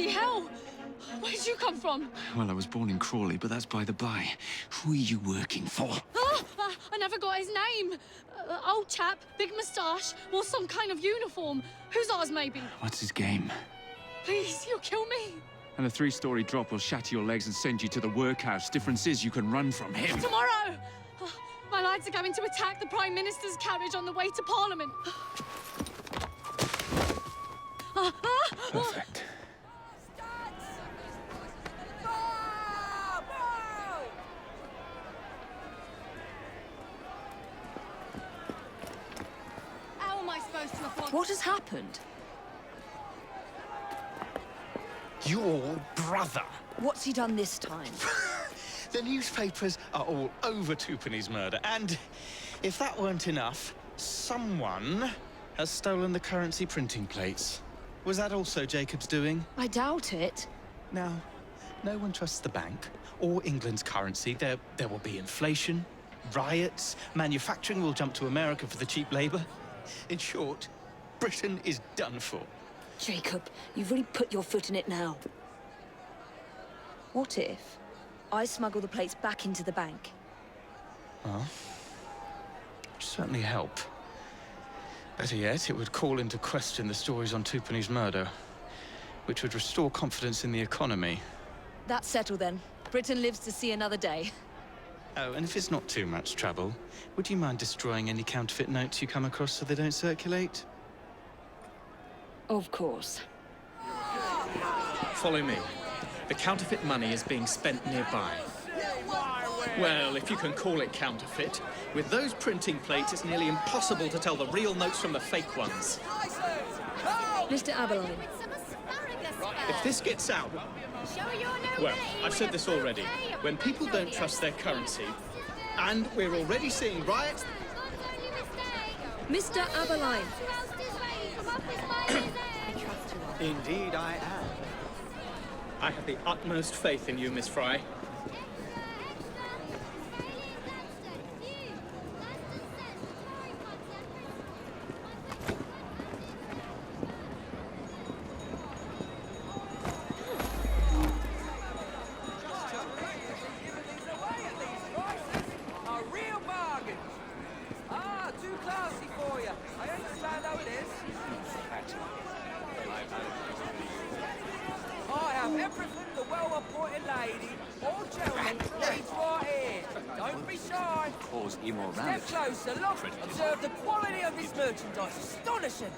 [SPEAKER 16] Bloody hell! Where'd you come from?
[SPEAKER 7] Well, I was born in Crawley, but that's by the by. Who are you working for?
[SPEAKER 16] I never got his name. Old chap, big moustache, wore some kind of uniform. Who's ours, maybe?
[SPEAKER 7] What's his game?
[SPEAKER 16] Please, you'll kill me.
[SPEAKER 7] And a 3-story drop will shatter your legs and send you to the workhouse. Difference is you can run from him.
[SPEAKER 16] Tomorrow! My lads are going to attack the Prime Minister's carriage on the way to Parliament.
[SPEAKER 3] Perfect.
[SPEAKER 16] How am I supposed to afford...
[SPEAKER 8] What has happened?
[SPEAKER 3] Your brother.
[SPEAKER 8] What's he done this time?
[SPEAKER 3] The newspapers are all over Twopenny's murder, and if that weren't enough, someone has stolen the currency printing plates. Was that also Jacob's doing?
[SPEAKER 8] I doubt it.
[SPEAKER 3] Now, no one trusts the bank or England's currency. There will be inflation, riots, manufacturing will jump to America for the cheap labor. In short, Britain is done for.
[SPEAKER 8] Jacob, you've really put your foot in it now. What if I smuggle the plates back into the bank?
[SPEAKER 3] Well, it'd certainly help. Better yet, it would call into question the stories on Twopenny's murder, which would restore confidence in the economy.
[SPEAKER 8] That's settled then. Britain lives to see another day.
[SPEAKER 3] Oh, and if it's not too much trouble, would you mind destroying any counterfeit notes you come across so they don't circulate?
[SPEAKER 8] Of course.
[SPEAKER 3] Follow me. The counterfeit money is being spent nearby. Well, if you can call it counterfeit. With those printing plates, it's nearly impossible to tell the real notes from the fake ones.
[SPEAKER 8] Mr. Aberline.
[SPEAKER 3] If this gets out... Well, I've said this already. When people don't trust their currency, and we're already seeing riots...
[SPEAKER 8] Mr. Aberline.
[SPEAKER 3] Indeed I am. I have the utmost faith in you, Miss Frye.
[SPEAKER 15] Step closer, look. Observe the quality of this merchandise. Astonishing.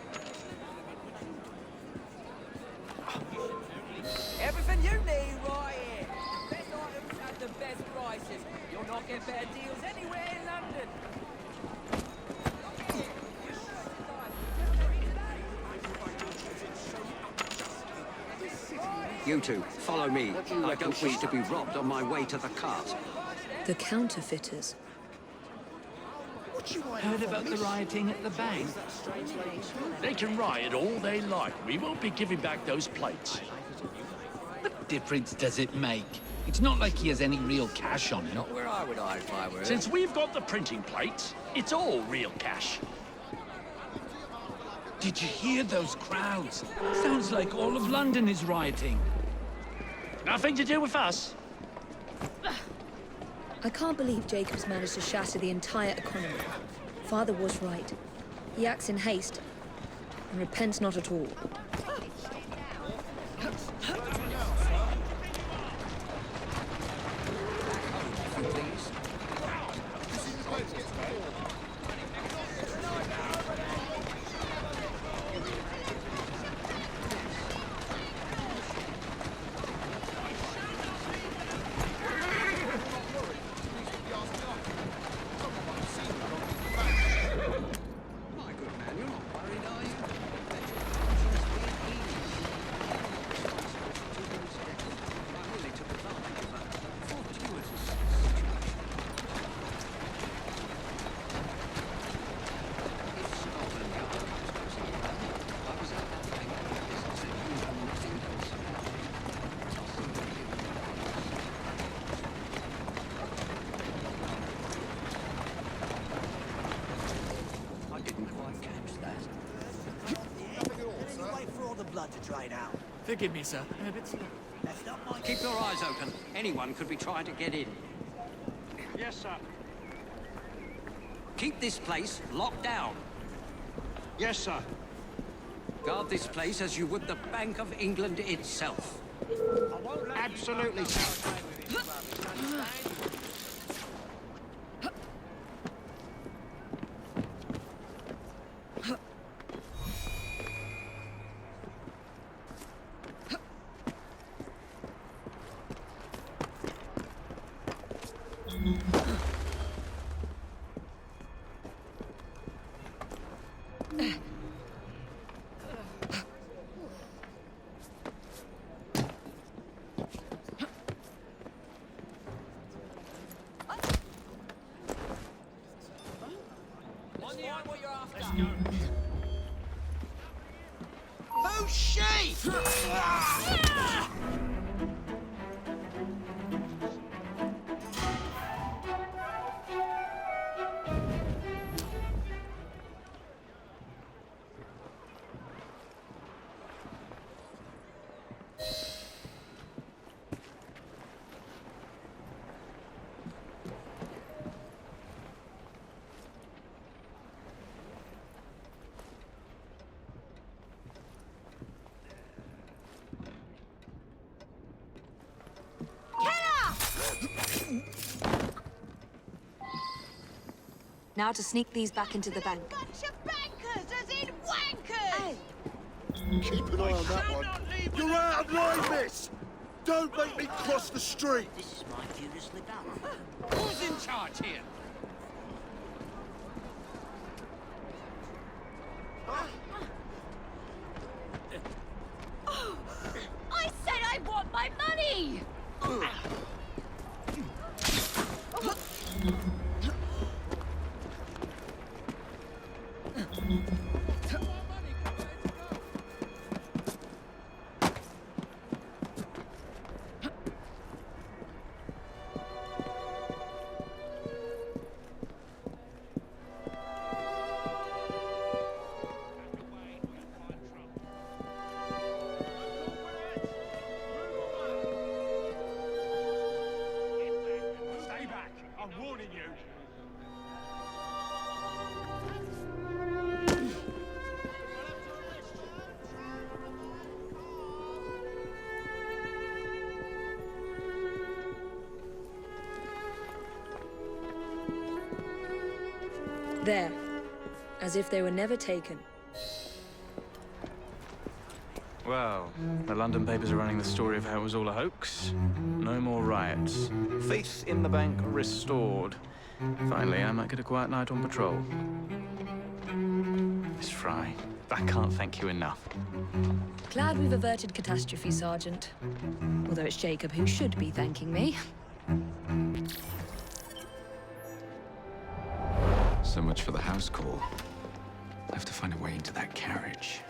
[SPEAKER 15] Everything you need right here. The best items at the best prices. You'll not get better deals anywhere in London.
[SPEAKER 22] You two, follow me. I don't wish to be robbed on my way to the cart.
[SPEAKER 8] The counterfeiters.
[SPEAKER 20] Heard about the rioting at the bank? They can riot all they like. We won't be giving back those plates.
[SPEAKER 23] What difference does it make? It's not like he has any real cash on him.
[SPEAKER 15] Not where I would hide if I were.
[SPEAKER 20] Since we've got the printing plates, it's all real cash.
[SPEAKER 23] Did you hear those crowds? Sounds like all of London is rioting.
[SPEAKER 20] Nothing to do with us.
[SPEAKER 8] I can't believe Jacob's managed to shatter the entire economy. Father was right. He acts in haste and repents not at all.
[SPEAKER 15] To drain out.
[SPEAKER 17] Forgive me, sir. I'm a bit slow.
[SPEAKER 22] Keep your eyes open. Anyone could be trying to get in.
[SPEAKER 12] Yes, sir.
[SPEAKER 22] Keep this place locked down.
[SPEAKER 12] Yes, sir.
[SPEAKER 22] Guard this place as you would the Bank of England itself.
[SPEAKER 12] Absolutely, sir.
[SPEAKER 17] Oh, shit!
[SPEAKER 8] Now to sneak these back into the bank.
[SPEAKER 18] Bunch of bankers, as in wankers!
[SPEAKER 2] Keep an eye on that one. You're out of line, miss! Don't make me cross the street!
[SPEAKER 17] This is my curiously done. Who's in charge here?
[SPEAKER 18] Oh, I said I want my money!
[SPEAKER 12] Stay back. I'm warning you.
[SPEAKER 8] There. As if they were never taken.
[SPEAKER 3] Well, the London papers are running the story of how it was all a hoax. No more riots. Faith in the bank restored. Finally, I might get a quiet night on patrol. Miss Frye, I can't thank you enough.
[SPEAKER 8] Glad we've averted catastrophe, Sergeant. Although it's Jacob who should be thanking me.
[SPEAKER 6] So much for the house call. I have to find a way into that carriage.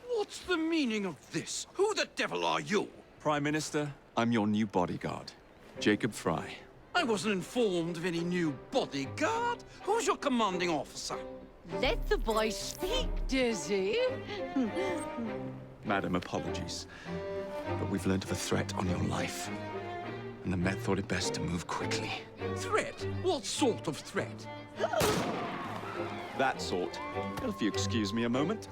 [SPEAKER 15] What's the meaning of this? Who the devil are you?
[SPEAKER 6] Prime Minister, I'm your new bodyguard, Jacob Frye.
[SPEAKER 15] I wasn't informed of any new bodyguard. Who's your commanding officer?
[SPEAKER 18] Let the boy speak, Dizzy.
[SPEAKER 6] Madam, apologies. But we've learned of a threat on your life. And the Met thought it best to move quickly.
[SPEAKER 15] Threat? What sort of threat?
[SPEAKER 6] That sort. If you excuse me a moment.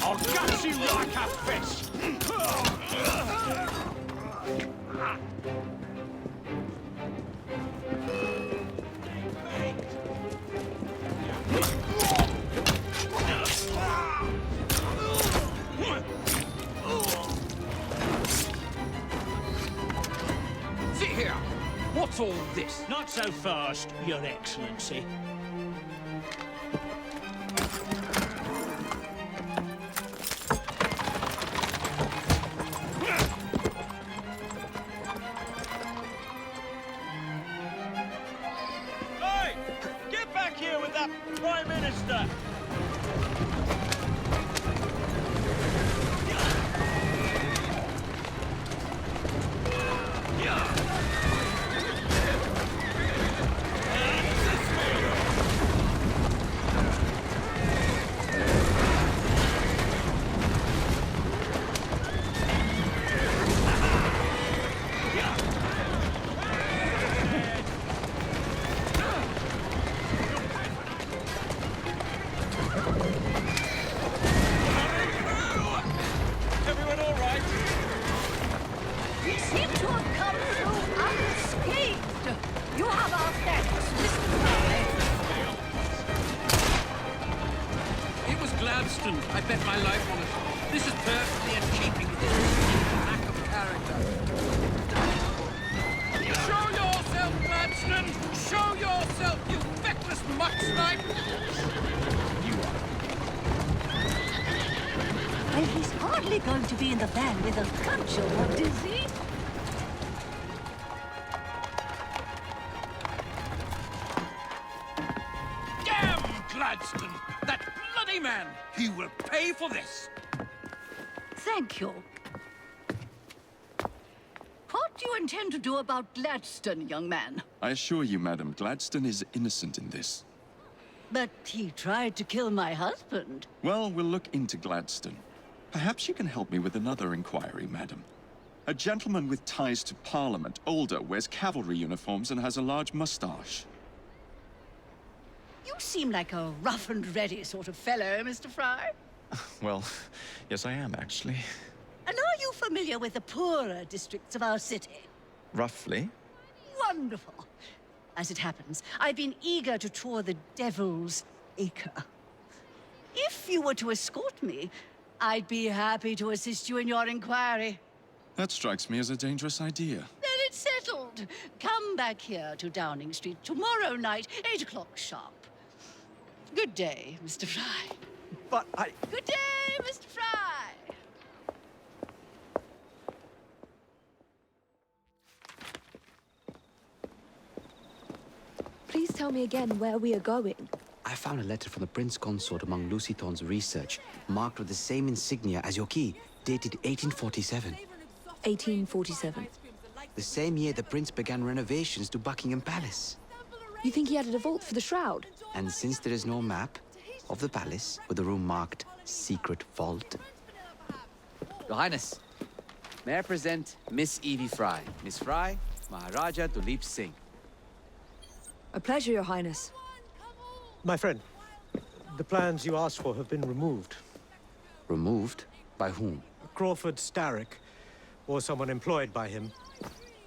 [SPEAKER 17] I'll gut you like a fish!
[SPEAKER 20] Not so fast, Your Excellency.
[SPEAKER 11] Hey! Get back here with that Prime Minister! Everyone all right?
[SPEAKER 18] We seem to have come through unscathed. You have our thanks, Mr. Frye.
[SPEAKER 15] It was Gladstone. I bet my life on it. This is perfectly in keeping with his lack of character. Show yourself, Gladstone! Show yourself, you feckless muckslipe!
[SPEAKER 18] Well, he's hardly going to be in the van with a cudgel, is he?
[SPEAKER 15] Damn Gladstone! That bloody man! He will pay for this!
[SPEAKER 18] Thank you. What do you intend to do about Gladstone, young man?
[SPEAKER 6] I assure you, madam, Gladstone is innocent in this.
[SPEAKER 18] But he tried to kill my husband.
[SPEAKER 6] Well, we'll look into Gladstone. Perhaps you can help me with another inquiry, madam. A gentleman with ties to Parliament, older, wears cavalry uniforms and has a large mustache.
[SPEAKER 18] You seem like a rough and ready sort of fellow, Mr. Frye.
[SPEAKER 3] Well, yes, I am, actually.
[SPEAKER 18] And are you familiar with the poorer districts of our city?
[SPEAKER 3] Roughly.
[SPEAKER 18] Wonderful. As it happens, I've been eager to tour the Devil's Acre. If you were to escort me, I'd be happy to assist you in your inquiry.
[SPEAKER 6] That strikes me as a dangerous idea.
[SPEAKER 18] Then it's settled. Come back here to Downing Street tomorrow night, 8 o'clock sharp. Good day, Mr. Frye.
[SPEAKER 3] But I...
[SPEAKER 18] Good day, Mr. Frye.
[SPEAKER 8] Please tell me again where we are going.
[SPEAKER 4] I found a letter from the Prince Consort among Lucy Thorne's research, marked with the same insignia as your key, dated 1847.
[SPEAKER 8] 1847.
[SPEAKER 4] The same year the Prince began renovations to Buckingham Palace.
[SPEAKER 8] You think he added a vault for the shroud?
[SPEAKER 4] And since there is no map of the palace with the room marked Secret Vault...
[SPEAKER 5] Your Highness, may I present Miss Evie Frye. Miss Frye, Maharaja Duleep Singh.
[SPEAKER 8] A pleasure, Your Highness.
[SPEAKER 13] My friend, the plans you asked for have been removed.
[SPEAKER 4] Removed? By whom?
[SPEAKER 13] Crawford Starrick, or someone employed by him.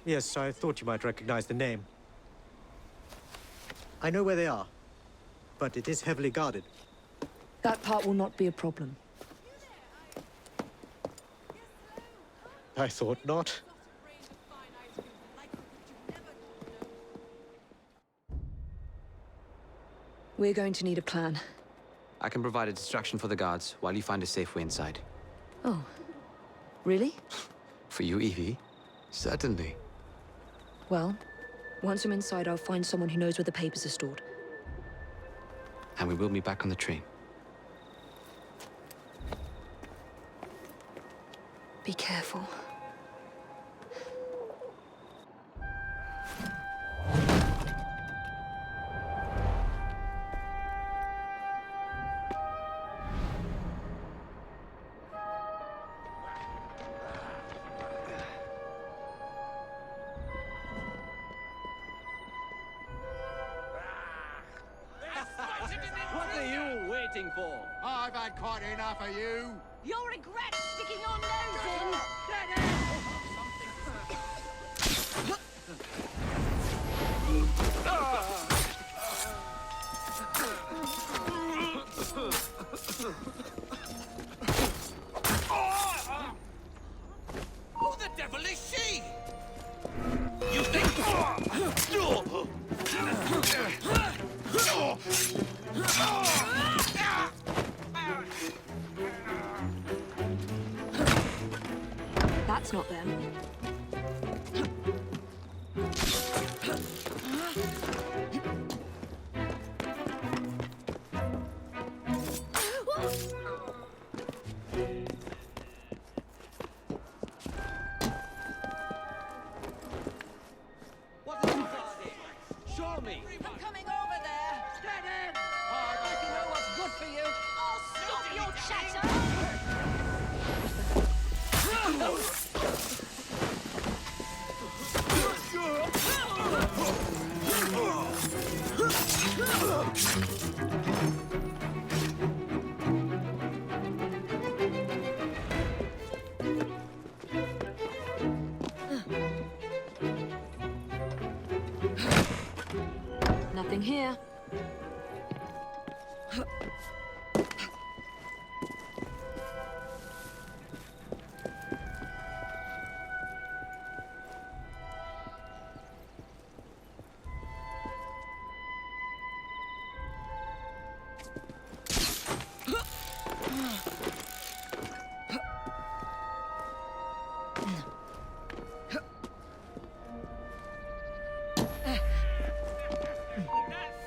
[SPEAKER 13] Yes, I thought you might recognize the name. I know where they are, but it is heavily guarded.
[SPEAKER 8] That part will not be a problem.
[SPEAKER 13] I thought not.
[SPEAKER 8] We're going to need a plan.
[SPEAKER 4] I can provide a distraction for the guards while you find a safe way inside.
[SPEAKER 8] Oh. Really?
[SPEAKER 4] For you, Evie? Certainly.
[SPEAKER 8] Well, once I'm inside, I'll find someone who knows where the papers are stored.
[SPEAKER 4] And we will be back on the train.
[SPEAKER 8] Be careful.
[SPEAKER 5] What are you waiting for?
[SPEAKER 12] I've had quite enough of you.
[SPEAKER 18] You'll regret sticking your nose in.
[SPEAKER 15] Who the devil is she? You think...
[SPEAKER 8] That's not them.
[SPEAKER 22] Show me!
[SPEAKER 18] I'm coming over there! Get in! Oh, I'd like to know what's good for you! Oh, stop your chatter!
[SPEAKER 8] Nothing here.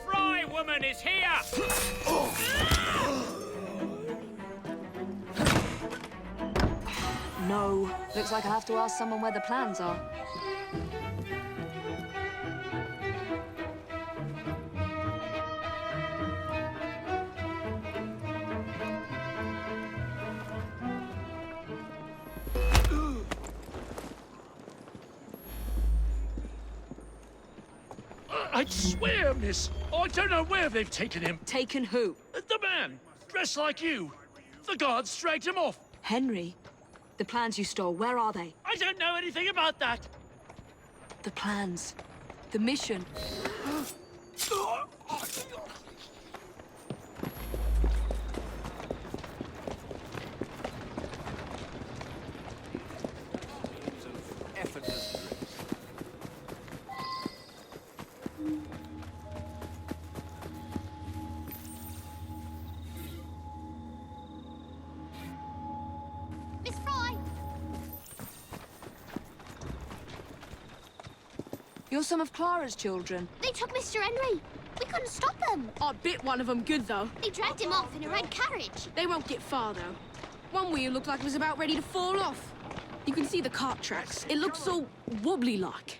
[SPEAKER 11] Frye woman is here!
[SPEAKER 8] No. Looks like I have to ask someone where the plans are.
[SPEAKER 20] I'd swear, miss, I don't know where they've taken him.
[SPEAKER 8] Taken who?
[SPEAKER 20] The man, dressed like you. The guards dragged him off.
[SPEAKER 8] Henry? The plans you stole, where are they?
[SPEAKER 20] I don't know anything about that.
[SPEAKER 8] The plans. The mission.
[SPEAKER 5] Effortless.
[SPEAKER 16] Miss Frye!
[SPEAKER 8] You're some of Clara's children.
[SPEAKER 16] They took Mr. Henry. We couldn't stop them.
[SPEAKER 9] I bit one of them good, though.
[SPEAKER 16] They dragged him off in a red carriage.
[SPEAKER 9] They won't get far, though. One wheel looked like it was about ready to fall off. You can see the cart tracks. It looks so wobbly-like.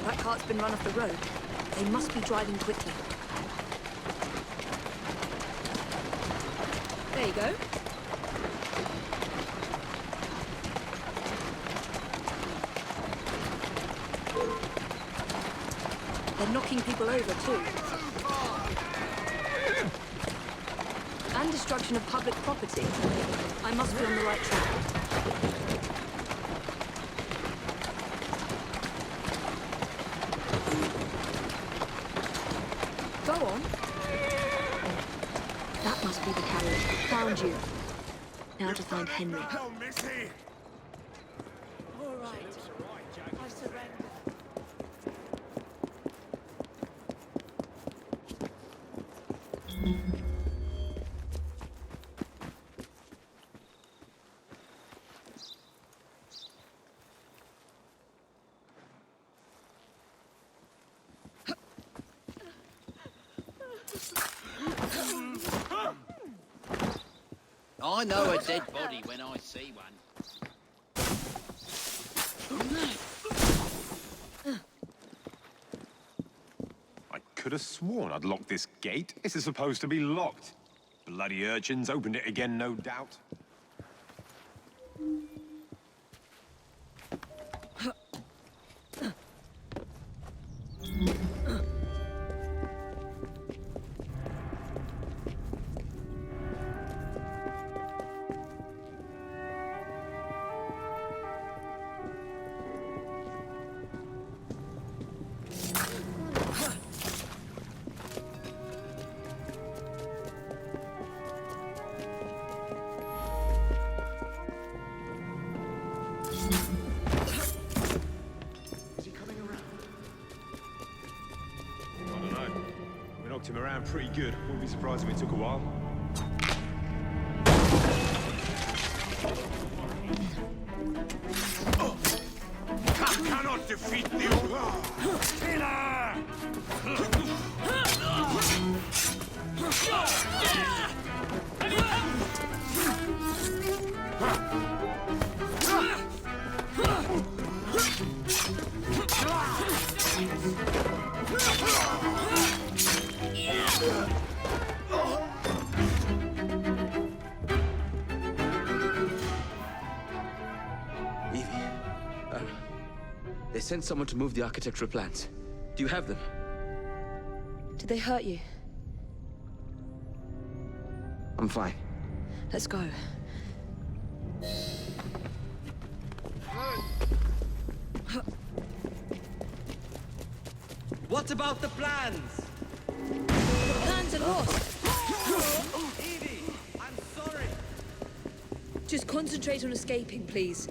[SPEAKER 8] That cart's been run off the road. They must be driving quickly. There you go. They're knocking people over, too. And destruction of public property. I must be on the right track. Go on. That must be the carriage. Found you. Now to find Henry.
[SPEAKER 2] Hell, Missy!
[SPEAKER 18] All right. I surrender.
[SPEAKER 23] I know a dead body when I see one.
[SPEAKER 19] I could have sworn I'd locked this gate. This is supposed to be locked. Bloody urchins opened it again, no doubt. Knocked him around pretty good. Wouldn't be surprised if it took a while.
[SPEAKER 12] I cannot defeat the killer!
[SPEAKER 5] Evie, they sent someone to move the architectural plans. Do you have them?
[SPEAKER 8] Did they hurt you?
[SPEAKER 5] I'm fine.
[SPEAKER 8] Let's go.
[SPEAKER 4] What about the plans?
[SPEAKER 8] The plans are lost.
[SPEAKER 4] Evie, I'm sorry.
[SPEAKER 8] Just concentrate on escaping, please.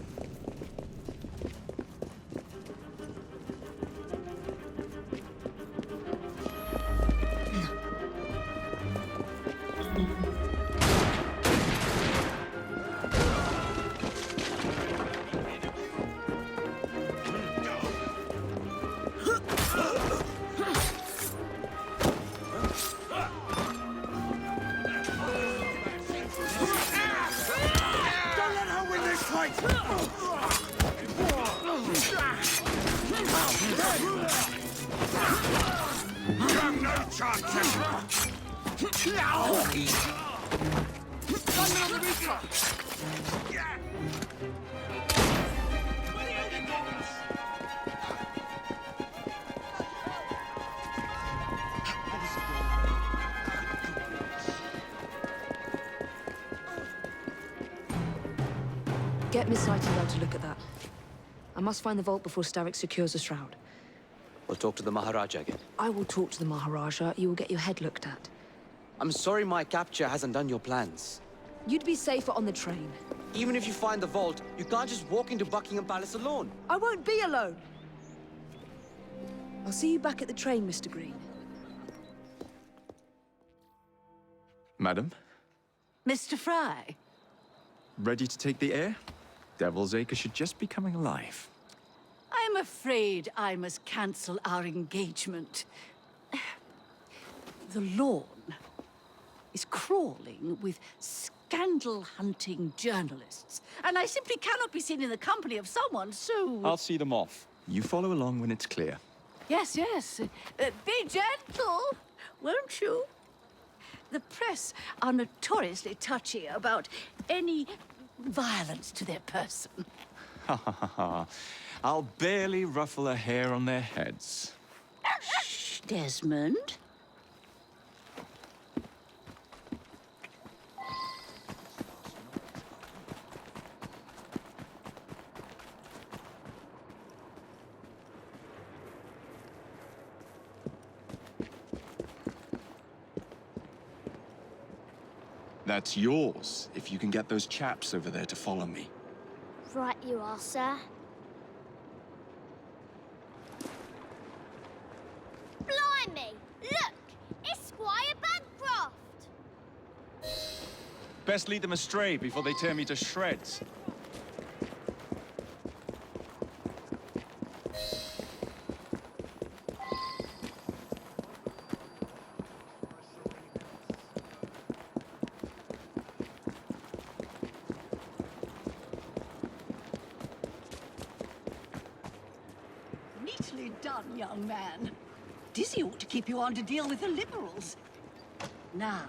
[SPEAKER 8] Get Miss Nightingale to look at that. I must find the vault before Starrick secures the shroud.
[SPEAKER 5] We'll talk to the Maharaja again.
[SPEAKER 8] I will talk to the Maharaja. You will get your head looked at.
[SPEAKER 5] I'm sorry my capture hasn't done your plans.
[SPEAKER 8] You'd be safer on the train.
[SPEAKER 5] Even if you find the vault, you can't just walk into Buckingham Palace alone.
[SPEAKER 8] I won't be alone. I'll see you back at the train, Mr. Green.
[SPEAKER 6] Madam,
[SPEAKER 18] Mr. Frye.
[SPEAKER 6] ready to take the air? Devil's Acre should just be coming alive.
[SPEAKER 18] I'm afraid I must cancel our engagement. The lawn is crawling with scandal-hunting journalists, and I simply cannot be seen in the company of someone so...
[SPEAKER 6] I'll see them off. You follow along when it's clear.
[SPEAKER 18] Yes, yes. Be gentle, won't you? The press are notoriously touchy about any violence to their person.
[SPEAKER 6] Ha ha ha ha. I'll barely ruffle a hair on their heads.
[SPEAKER 18] Shh, Desmond.
[SPEAKER 6] That's yours, if you can get those chaps over there to follow me.
[SPEAKER 1] Right you are, sir. Blimey! Look! It's Squire Bancroft!
[SPEAKER 6] Best lead them astray before they tear me to shreds.
[SPEAKER 18] Neatly done, young man. Dizzy ought to keep you on to deal with the Liberals. Now,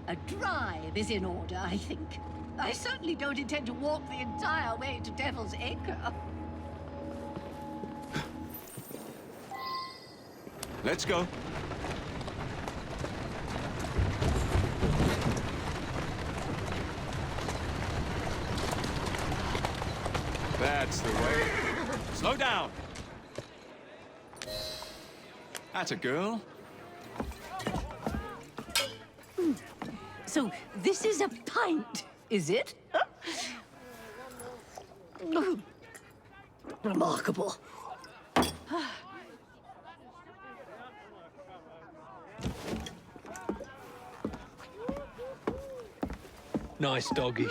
[SPEAKER 18] a drive is in order, I think. I certainly don't intend to walk the entire way to Devil's Acre.
[SPEAKER 6] Let's go. That's the way. Slow down. Atta girl.
[SPEAKER 18] So, this is a pint, is it? Remarkable.
[SPEAKER 20] Nice doggy.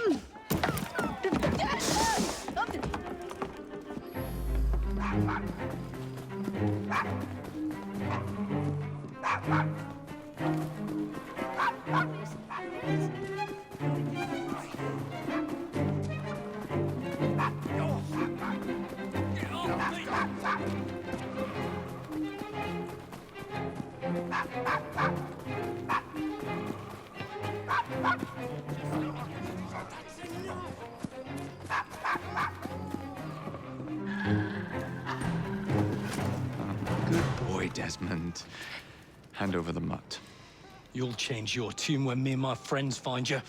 [SPEAKER 6] Good boy, Desmond. Hand over the mutt.
[SPEAKER 20] You'll change your tune when me and my friends find you.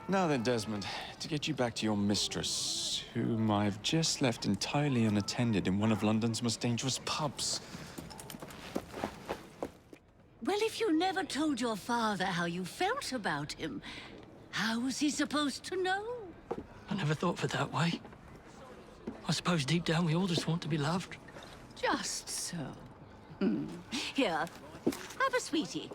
[SPEAKER 6] Now then, Desmond, to get you back to your mistress, whom I've just left entirely unattended in one of London's most dangerous pubs.
[SPEAKER 18] Well, if you never told your father how you felt about him, how was he supposed to know?
[SPEAKER 20] I never thought of it that way. I suppose deep down we all just want to be loved.
[SPEAKER 18] Just so. Here, have a sweetie.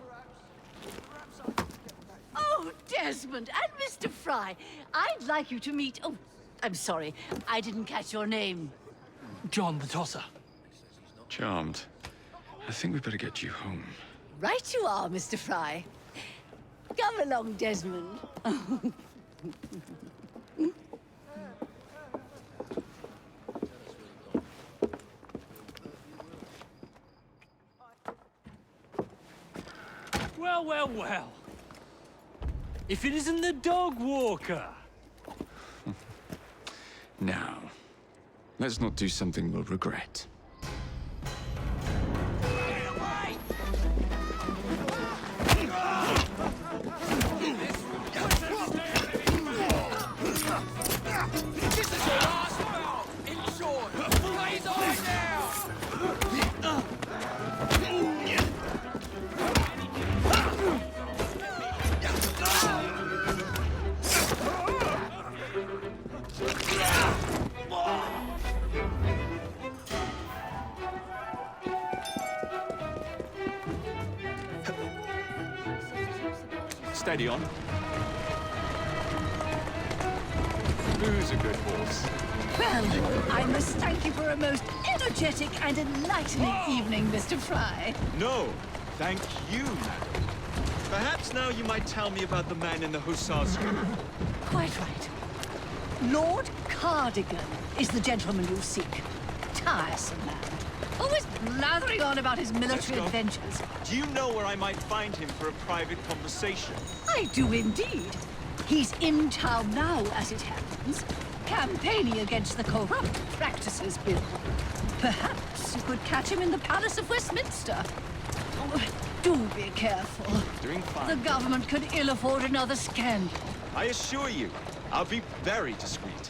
[SPEAKER 18] Oh, Desmond and Mr. Frye, I'd like you to meet... Oh, I'm sorry, I didn't catch your name.
[SPEAKER 20] John the Tosser.
[SPEAKER 6] Charmed. I think we better get you home.
[SPEAKER 18] Right you are, Mr. Frye. Come along, Desmond.
[SPEAKER 11] Well, well, well. If it isn't the dog walker.
[SPEAKER 6] Now, let's not do something we'll regret.
[SPEAKER 17] This is your last bout! In short, blaze on now!
[SPEAKER 6] Steady on. Who's a good horse?
[SPEAKER 18] Well, I must thank you for a most energetic and enlightening evening, Mr. Frye.
[SPEAKER 10] No, thank you, madam. Perhaps now you might tell me about the man in the hussar's uniform.
[SPEAKER 18] Quite right. Lord Cardigan is the gentleman you seek. Tiresome man. Always blathering on about his military adventures.
[SPEAKER 10] Do you know where I might find him for a private conversation?
[SPEAKER 18] I do indeed. He's in town now, as it happens, campaigning against the Corrupt Practices Bill. Perhaps you could catch him in the Palace of Westminster. Oh, do be careful.
[SPEAKER 10] Doing fine.
[SPEAKER 18] The government could ill afford another scandal.
[SPEAKER 10] I assure you, I'll be very discreet.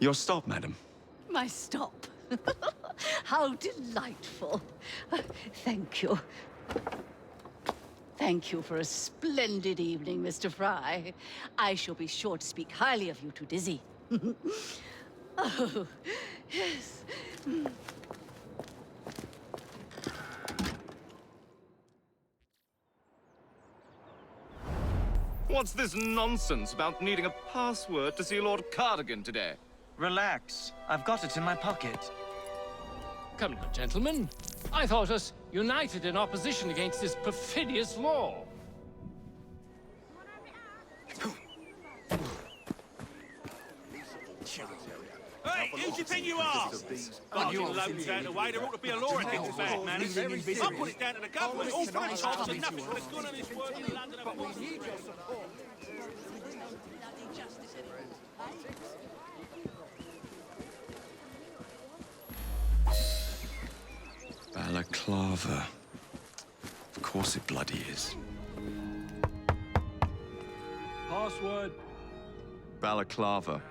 [SPEAKER 6] Your stop, madam.
[SPEAKER 18] My stop. How delightful. Thank you. Thank you for a splendid evening, Mr. Frye. I shall be sure to speak highly of you to Dizzy. Oh, yes.
[SPEAKER 10] What's this nonsense about needing a password to see Lord Cardigan today?
[SPEAKER 14] Relax. I've got it in my pocket.
[SPEAKER 11] Come now, gentlemen. I thought us united in opposition against this perfidious law.
[SPEAKER 21] Hey, who do you think you are? God, you loads out of the way. There ought to be a law against bad manners. I'll put it down to the government. All for the tops and nothing for the good on this work in London.
[SPEAKER 6] Balaclava. Of course it bloody is.
[SPEAKER 11] Password.
[SPEAKER 6] Balaclava.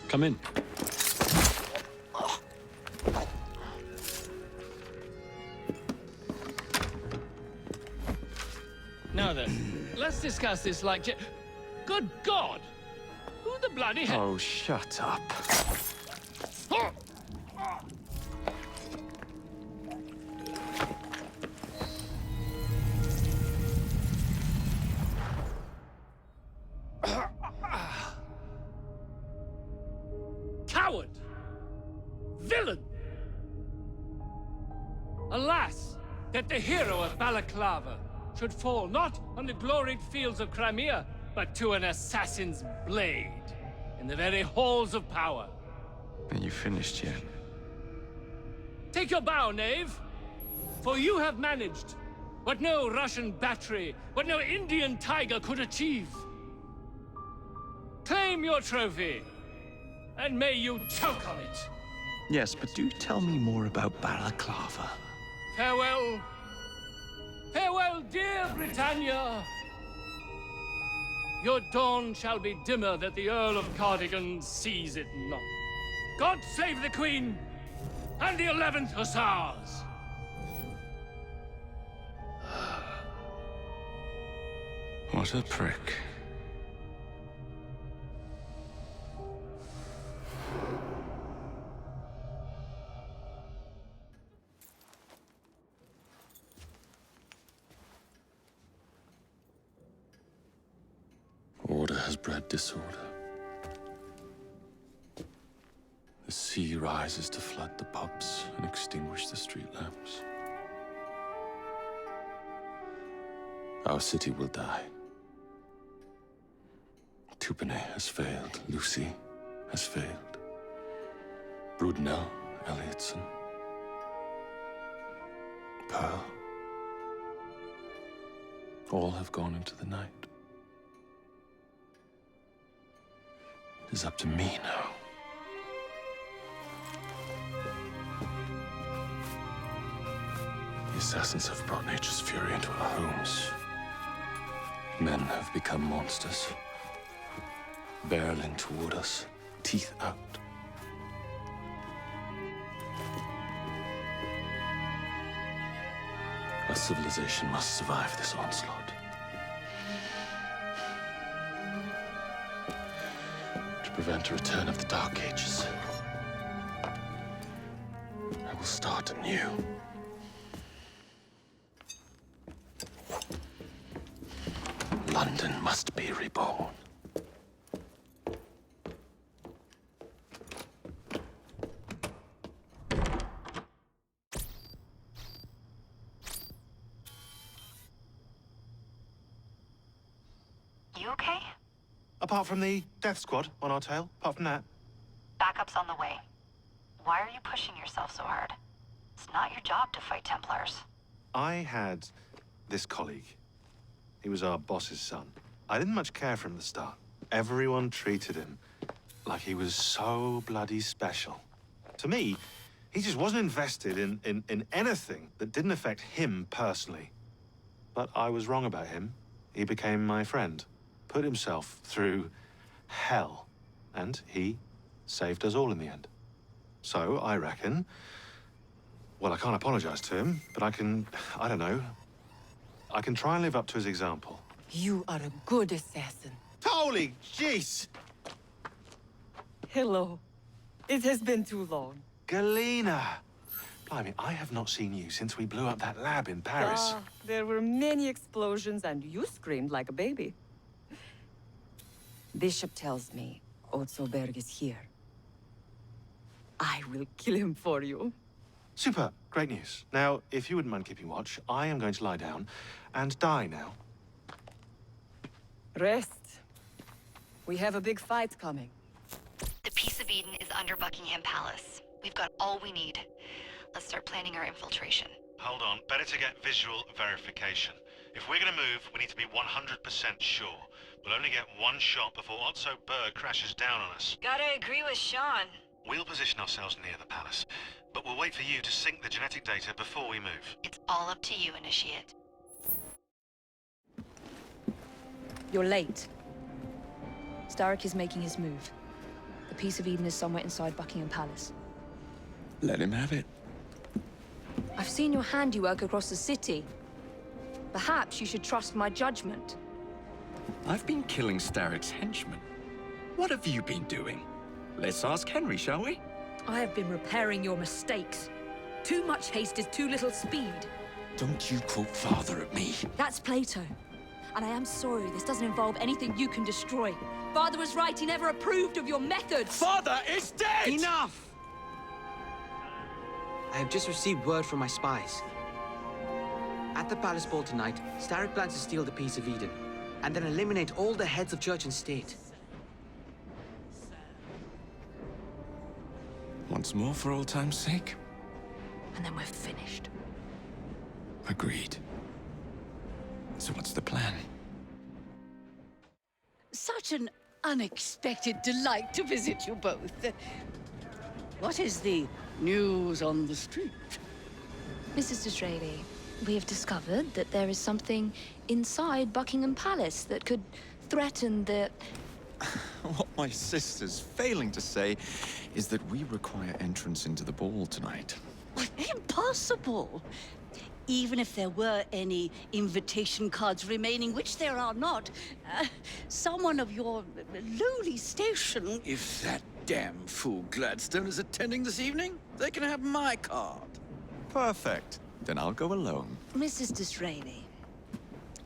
[SPEAKER 3] Come in.
[SPEAKER 11] Now then, let's discuss this like...
[SPEAKER 20] Good God! Who the bloody hell?
[SPEAKER 3] Oh, shut up.
[SPEAKER 20] Coward! Villain! Alas, that the hero of Balaclava should fall not on the gloried fields of Crimea, but to an assassin's blade in the very halls of power.
[SPEAKER 3] Are you finished yet?
[SPEAKER 20] Take your bow, knave, for you have managed what no Russian battery, what no Indian tiger could achieve. Claim your trophy, and may you choke on it.
[SPEAKER 3] Yes, but do tell me more about Balaclava.
[SPEAKER 20] Farewell. Farewell, dear Britannia. Your dawn shall be dimmer that the Earl of Cardigan sees it not. God save the Queen and the 11th Hussars.
[SPEAKER 6] What a prick. Order has bred disorder. The sea rises to flood the pubs and extinguish the street lamps. Our city will die. Tupene has failed. Lucy has failed. Brudnell, Elliotson, Pearl. All have gone into the night. It is up to me now. The assassins have brought nature's fury into our homes. Men have become monsters, barreling toward us, teeth out. Our civilization must survive this onslaught. To prevent a return of the Dark Ages, I will start anew. London must be reborn.
[SPEAKER 7] You okay?
[SPEAKER 13] Apart from the death squad on our tail, apart from that.
[SPEAKER 7] Backup's on the way. Why are you pushing yourself so hard? It's not your job to fight Templars.
[SPEAKER 13] I had this colleague. He was our boss's son. I didn't much care for him at the start. Everyone treated him like he was so bloody special. To me, he just wasn't invested in anything that didn't affect him personally. But I was wrong about him. He became my friend, put himself through hell, and he saved us all in the end. So I reckon, well, I can't apologize to him, but I can try and live up to his example.
[SPEAKER 15] You are a good assassin.
[SPEAKER 13] Holy jeez!
[SPEAKER 15] Hello. It has been too long.
[SPEAKER 13] Galena! Blimey, I have not seen you since we blew up that lab in Paris.
[SPEAKER 15] There were many explosions and you screamed like a baby. Bishop tells me Otzoberg is here. I will kill him for you.
[SPEAKER 13] Super, great news. Now, if you wouldn't mind keeping watch, I am going to lie down and die now.
[SPEAKER 15] Rest. We have a big fight coming.
[SPEAKER 7] The Peace of Eden is under Buckingham Palace. We've got all we need. Let's start planning our infiltration.
[SPEAKER 13] Hold on, better to get visual verification. If we're gonna move, we need to be 100% sure. We'll only get one shot before Otso Berg crashes down on us.
[SPEAKER 7] Gotta agree with Sean.
[SPEAKER 13] We'll position ourselves near the palace, but we'll wait for you to sync the genetic data before we move.
[SPEAKER 7] It's all up to you, Initiate.
[SPEAKER 8] You're late. Starrick is making his move. The Peace of Eden is somewhere inside Buckingham Palace.
[SPEAKER 6] Let him have it.
[SPEAKER 8] I've seen your handiwork across the city. Perhaps you should trust my judgment.
[SPEAKER 6] I've been killing Starrick's henchmen. What have you been doing? Let's ask Henry, shall we?
[SPEAKER 8] I have been repairing your mistakes. Too much haste is too little speed.
[SPEAKER 23] Don't you quote father at me.
[SPEAKER 8] That's Plato. And I am sorry this doesn't involve anything you can destroy. Father was right, he never approved of your methods.
[SPEAKER 6] Father is dead!
[SPEAKER 4] Enough! I have just received word from my spies. At the palace ball tonight, Starrick plans to steal the Piece of Eden, and then eliminate all the heads of church and state.
[SPEAKER 6] Once more for old time's sake?
[SPEAKER 8] And then we're finished.
[SPEAKER 6] Agreed. So what's the plan?
[SPEAKER 18] Such an unexpected delight to visit you both. What is the news on the street?
[SPEAKER 8] Mrs. Disraeli, we have discovered that there is something inside Buckingham Palace that could threaten the...
[SPEAKER 6] What my sister's failing to say is that we require entrance into the ball tonight.
[SPEAKER 18] Impossible! Even if there were any invitation cards remaining, which there are not, someone of your lowly station...
[SPEAKER 23] If that damn fool Gladstone is attending this evening, they can have my card.
[SPEAKER 6] Perfect. Then I'll go alone.
[SPEAKER 8] Mrs. Disraeli,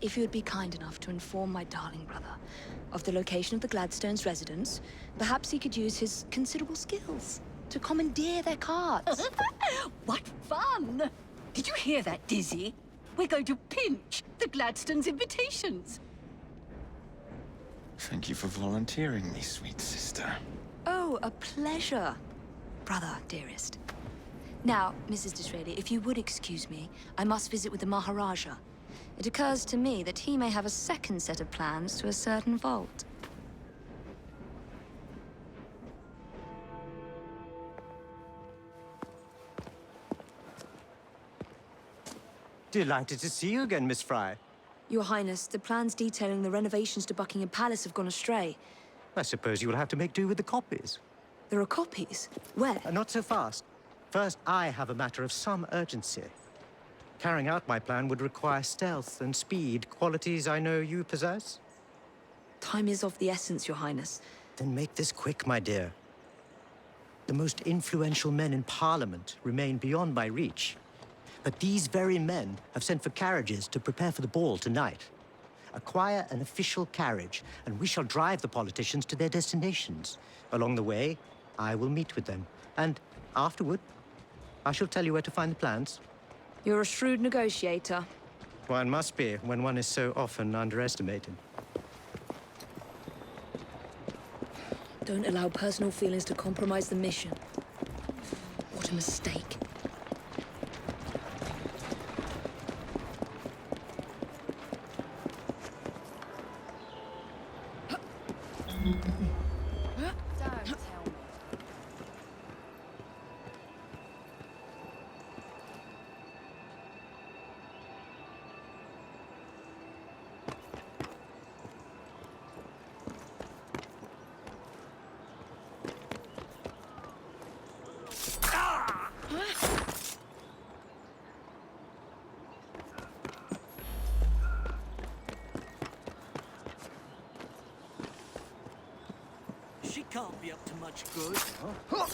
[SPEAKER 8] if you would be kind enough to inform my darling brother of the location of the Gladstones' residence, perhaps he could use his considerable skills to commandeer their cards.
[SPEAKER 18] What fun! Did you hear that, Dizzy? We're going to pinch the Gladstones' invitations.
[SPEAKER 6] Thank you for volunteering me, sweet sister.
[SPEAKER 8] Oh, a pleasure, brother, dearest. Now, Mrs. Disraeli, if you would excuse me, I must visit with the Maharaja. It occurs to me that he may have a second set of plans to a certain vault.
[SPEAKER 9] Delighted to see you again, Miss Frye.
[SPEAKER 8] Your Highness, the plans detailing the renovations to Buckingham Palace have gone astray.
[SPEAKER 9] I suppose you will have to make do with the copies.
[SPEAKER 8] There are copies? Where?
[SPEAKER 9] Not so fast. First, I have a matter of some urgency. Carrying out my plan would require stealth and speed, qualities I know you possess.
[SPEAKER 8] Time is of the essence, Your Highness.
[SPEAKER 9] Then make this quick, my dear. The most influential men in Parliament remain beyond my reach. But these very men have sent for carriages to prepare for the ball tonight. Acquire an official carriage, and we shall drive the politicians to their destinations. Along the way, I will meet with them. And afterward, I shall tell you where to find the plans.
[SPEAKER 8] You're a shrewd negotiator.
[SPEAKER 9] One must be when one is so often underestimated.
[SPEAKER 8] Don't allow personal feelings to compromise the mission. What a mistake.
[SPEAKER 11] She can't be up to much good. Oh,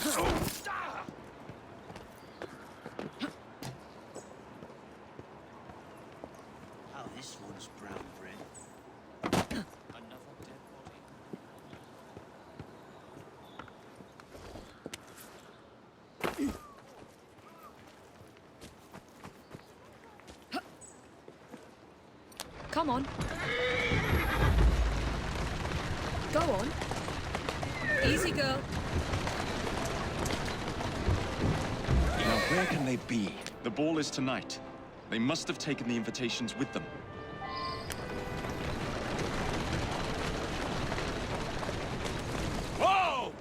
[SPEAKER 11] this one's brown bread. Another dead body.
[SPEAKER 8] Come on. Go on. Easy, girl.
[SPEAKER 6] Now, where can they be? The ball is tonight. They must have taken the invitations with them. Whoa!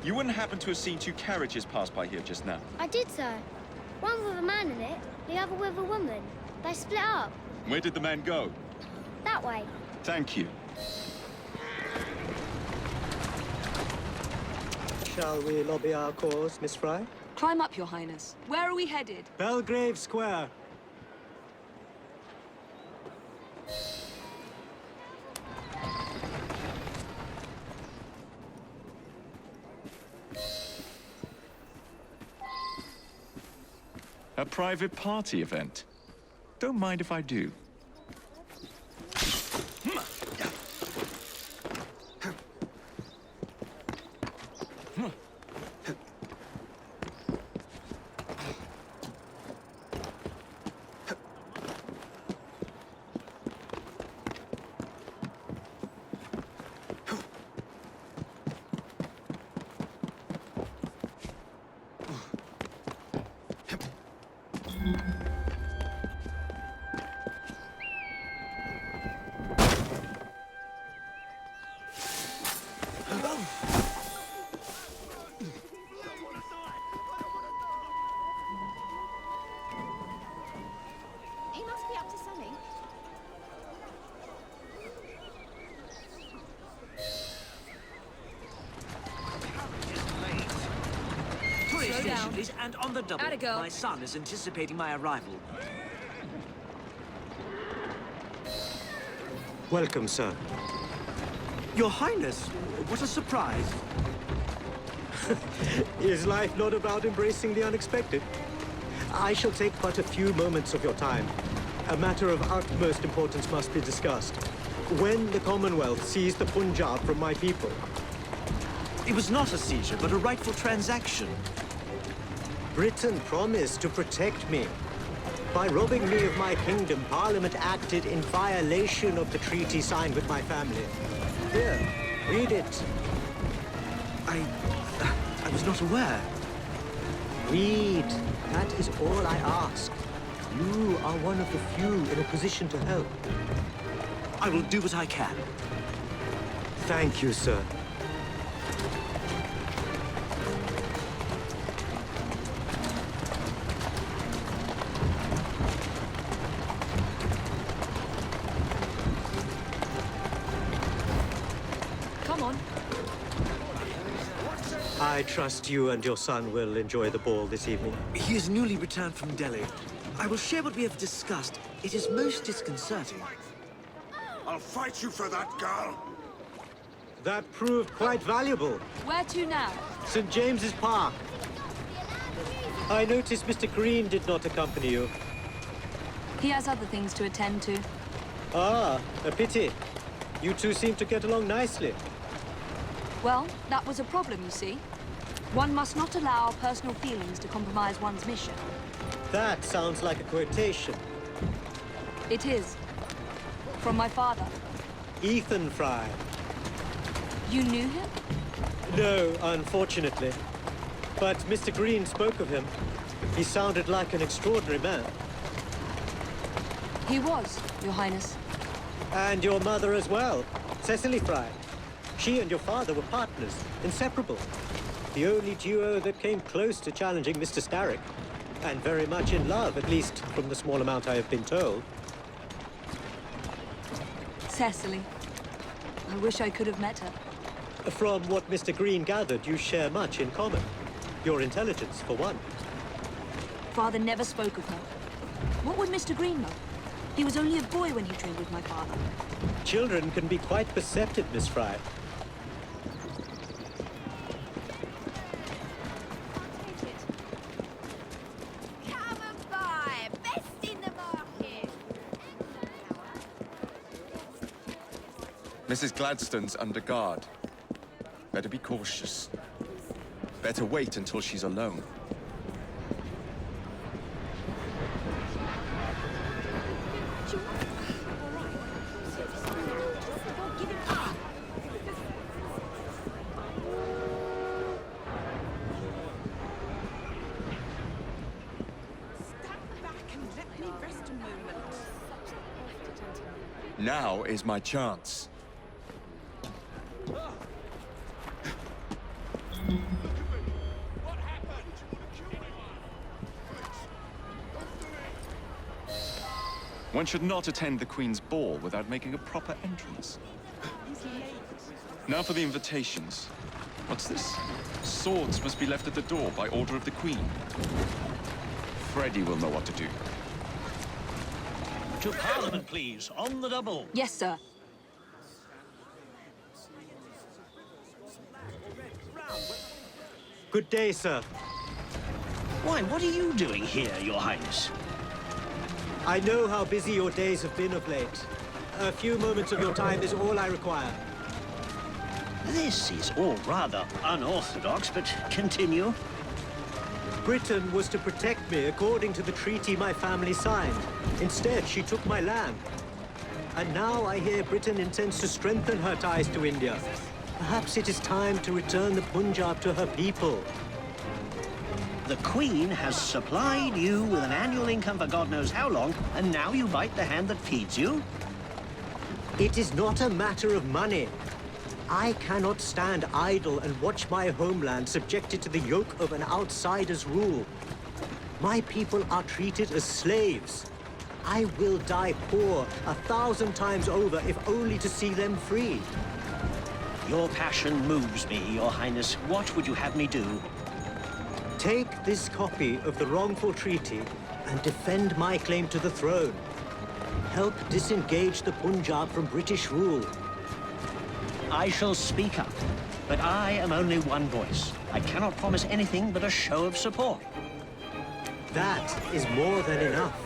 [SPEAKER 6] You wouldn't happen to have seen two carriages pass by here just now?
[SPEAKER 1] I did, sir. One with a man in it, the other with a woman. They split up.
[SPEAKER 6] Where did the man go?
[SPEAKER 1] That way.
[SPEAKER 6] Thank you.
[SPEAKER 9] Shall we lobby our cause, Miss Frye?
[SPEAKER 8] Climb up, Your Highness. Where are we headed?
[SPEAKER 9] Belgrave Square.
[SPEAKER 6] A private party event. Don't mind if I do.
[SPEAKER 1] He must be up to something.
[SPEAKER 2] Tourist station, please, and on the double. My son is anticipating my arrival.
[SPEAKER 9] Welcome, sir.
[SPEAKER 2] Your Highness, what a surprise.
[SPEAKER 9] Is life not about embracing the unexpected? I shall take but a few moments of your time. A matter of utmost importance must be discussed. When the Commonwealth seized the Punjab from my people...
[SPEAKER 2] It was not a seizure, but a rightful transaction.
[SPEAKER 9] Britain promised to protect me. By robbing me of my kingdom, Parliament acted in violation of the treaty signed with my family. Here, read it.
[SPEAKER 2] I was not aware.
[SPEAKER 9] Read. That is all I ask. You are one of the few in a position to help.
[SPEAKER 2] I will do what I can.
[SPEAKER 9] Thank you, sir.
[SPEAKER 8] Come on.
[SPEAKER 9] I trust you and your son will enjoy the ball this evening.
[SPEAKER 2] He is newly returned from Delhi. I will share what we have discussed. It is most disconcerting.
[SPEAKER 12] I'll fight you for that, girl.
[SPEAKER 9] That proved quite valuable.
[SPEAKER 8] Where to now?
[SPEAKER 9] St. James's Park. I noticed Mr. Green did not accompany you.
[SPEAKER 8] He has other things to attend to.
[SPEAKER 9] Ah, a pity. You two seem to get along nicely.
[SPEAKER 8] Well, that was a problem, you see. One must not allow personal feelings to compromise one's mission.
[SPEAKER 9] That sounds like a quotation.
[SPEAKER 8] It is. From my father.
[SPEAKER 9] Ethan Frye.
[SPEAKER 8] You knew him?
[SPEAKER 9] No, unfortunately. But Mr. Green spoke of him. He sounded like an extraordinary man.
[SPEAKER 8] He was, Your Highness.
[SPEAKER 9] And your mother as well, Cecily Frye. She and your father were partners, inseparable. The only duo that came close to challenging Mr. Starrick. And very much in love, at least from the small amount I have been told.
[SPEAKER 8] Cecily. I wish I could have met her.
[SPEAKER 9] From what Mr. Green gathered, you share much in common. Your intelligence, for one.
[SPEAKER 8] Father never spoke of her. What would Mr. Green know? He was only a boy when he trained with my father.
[SPEAKER 9] Children can be quite perceptive, Miss Frye.
[SPEAKER 6] Mrs. Gladstone's under guard. Better be cautious. Better wait until she's alone. Now is my chance. One should not attend the Queen's ball without making a proper entrance. Now for the invitations. What's this? Swords must be left at the door by order of the Queen. Freddy will know what to do.
[SPEAKER 16] To Parliament, please, on the double.
[SPEAKER 15] Yes, sir.
[SPEAKER 9] Good day, sir.
[SPEAKER 16] Why, what are you doing here, Your Highness?
[SPEAKER 9] I know how busy your days have been of late. A few moments of your time is all I require.
[SPEAKER 16] This is all rather unorthodox, but continue.
[SPEAKER 9] Britain was to protect me according to the treaty my family signed. Instead, she took my land. And now I hear Britain intends to strengthen her ties to India. Perhaps it is time to return the Punjab to her people.
[SPEAKER 16] The Queen has supplied you with an annual income for God knows how long, and now you bite the hand that feeds you?
[SPEAKER 9] It is not a matter of money. I cannot stand idle and watch my homeland subjected to the yoke of an outsider's rule. My people are treated as slaves. I will die poor 1,000 times over if only to see them free.
[SPEAKER 16] Your passion moves me, Your Highness. What would you have me do?
[SPEAKER 9] Take this copy of the wrongful treaty and defend my claim to the throne. Help disengage the Punjab from British rule.
[SPEAKER 16] I shall speak up, but I am only one voice. I cannot promise anything but a show of support.
[SPEAKER 9] That is more than enough.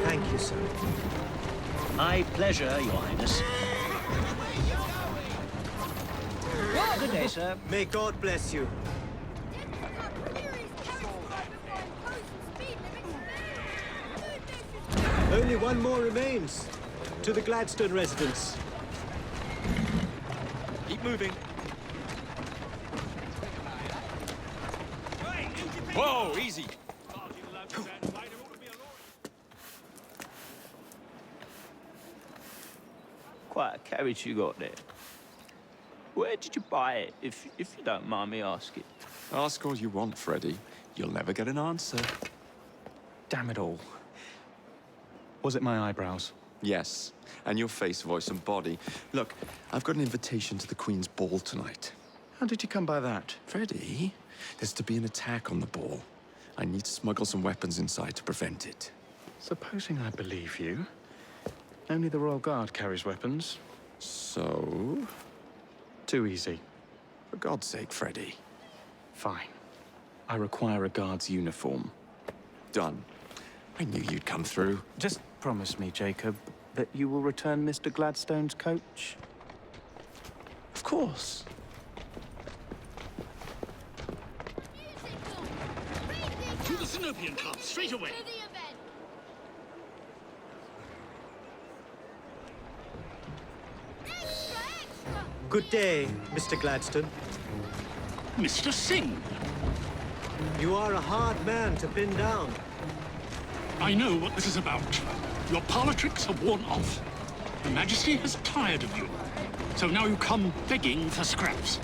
[SPEAKER 9] Thank you, sir.
[SPEAKER 16] My pleasure, Your Highness. Good day, sir.
[SPEAKER 9] May God bless you. Only one more remains. To the Gladstone residence.
[SPEAKER 10] Keep moving.
[SPEAKER 6] Whoa, easy.
[SPEAKER 19] Quite a carriage you got there. Where did you buy it, if you don't mind me asking?
[SPEAKER 6] Ask all you want, Freddy. You'll never get an answer.
[SPEAKER 3] Damn it all. Was it my eyebrows?
[SPEAKER 6] Yes, and your face, voice, and body. Look, I've got an invitation to the Queen's ball tonight.
[SPEAKER 3] How did you come by that?
[SPEAKER 6] Freddy, there's to be an attack on the ball. I need to smuggle some weapons inside to prevent it.
[SPEAKER 3] Supposing I believe you. Only the Royal Guard carries weapons.
[SPEAKER 6] So?
[SPEAKER 3] Too easy.
[SPEAKER 6] For God's sake, Freddy.
[SPEAKER 3] Fine. I require a guard's uniform.
[SPEAKER 6] Done. I knew you'd come through.
[SPEAKER 3] Just promise me, Jacob, that you will return Mr. Gladstone's coach.
[SPEAKER 6] Of course.
[SPEAKER 17] To the Sinopian Club, straight away.
[SPEAKER 9] Good day, Mr. Gladstone.
[SPEAKER 17] Mr. Singh.
[SPEAKER 9] You are a hard man to pin down.
[SPEAKER 17] I know what this is about. Your politricks have worn off. Her Majesty has tired of you. So now you come begging for scraps.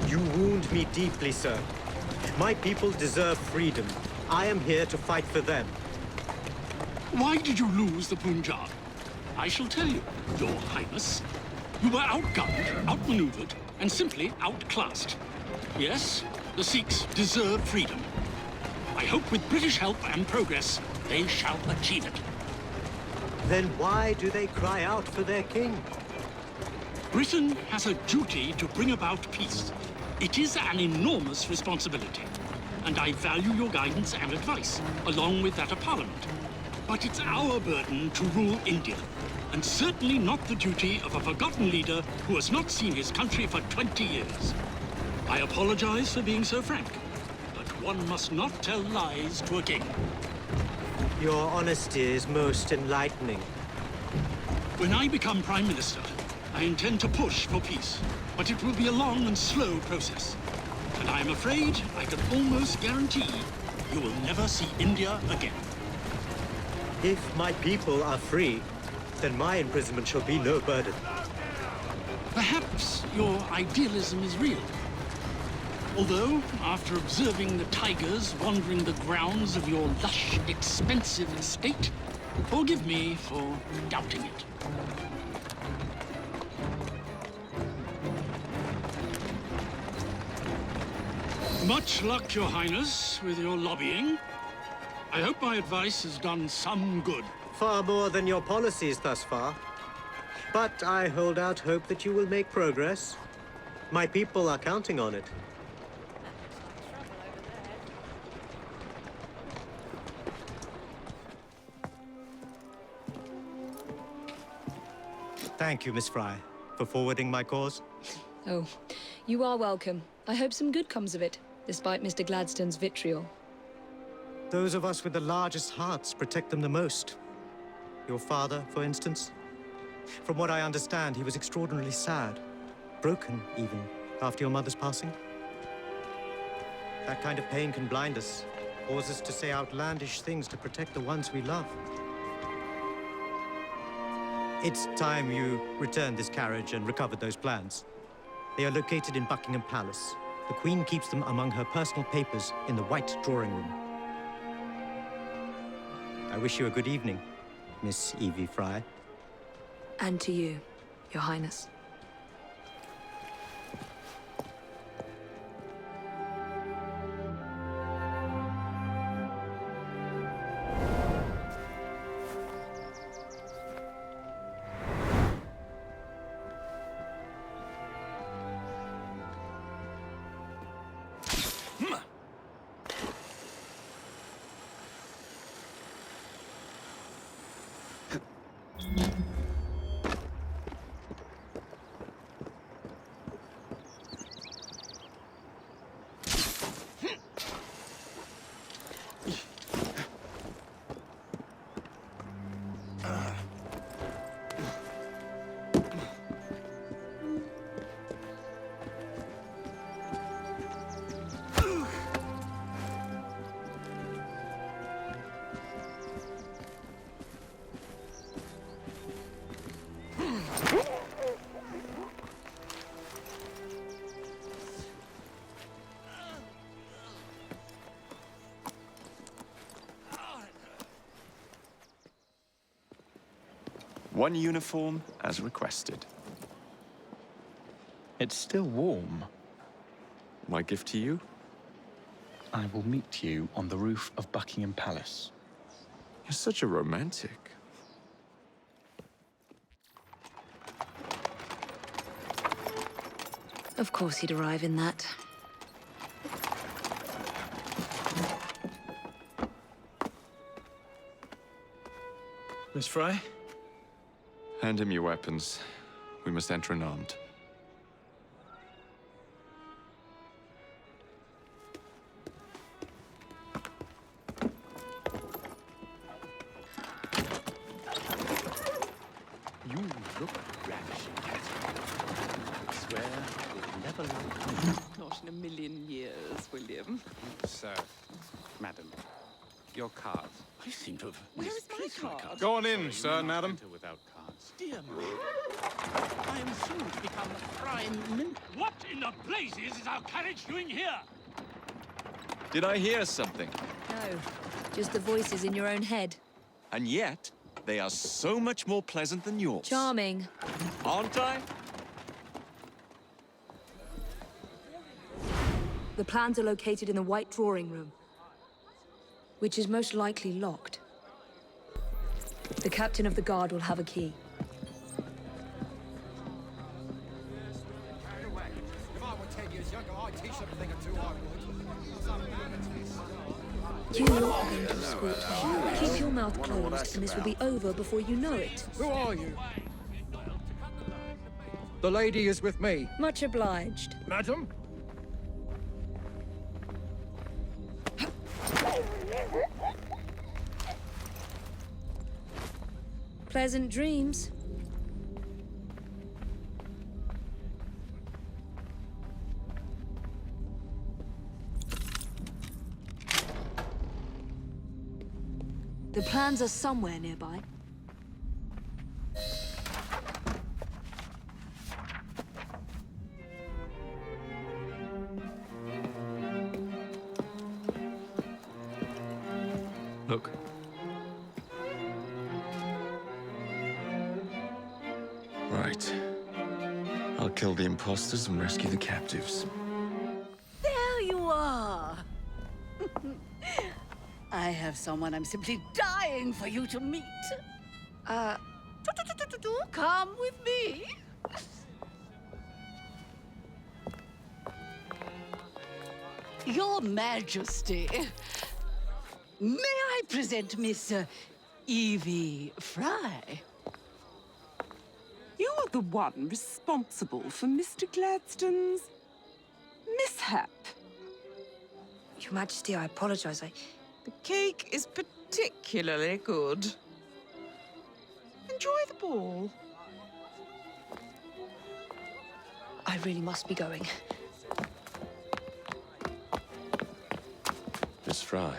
[SPEAKER 9] You wound me deeply, sir. My people deserve freedom. I am here to fight for them.
[SPEAKER 17] Why did you lose the Punjab? I shall tell you, Your Highness. You were outgunned, outmaneuvered, and simply outclassed. Yes, the Sikhs deserve freedom. I hope with British help and progress, they shall achieve it.
[SPEAKER 9] Then why do they cry out for their king?
[SPEAKER 17] Britain has a duty to bring about peace. It is an enormous responsibility, and I value your guidance and advice, along with that of Parliament. But it's our burden to rule India, and certainly not the duty of a forgotten leader who has not seen his country for 20 years. I apologize for being so frank, but one must not tell lies to a king.
[SPEAKER 9] Your honesty is most enlightening.
[SPEAKER 17] When I become Prime Minister, I intend to push for peace, but it will be a long and slow process. And I am afraid I can almost guarantee you will never see India again.
[SPEAKER 9] If my people are free, then my imprisonment shall be no burden.
[SPEAKER 17] Perhaps your idealism is real. Although, after observing the tigers wandering the grounds of your lush, expensive estate, forgive me for doubting it.
[SPEAKER 5] Much luck, Your Highness, with your lobbying. I hope my advice has done some good.
[SPEAKER 9] Far more than your policies thus far. But I hold out hope that you will make progress. My people are counting on it. Thank you, Miss Frye, for forwarding my cause.
[SPEAKER 8] Oh, you are welcome. I hope some good comes of it, despite Mr. Gladstone's vitriol.
[SPEAKER 9] Those of us with the largest hearts protect them the most. Your father, for instance. From what I understand, he was extraordinarily sad. Broken, even, after your mother's passing. That kind of pain can blind us, cause us to say outlandish things to protect the ones we love. It's time you returned this carriage and recovered those plans. They are located in Buckingham Palace. The Queen keeps them among her personal papers in the White Drawing Room. I wish you a good evening, Miss Evie Frye.
[SPEAKER 8] And to you, Your Highness.
[SPEAKER 6] One uniform as requested.
[SPEAKER 3] It's still warm.
[SPEAKER 6] My gift to you?
[SPEAKER 3] I will meet you on the roof of Buckingham Palace.
[SPEAKER 6] You're such a romantic.
[SPEAKER 8] Of course he'd arrive in that.
[SPEAKER 3] Miss Frye?
[SPEAKER 6] Hand him your weapons. We must enter unarmed.
[SPEAKER 3] You look ravishing, Catherine. I swear you'll never look me.
[SPEAKER 15] Not in a million years, William.
[SPEAKER 14] Sir, madam, your card.
[SPEAKER 3] I seem to have
[SPEAKER 15] Where is my
[SPEAKER 3] misplaced
[SPEAKER 15] card?
[SPEAKER 14] Go on in, sir, madam. Enter without cards.
[SPEAKER 20] Dear me. I am soon to become Prime Minister. What in the blazes is our carriage doing here?
[SPEAKER 6] Did I hear something?
[SPEAKER 8] No, just the voices in your own head.
[SPEAKER 6] And yet, they are so much more pleasant than yours.
[SPEAKER 8] Charming.
[SPEAKER 6] Aren't I?
[SPEAKER 8] The plans are located in the White Drawing Room, which is most likely locked. The captain of the guard will have a key. You are going to escort me. Keep your mouth closed, and this will be over before you know it.
[SPEAKER 12] Who are you? The lady is with me.
[SPEAKER 8] Much obliged.
[SPEAKER 12] Madam?
[SPEAKER 8] Pleasant dreams. The plans are somewhere nearby.
[SPEAKER 6] Look. Right. I'll kill the imposters and rescue the captives.
[SPEAKER 18] There you are! I have someone I'm simply dying for you to meet. Come with me. Your Majesty, may I present Miss Evie Frye?
[SPEAKER 13] You are the one responsible for Mr. Gladstone's mishap.
[SPEAKER 8] Your Majesty, I apologize.
[SPEAKER 13] The cake is particularly good. Enjoy the ball.
[SPEAKER 8] I really must be going.
[SPEAKER 21] Miss Frye,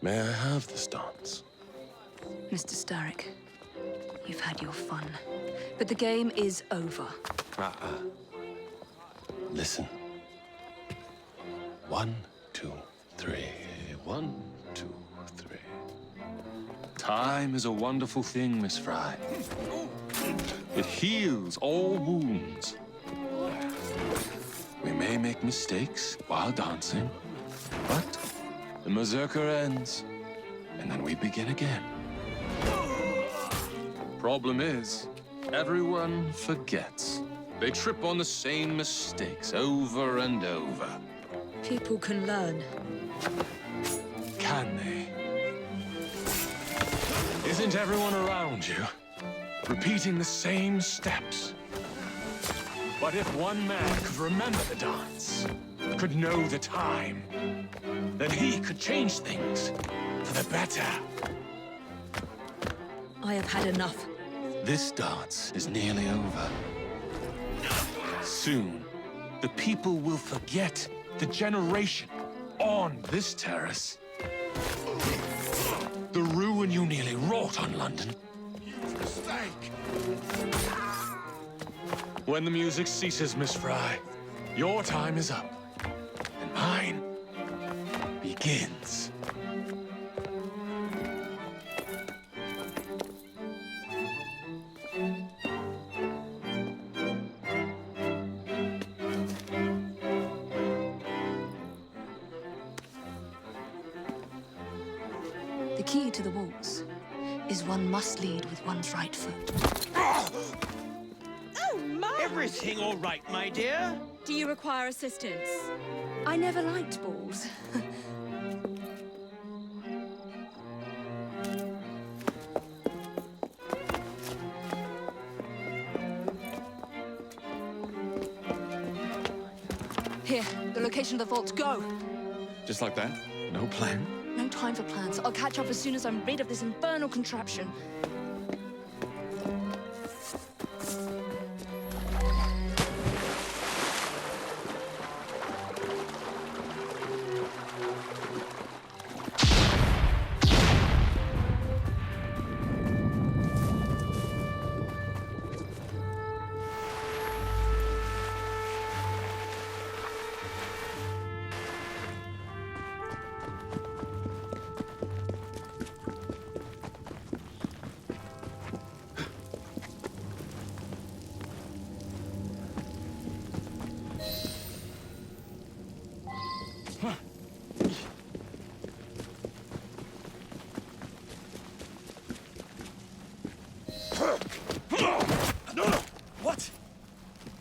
[SPEAKER 21] may I have this dance?
[SPEAKER 8] Mr. Starrick, you've had your fun, but the game is over.
[SPEAKER 21] Listen. 1, 2, 3. 1, 2, 3. Time is a wonderful thing, Miss Frye. It heals all wounds. We may make mistakes while dancing, but the Berserker ends, and then we begin again. Problem is, everyone forgets. They trip on the same mistakes over and over.
[SPEAKER 8] People can learn.
[SPEAKER 21] Can they? Isn't everyone around you repeating the same steps? But if one man could remember the dance, could know the time, then he could change things for the better.
[SPEAKER 8] I have had enough.
[SPEAKER 21] This dance is nearly over. Soon, the people will forget the generation on this terrace. The ruin you nearly wrought on London.
[SPEAKER 12] Huge mistake.
[SPEAKER 21] When the music ceases, Miss Frye, your time is up, and mine begins.
[SPEAKER 8] The key to the walls is one must lead with one's right foot.
[SPEAKER 13] Oh, my!
[SPEAKER 22] Everything all right, my dear?
[SPEAKER 8] Do you require assistance? I never liked balls. Here, the location of the vault. Go!
[SPEAKER 6] Just like that? No plan?
[SPEAKER 8] No time for plans. I'll catch up as soon as I'm rid of this infernal contraption.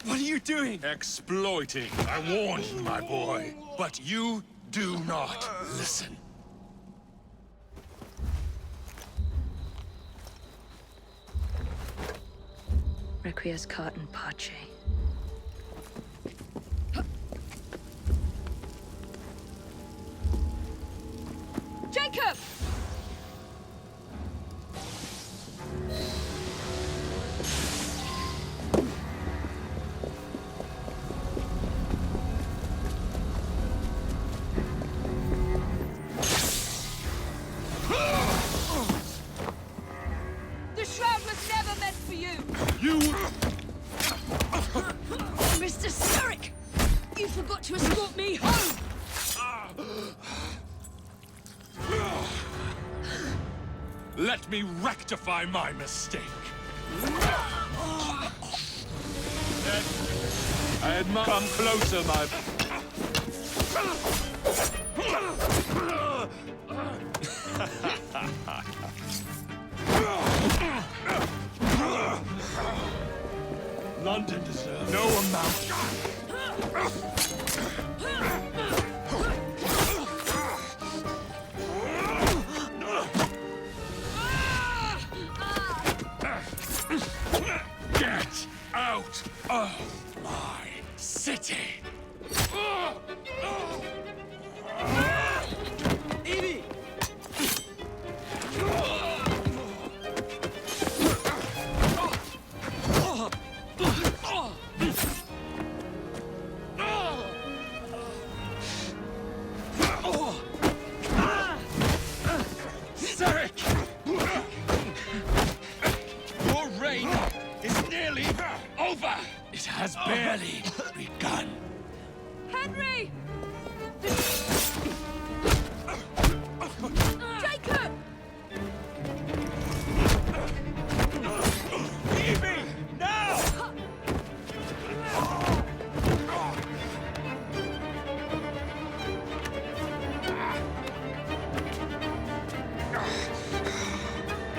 [SPEAKER 21] What are you doing? Exploiting. I warned you, my boy. But you do not listen.
[SPEAKER 8] Requiescat in pace. Jacob!
[SPEAKER 18] The shroud was never meant for you!
[SPEAKER 8] Mr. Starrick! You forgot to escort me home!
[SPEAKER 21] Let me rectify my mistake. I had come closer, my... London deserves no amount. Get out of my city!
[SPEAKER 11] Evie!
[SPEAKER 21] Your reign is nearly over! It has barely begun.
[SPEAKER 8] Henry! Jacob!
[SPEAKER 11] Evie! Now!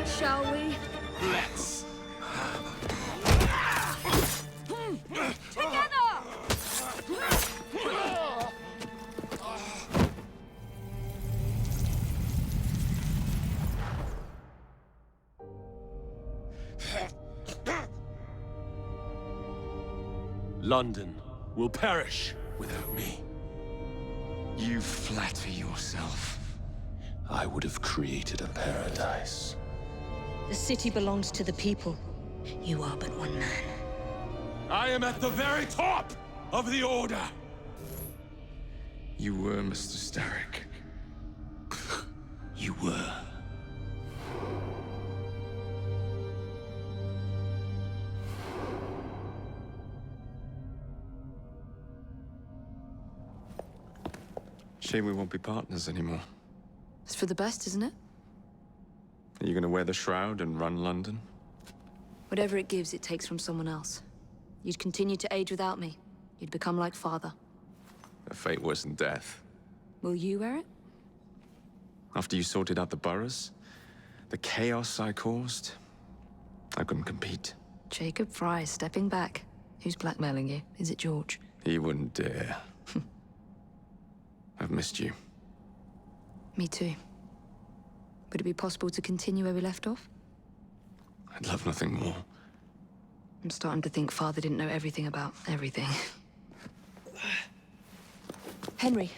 [SPEAKER 8] Shall we?
[SPEAKER 21] Let's. London will perish without me. You flatter yourself. I would have created a paradise.
[SPEAKER 4] The city belongs to the people. You are but one man.
[SPEAKER 21] I am at the very top of the Order! You were, Mr. Starrick. You were. Shame we won't be partners anymore.
[SPEAKER 8] It's for the best, isn't it?
[SPEAKER 6] Are you gonna wear the shroud and run London?
[SPEAKER 8] Whatever it gives, it takes from someone else. You'd continue to age without me. You'd become like father.
[SPEAKER 6] A fate worse than death.
[SPEAKER 8] Will you wear it?
[SPEAKER 6] After you sorted out the boroughs, the chaos I caused, I couldn't compete.
[SPEAKER 8] Jacob Frye stepping back. Who's blackmailing you? Is it George?
[SPEAKER 6] He wouldn't dare. I've missed you.
[SPEAKER 8] Me too. Would it be possible to continue where we left off?
[SPEAKER 6] I'd love nothing more.
[SPEAKER 8] I'm starting to think Father didn't know everything about everything. Henry.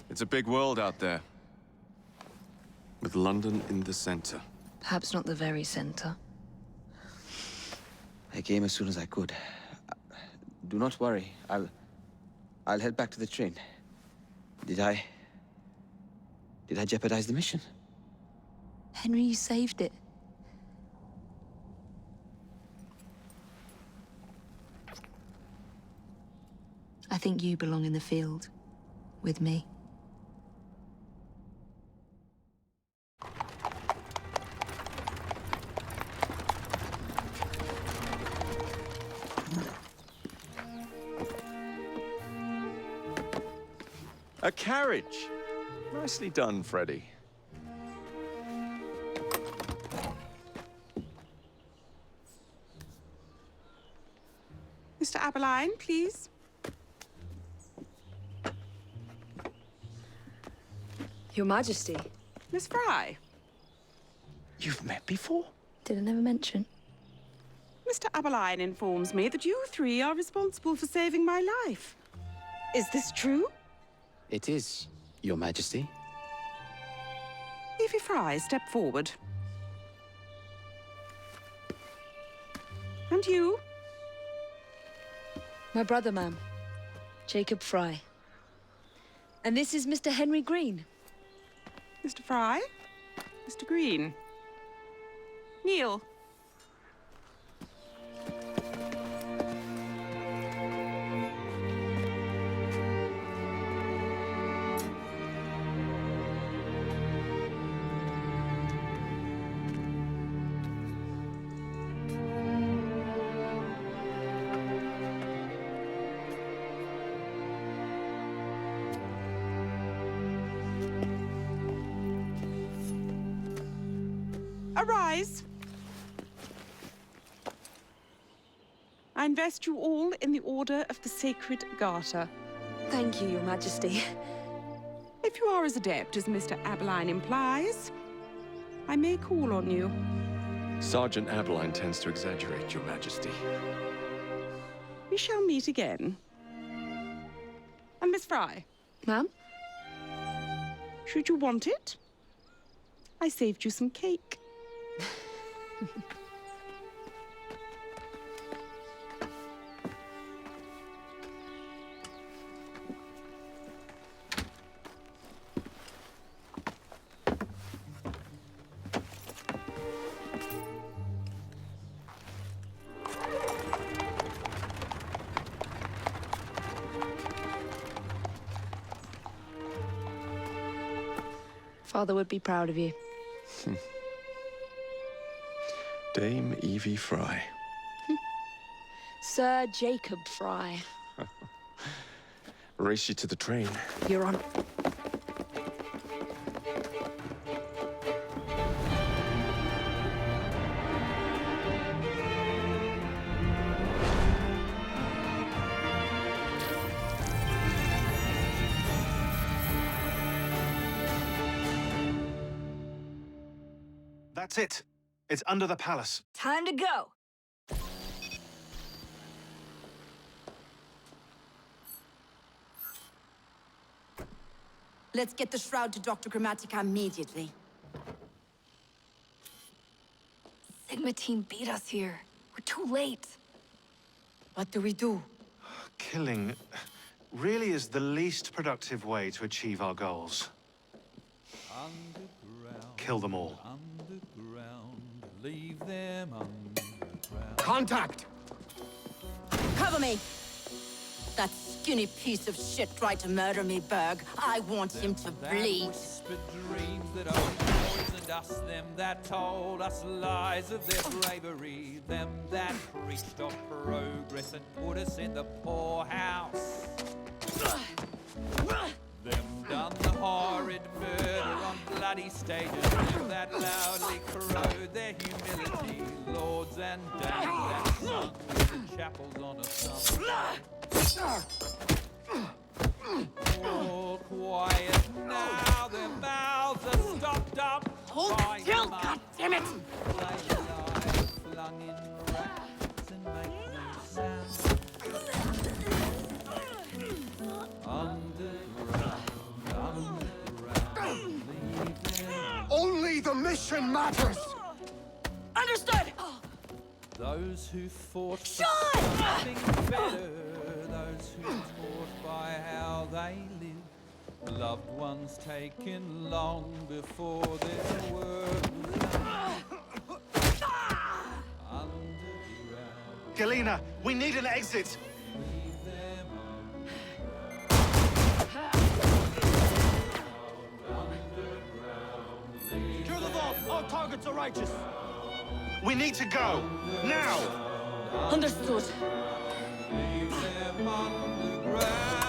[SPEAKER 6] It's a big world out there. With London in the center.
[SPEAKER 8] Perhaps not the very center.
[SPEAKER 7] I came as soon as I could. Do not worry. I'll head back to the train. Did I jeopardize the mission?
[SPEAKER 8] Henry, you saved it. I think you belong in the field. With me.
[SPEAKER 6] A carriage! Nicely done, Freddy.
[SPEAKER 13] Mr. Aberline, please.
[SPEAKER 8] Your Majesty.
[SPEAKER 13] Miss Frye.
[SPEAKER 7] You've met before?
[SPEAKER 8] Did I never mention?
[SPEAKER 13] Mr. Aberline informs me that you three are responsible for saving my life. Is this true?
[SPEAKER 7] It is, Your Majesty.
[SPEAKER 13] Evie Frye, step forward. And you?
[SPEAKER 4] My brother, ma'am. Jacob Frye. And this is Mr. Henry Green.
[SPEAKER 13] Mr. Frye? Mr. Green? Kneel. Arise. I invest you all in the Order of the Sacred Garter.
[SPEAKER 4] Thank you, Your Majesty.
[SPEAKER 13] If you are as adept as Mr. Abeline implies, I may call on you.
[SPEAKER 21] Sergeant Abeline tends to exaggerate, Your Majesty.
[SPEAKER 13] We shall meet again. And Miss Frye.
[SPEAKER 4] Ma'am?
[SPEAKER 13] Should you want it, I saved you some cake.
[SPEAKER 4] Father would be proud of you.
[SPEAKER 21] Dame Evie Frye.
[SPEAKER 4] Sir Jacob Frye.
[SPEAKER 21] Race you to the train.
[SPEAKER 4] You're on.
[SPEAKER 1] That's it. It's under the palace.
[SPEAKER 8] Time to go. Let's get the shroud to Dr. Grammatica immediately. Sigma team beat us here. We're too late. What do we do?
[SPEAKER 1] Killing really is the least productive way to achieve our goals. Kill them all.
[SPEAKER 2] Leave them underground.
[SPEAKER 1] Contact!
[SPEAKER 8] Cover me! That skinny piece of shit tried to murder me, Berg. I want him to bleed.
[SPEAKER 2] Whispered dreams that only poisoned us, them that told us lies of their bravery, them that preached of progress and put us in the poorhouse. Them done the horrid murder on bloody stages, them that loudly corrode their humility, lords and dames that sung in the chapels on a summer. All quiet now, their mouths are stopped up.
[SPEAKER 8] Hold still, goddammit!
[SPEAKER 2] They lie flung in racks and make no sound.
[SPEAKER 1] Only the mission matters!
[SPEAKER 8] Understood!
[SPEAKER 2] Those who fought for something better, those who taught by how they live, loved ones taken long before their work was done. Underground.
[SPEAKER 1] Galena, we need an exit!
[SPEAKER 11] Kill them all! All targets are righteous!
[SPEAKER 1] We need to go! Now!
[SPEAKER 8] Understood.
[SPEAKER 2] Leave them underground.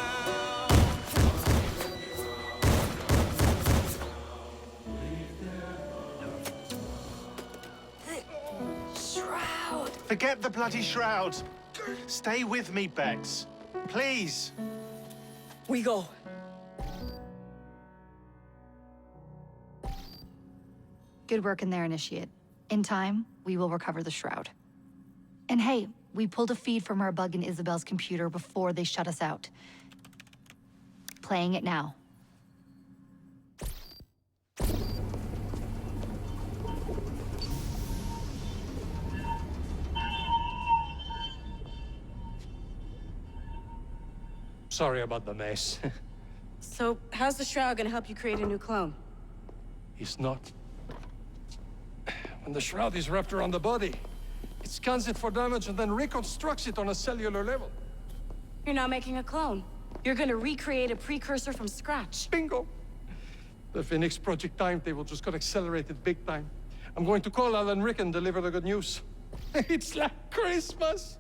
[SPEAKER 8] Shroud!
[SPEAKER 1] Forget the bloody shroud! Stay with me, Bex. Please!
[SPEAKER 15] We go.
[SPEAKER 23] Good work in there, Initiate. In time, we will recover the shroud. And hey, we pulled a feed from our bug in Isabel's computer before they shut us out. Playing it now.
[SPEAKER 24] Sorry about the mess.
[SPEAKER 25] So, how's the shroud gonna help you create a new clone?
[SPEAKER 24] It's not. When the shroud is wrapped around the body, it scans it for damage and then reconstructs it on a cellular level.
[SPEAKER 25] You're not making a clone. You're gonna recreate a precursor from scratch.
[SPEAKER 24] Bingo! The Phoenix Project timetable just got accelerated big time. I'm going to call Alan Rick and deliver the good news. It's like Christmas!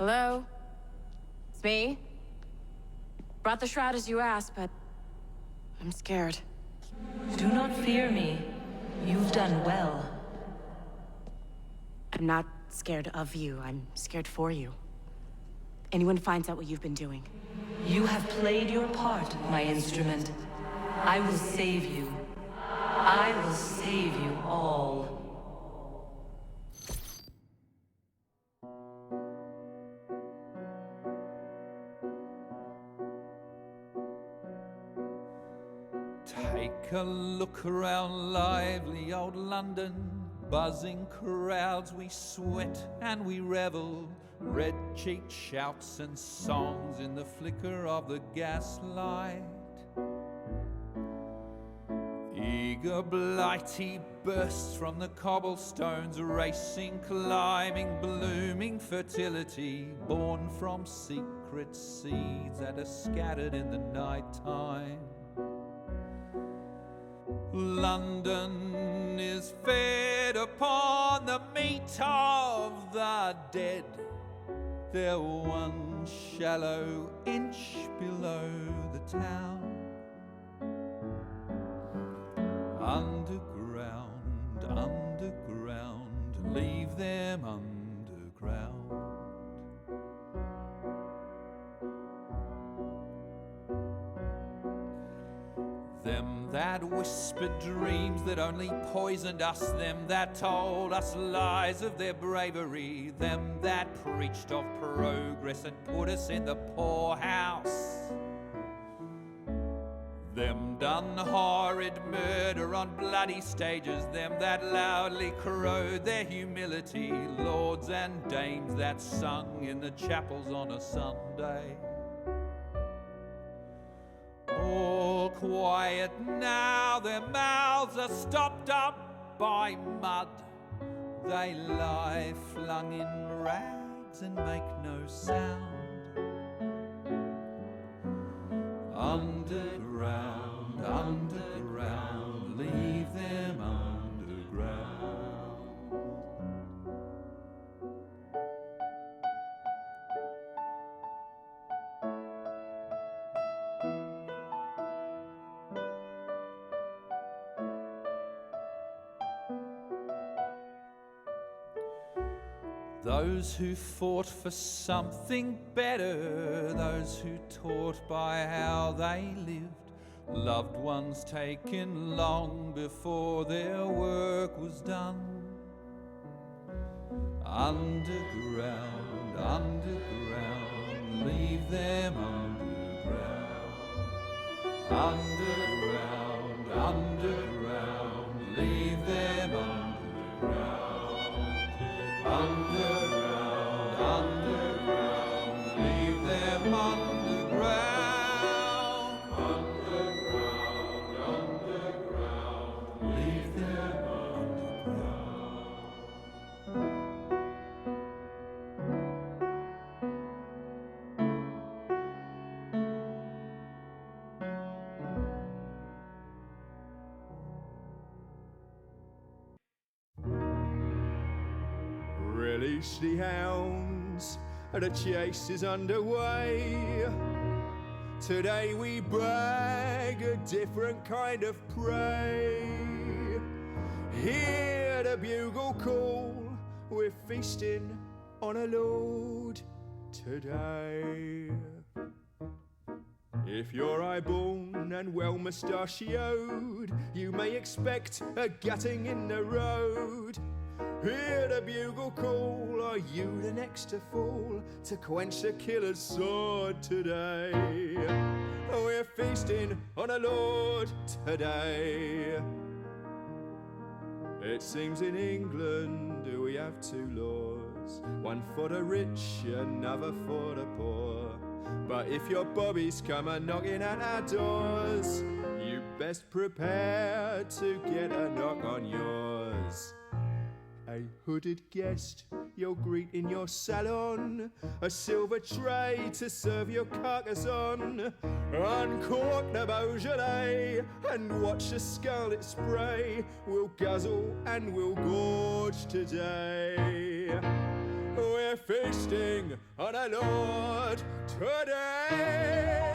[SPEAKER 25] Hello? It's me? Brought the shroud as you asked, but I'm scared.
[SPEAKER 5] Do not fear me. You've done well.
[SPEAKER 25] I'm not scared of you. I'm scared for you. Anyone finds out what you've been doing.
[SPEAKER 5] You have played your part, my instrument. I will save you. I will save you all.
[SPEAKER 2] Take a look around lively old London. Buzzing crowds, we sweat and we revel. Red-cheeked shouts and songs in the flicker of the gaslight. Eager blighty bursts from the cobblestones, racing, climbing, blooming fertility, born from secret seeds that are scattered in the night time. London is fed upon the meat of the dead. They're one shallow inch below the town. Underground, underground, leave them underground. Them that whispered dreams that only poisoned us, them that told us lies of their bravery, them that preached of progress and put us in the poorhouse, them done horrid murder on bloody stages, them that loudly crowed their humility, lords and dames that sung in the chapels on a Sunday. All quiet now, their mouths are stopped up by mud. They lie flung in rags and make no sound. Underground, underground, leave them underground. Those who fought for something better, those who taught by how they lived, loved ones taken long before their work was done. Underground, underground, leave them underground. Underground, underground, leave them underground. Underground, underground, leave them underground. Underground, underground, leave them
[SPEAKER 10] Release the hounds, the chase is underway. Today we brag a different kind of prey. Hear the bugle call, we're feasting on a load today. If you're highborn and well mustachioed, you may expect a gutting in the road. Hear the bugle call, are you the next to fall to quench the killer's sword today? We're feasting on a lord today. It seems in England we have two laws, one for the rich, another for the poor. But if your bobbies come a-knocking at our doors, you best prepare to get a knock on yours. A hooded guest you'll greet in your salon, a silver tray to serve your carcass on. Uncork the Beaujolais and watch the scarlet spray. We'll guzzle and we'll gorge today. We're feasting on a Lord today.